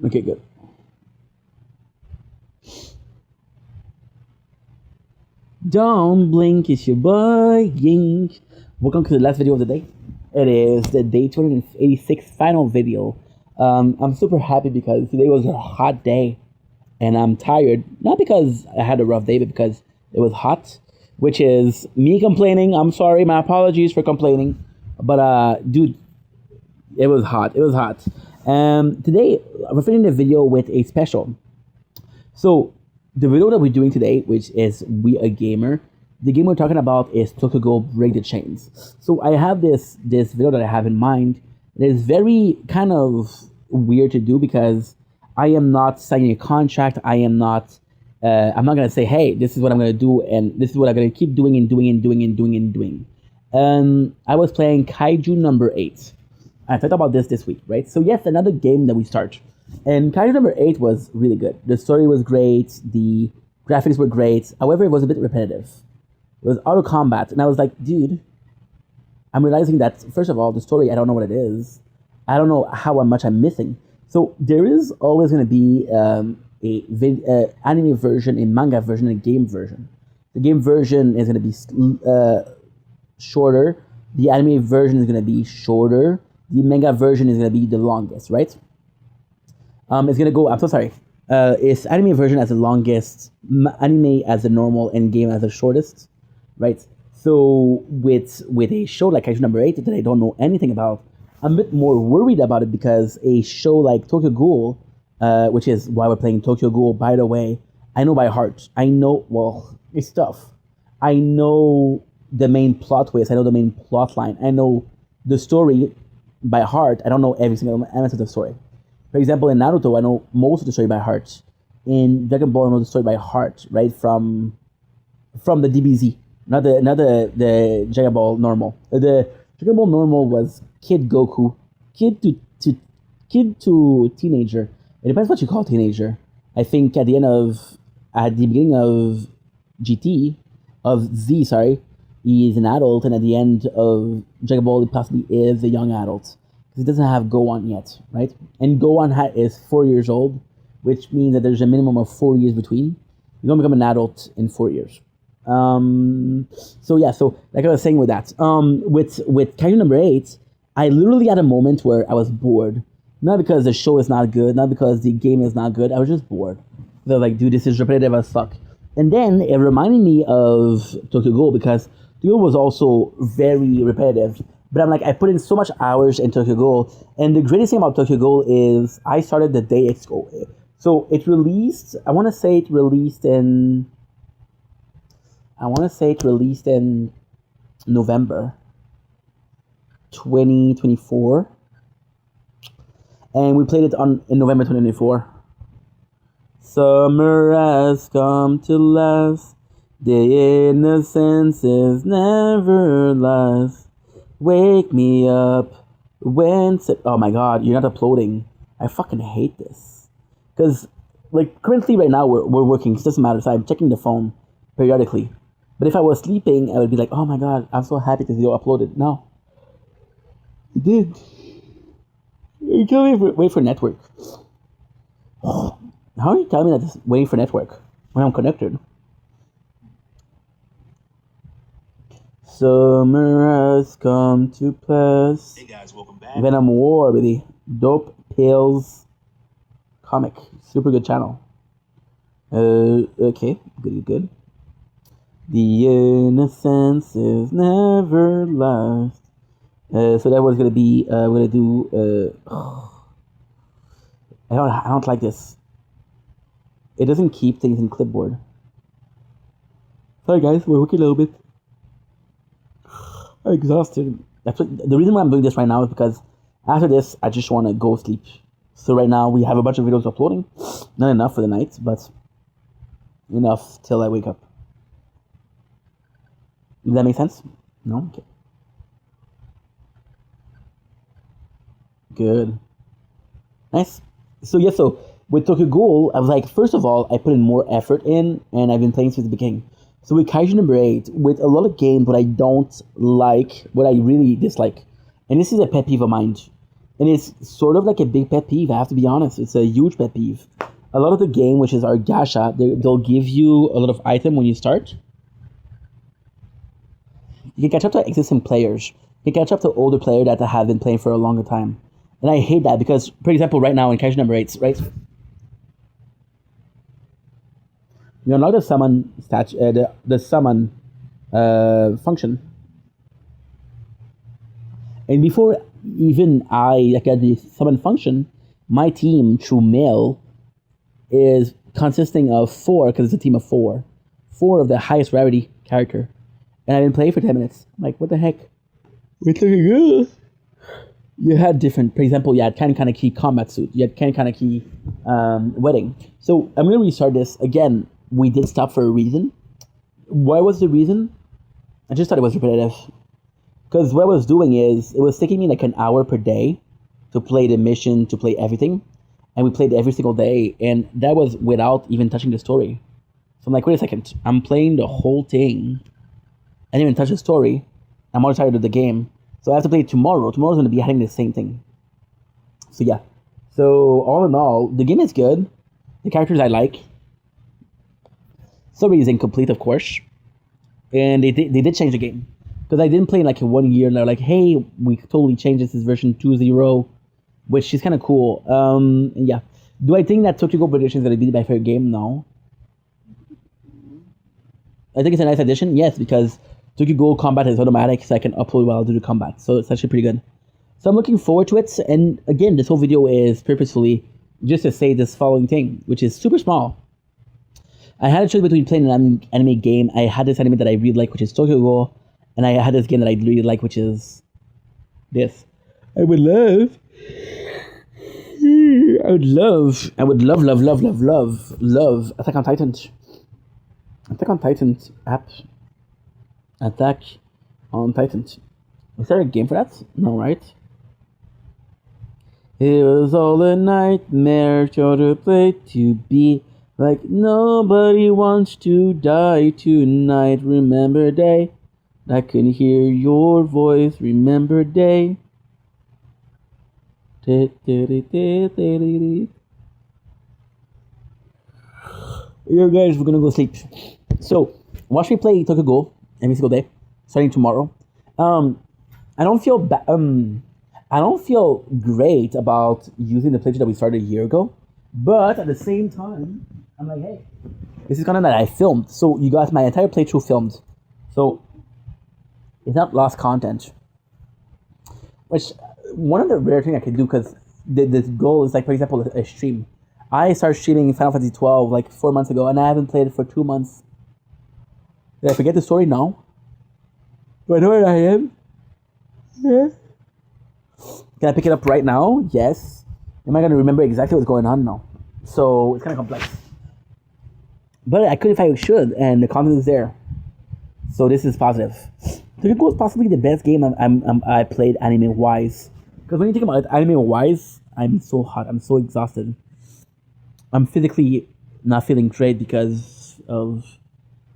Okay, good. Don't blink, it's your boy Ying. Welcome to the last video of the day. It is the day 286 final video. I'm super happy because today was a hot day and I'm tired. Not because I had a rough day, but because it was hot, which is me complaining. I'm sorry, my apologies for complaining. But dude, it was hot. It was hot. Today, we're finishing the video with a special. So, the video that we're doing today, which is We a Gamer, the game we're talking about is Tokyo Ghoul Break the Chains. So, I have this video that I have in mind. It is very kind of weird to do because I am not signing a contract. I'm not going to say, hey, this is what I'm going to do and this is what I'm going to keep doing and doing and doing and doing and doing. I was playing Kaiju number 8. I talked about this week, right? So yes, another game that we start. And Kaiju number 8 was really good. The story was great. The graphics were great. However, it was a bit repetitive. It was auto combat. And I was like, dude, I'm realizing that, first of all, the story, I don't know what it is. I don't know how much I'm missing. So there is always going to be a anime version, a manga version, and a game version. The game version is going to be shorter. The anime version is going to be shorter. The manga version is going to be the longest, right? It's going to go, I'm so sorry. It's anime version as the longest, anime as the normal, and game as the shortest, right? So with a show like Kaiju number 8 that I don't know anything about, I'm a bit more worried about it because a show like Tokyo Ghoul, which is why we're playing Tokyo Ghoul, by the way, I know by heart. I know, well, it's tough. I know the main plot twist. I know the main plot line. I know the story by heart. I don't know every single element of the story. For example, in Naruto, I know most of the story by heart. In Dragon Ball, I know the story by heart, right? From the DBZ, not the Dragon Ball normal. The Dragon Ball normal was Kid Goku, kid to kid to teenager. It depends what you call teenager. I think at the beginning of GT of Z, sorry, he is an adult, and at the end of Dragon Ball, he possibly is a young adult because he doesn't have Gohan yet, right? And Gohan is 4 years old, which means that there's a minimum of 4 years between. You don't become an adult in 4 years. So yeah, so like I was saying with that, with Kaiju number 8, I literally had a moment where I was bored. Not because the show is not good, not because the game is not good. I was just bored. So I was like, dude, this is repetitive as fuck. And then it reminded me of Tokyo Ghoul because Tokyo Ghoul was also very repetitive. But I'm like, I put in so much hours in Tokyo Ghoul, and the greatest thing about Tokyo Ghoul is I started the day it's go. So it released. I want to say it released in November 2024. And we played it in November 2024. Summer has come to last. The innocence is never last. Wake me up when... Oh my god, you're not uploading. I fucking hate this. Because, like, currently right now we're working. It doesn't matter. So I'm checking the phone periodically. But if I was sleeping, I would be like, oh my god, I'm so happy this video uploaded. No. It did. You can't wait for network. How are you telling me that it's waiting for network when I'm connected? Summer has come to pass. Hey guys, welcome back. Venom War, really. Dope Pills comic. Super good channel. Okay. Good. The innocence is never lost. So that was gonna be. We're gonna do. I don't like this. It doesn't keep things in clipboard. Sorry guys, we're working a little bit. I'm exhausted. The reason why I'm doing this right now is because after this, I just want to go sleep. So right now we have a bunch of videos uploading. Not enough for the night, but enough till I wake up. Does that make sense? No? Okay. Good. Nice. So yeah, so with Tokyo Ghoul, I was like, first of all, I put in more effort in, and I've been playing since the beginning. So with Kaiju number 8, with a lot of games, what I don't like, what I really dislike, and this is a pet peeve of mine, and it's sort of like a big pet peeve, I have to be honest. It's a huge pet peeve. A lot of the game, which is our gacha, they'll give you a lot of item when you start. You can catch up to existing players. You can catch up to older players that have been playing for a longer time. And I hate that because, for example, right now in Kaiju number 8, right? You unlock the summon the summon function, and before even I get the summon function, my team through mail is consisting of 4 because it's a team of 4 of the highest rarity character, and I've been playing for 10 minutes. I'm like, what the heck? We're looking good. You had different, for example, you had Kaneki combat suit, you had Kaneki wedding. So I'm going to restart this. Again, we did stop for a reason. What was the reason? I just thought it was repetitive. Because what I was doing is, it was taking me like an hour per day to play the mission, to play everything. And we played every single day, and that was without even touching the story. So I'm like, wait a second, I'm playing the whole thing. I didn't even touch the story. I'm already tired of the game. So I have to play it tomorrow. Tomorrow's going to be having the same thing. So yeah. So all in all, the game is good. The characters I like. Story is incomplete, of course. And they did change the game. Because I didn't play in like 1 year, and they're like, hey, we totally changed this is version 2.0. Which is kind of cool. And yeah. Do I think that Tokyo Ghoul Prediction is going to be my favorite game? No. I think it's a nice addition. Yes, because Tokyo Ghoul combat is automatic, so I can upload while I do the combat. So it's actually pretty good. So I'm looking forward to it. And again, this whole video is purposefully just to say this following thing, which is super small. I had a choice between playing an anime game. I had this anime that I really like, which is Tokyo Ghoul, and I had this game that I really like, which is this. I would love. I would love Attack on Titan. Attack on Titan app. Attack on Titan. Is there a game for that? No, right? It was all a nightmare, to play to be like nobody wants to die tonight. Remember day, I can hear your voice. Remember day. Yo guys, we're gonna go sleep. So watch me play Tokyo Ghoul every single day, starting tomorrow. I don't feel I don't feel great about using the playthrough that we started a year ago, but at the same time, I'm like, hey, this is content that I filmed, so you got my entire playthrough filmed, so it's not lost content. Which one of the rare things I can do, because the goal is like, for example, a stream. I started streaming Final Fantasy 12 like 4 months ago, and I haven't played it for 2 months. Did I forget the story? No. Do I know where I am? Yeah. Can I pick it up right now? Yes. Am I going to remember exactly what's going on? No. So it's kind of complex. But I could if I should, and the content is there. So this is positive. Tokyo Ghoul is possibly the best game I played anime wise. Because when you think about it, anime wise, I'm so hot. I'm so exhausted. I'm physically not feeling great because of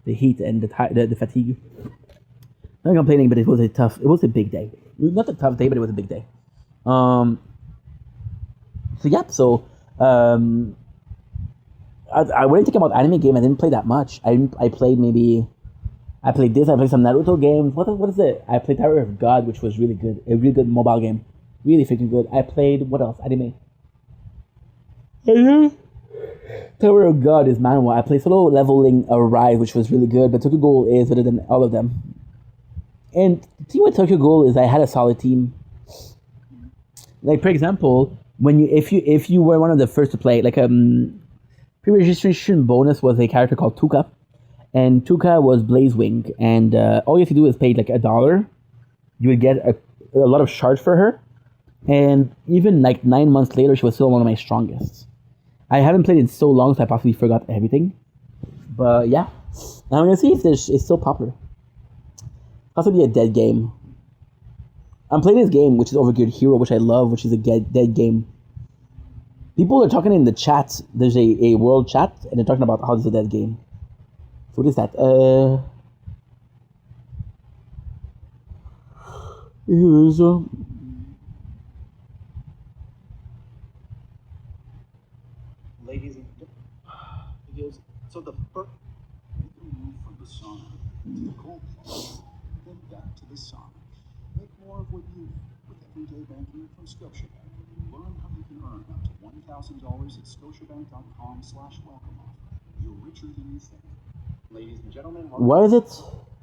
the heat and the fatigue. I'm not complaining, but it was a big day. Not a tough day, but it was a big day. So yeah, I when I think about anime game, I didn't play that much. I played this. I played some Naruto games. What is it? I played Tower of God, which was really good. A really good mobile game, really freaking good. I played what else? Anime. Tower of God is manhwa. I played Solo Leveling Arise, which was really good. But Tokyo Ghoul is better than all of them. And the thing with Tokyo Ghoul is I had a solid team. Like for example, if you were one of the first to play, like pre-registration bonus was a character called Tuka, and Tuka was Blazewing, and all you have to do is pay like $1. You would get a lot of shards for her, and even like 9 months later, she was still one of my strongest. I haven't played it so long, so I possibly forgot everything. But yeah, now I'm gonna see if it's still popular. Possibly a dead game. I'm playing this game, which is Overgeared Hero, which I love, which is a dead game. People are talking in the chat. There's a world chat, and they're talking about how this is a dead game. So what is that? Ladies and gentlemen, so the first move from the sauna to the cold plunge, then back to the sauna. Make more of what you with everyday banking from Scotiabank. Learn how you can earn up to $1,000 at scotiabank.com/welcome offer. You're richer than you think. Ladies and gentlemen, Why is it?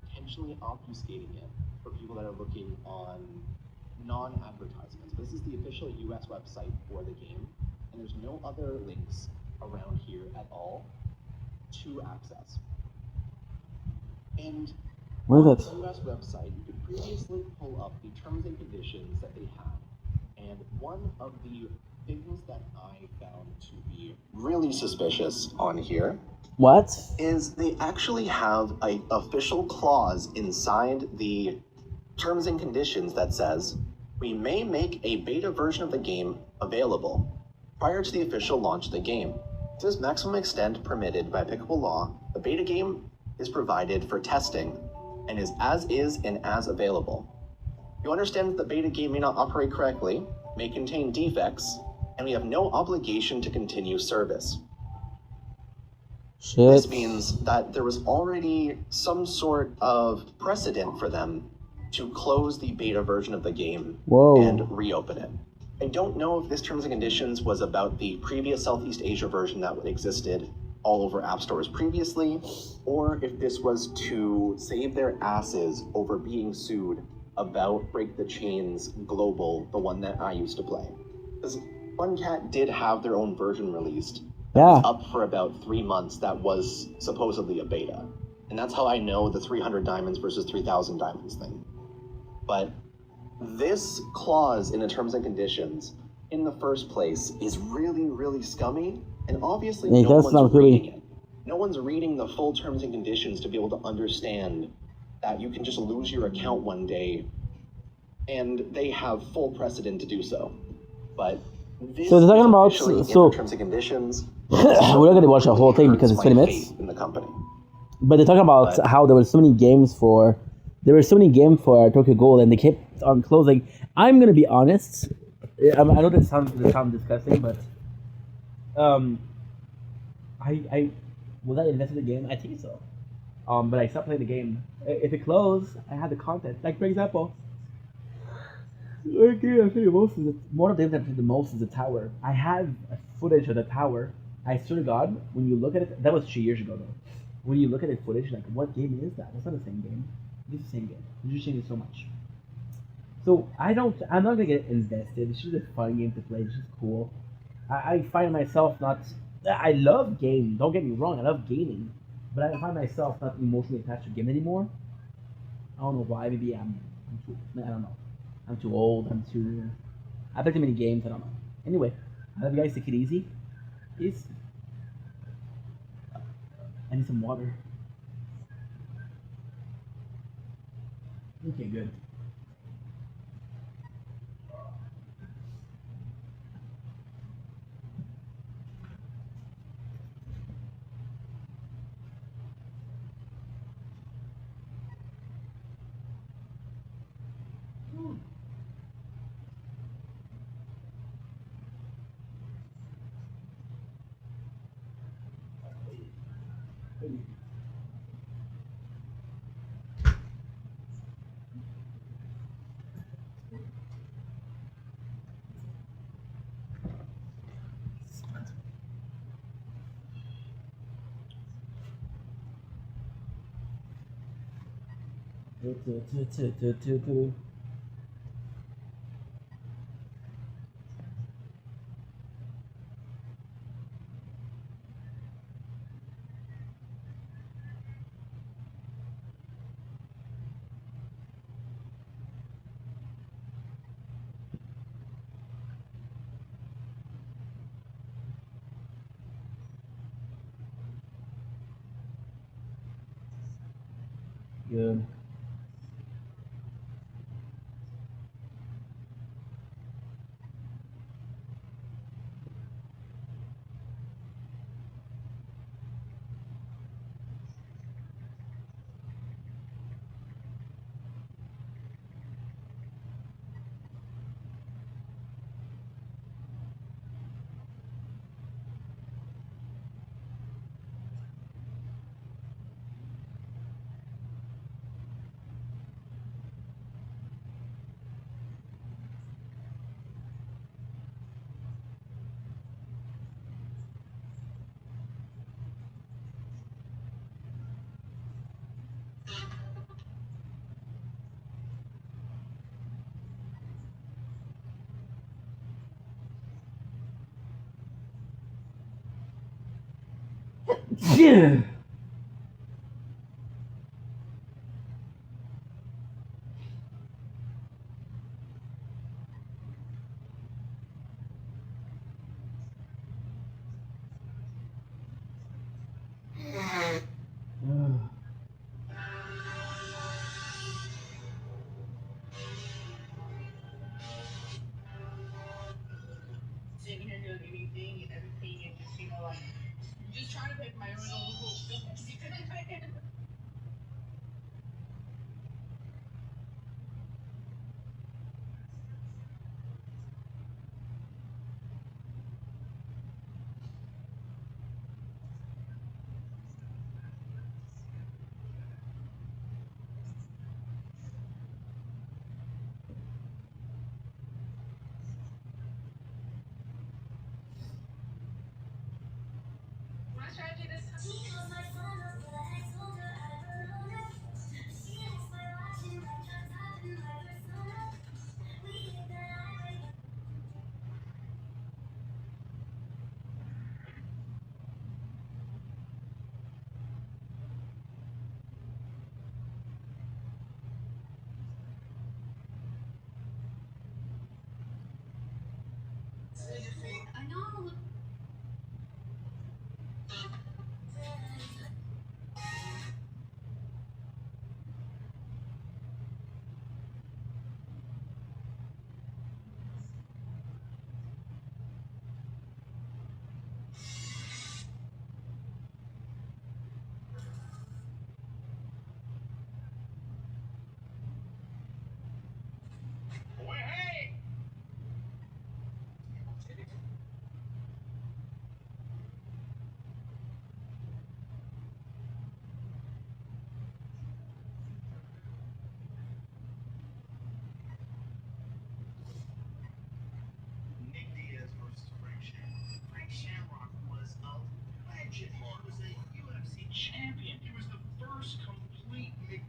Potentially obfuscating it for people that are looking on non-advertisements. This is the official US website for the game, and there's no other links around here at all to access. And What is on it? the US website, you could previously pull up the terms and conditions that they have. And one of the things that I found to be really suspicious on here What? is they actually have an official clause inside the terms and conditions that says, we may make a beta version of the game available prior to the official launch of the game. To this maximum extent permitted by applicable law, the beta game is provided for testing and is and as available. You understand that the beta game may not operate correctly, may contain defects, and we have no obligation to continue service. Shit. This means that there was already some sort of precedent for them to close the beta version of the game and reopen it. I don't know if this terms and conditions was about the previous Southeast Asia version that existed all over app stores previously, or if this was to save their asses over being sued about Break the Chains Global, the one that I used to play. Because FunCat did have their own version released, that was Yeah. up for about 3 months that was supposedly a beta. And that's how I know the 300 diamonds versus 3,000 diamonds thing. But this clause in the terms and conditions, in the first place, is really, really scummy, and obviously Yeah, no that's one's not reading really. it. No one's reading the full terms and conditions to be able to understand that you can just lose your account one day, and they have full precedent to do so. But this So they're talking is about officially in so the terms and conditions. we're not gonna watch the Really whole thing hurts because it's my 20 minutes. faith in the company. But they're talking about But how there were so many games for Tokyo Ghoul and they kept on closing. I'm gonna be honest. I know this sounds disgusting, but um, I was I invested in the game? I think so. But I stopped playing the game. If it closed, I had the content. Like for example, the game I played the most is one of the games I played the most is the tower. I have a footage of the tower. I swear to God, when you look at it, that was 2 years ago though. When you look at the footage, like what game is that? That's not the same game. It's the same game. It's just changing so much. So I'm not gonna get invested. It's just a fun game to play. It's just cool. I find myself not. I love games. Don't get me wrong. I love gaming, but I find myself not emotionally attached to game anymore. I don't know why. Maybe I'm too. I don't know. I'm too old. I'm too. I play too many games. I don't know. Anyway, I love you guys. Take it easy. Peace. I need some water. Okay, good. Good. Yeah. Nick Diaz versus Frank Shamrock. Frank Shamrock was a legend. He was a UFC champion. He was the first complete mix.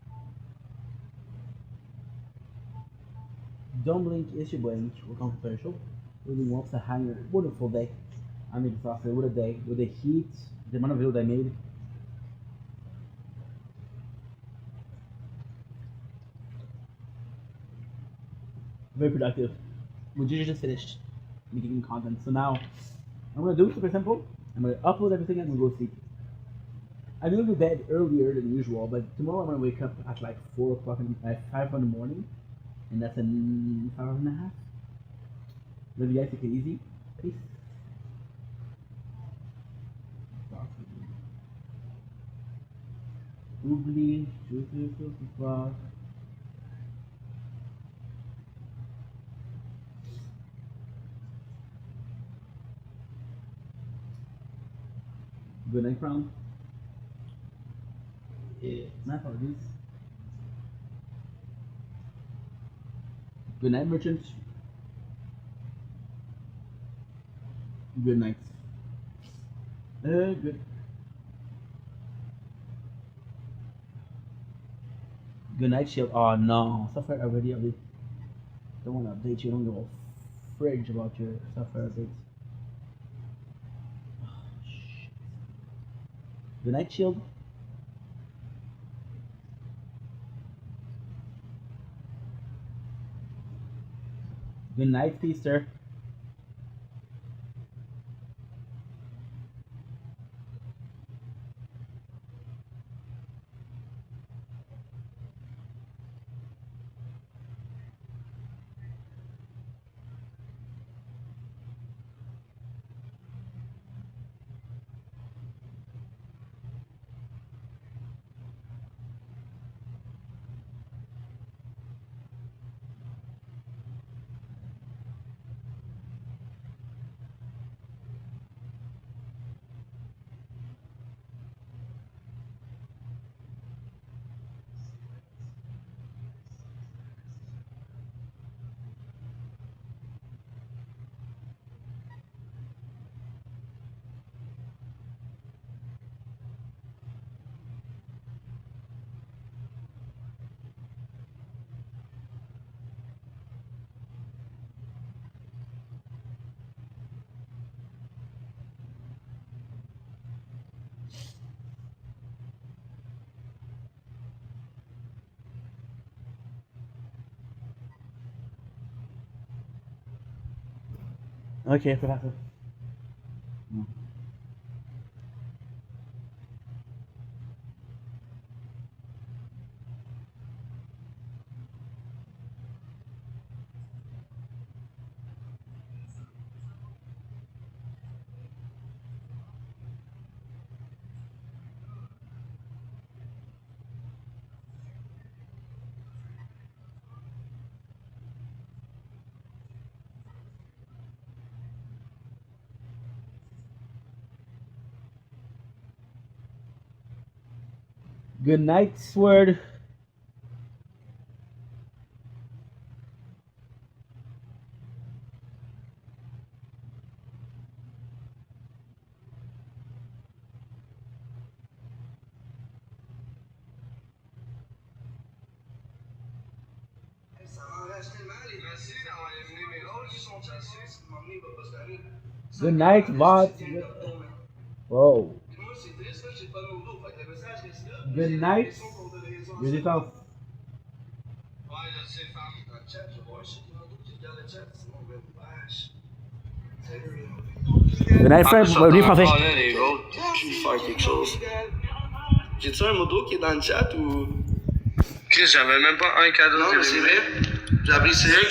Don't blink, it's your boy, welcome to the show. Really wants to hang a wonderful day. I made this last day, what a day. With the heat, the amount of videos I made. Very productive. We just finished making content. So now, I'm gonna do it super simple. I'm gonna upload everything and I'm gonna go sleep. I'm gonna go to bed earlier than usual, but tomorrow I'm gonna wake up at like 4 o'clock, 5 in the morning. And that's an hour and a half. Love you guys, take it easy. Peace. Oublie, je te souhaite pas. Good night, Crown. My apologies. Good night, merchant. Good night. Good. Good night, shield. Oh no, software already update. Don't want to update you. Don't give a fridge about your software updates. Oh, shit. Good night, shield. Good night, feaster. Okay, Professor. Good night, Sword. Good night, Vought. Whoa. Good night. Résistance. Good night, Fred. Bienvenue, français. Ah, là, les autres, puis faire quelque chose. J'ai-tu un moto qui est dans le chat ou. Chris, j'avais même pas un cadeau. Non, mais c'est vrai. J'ai appris c'est vrai que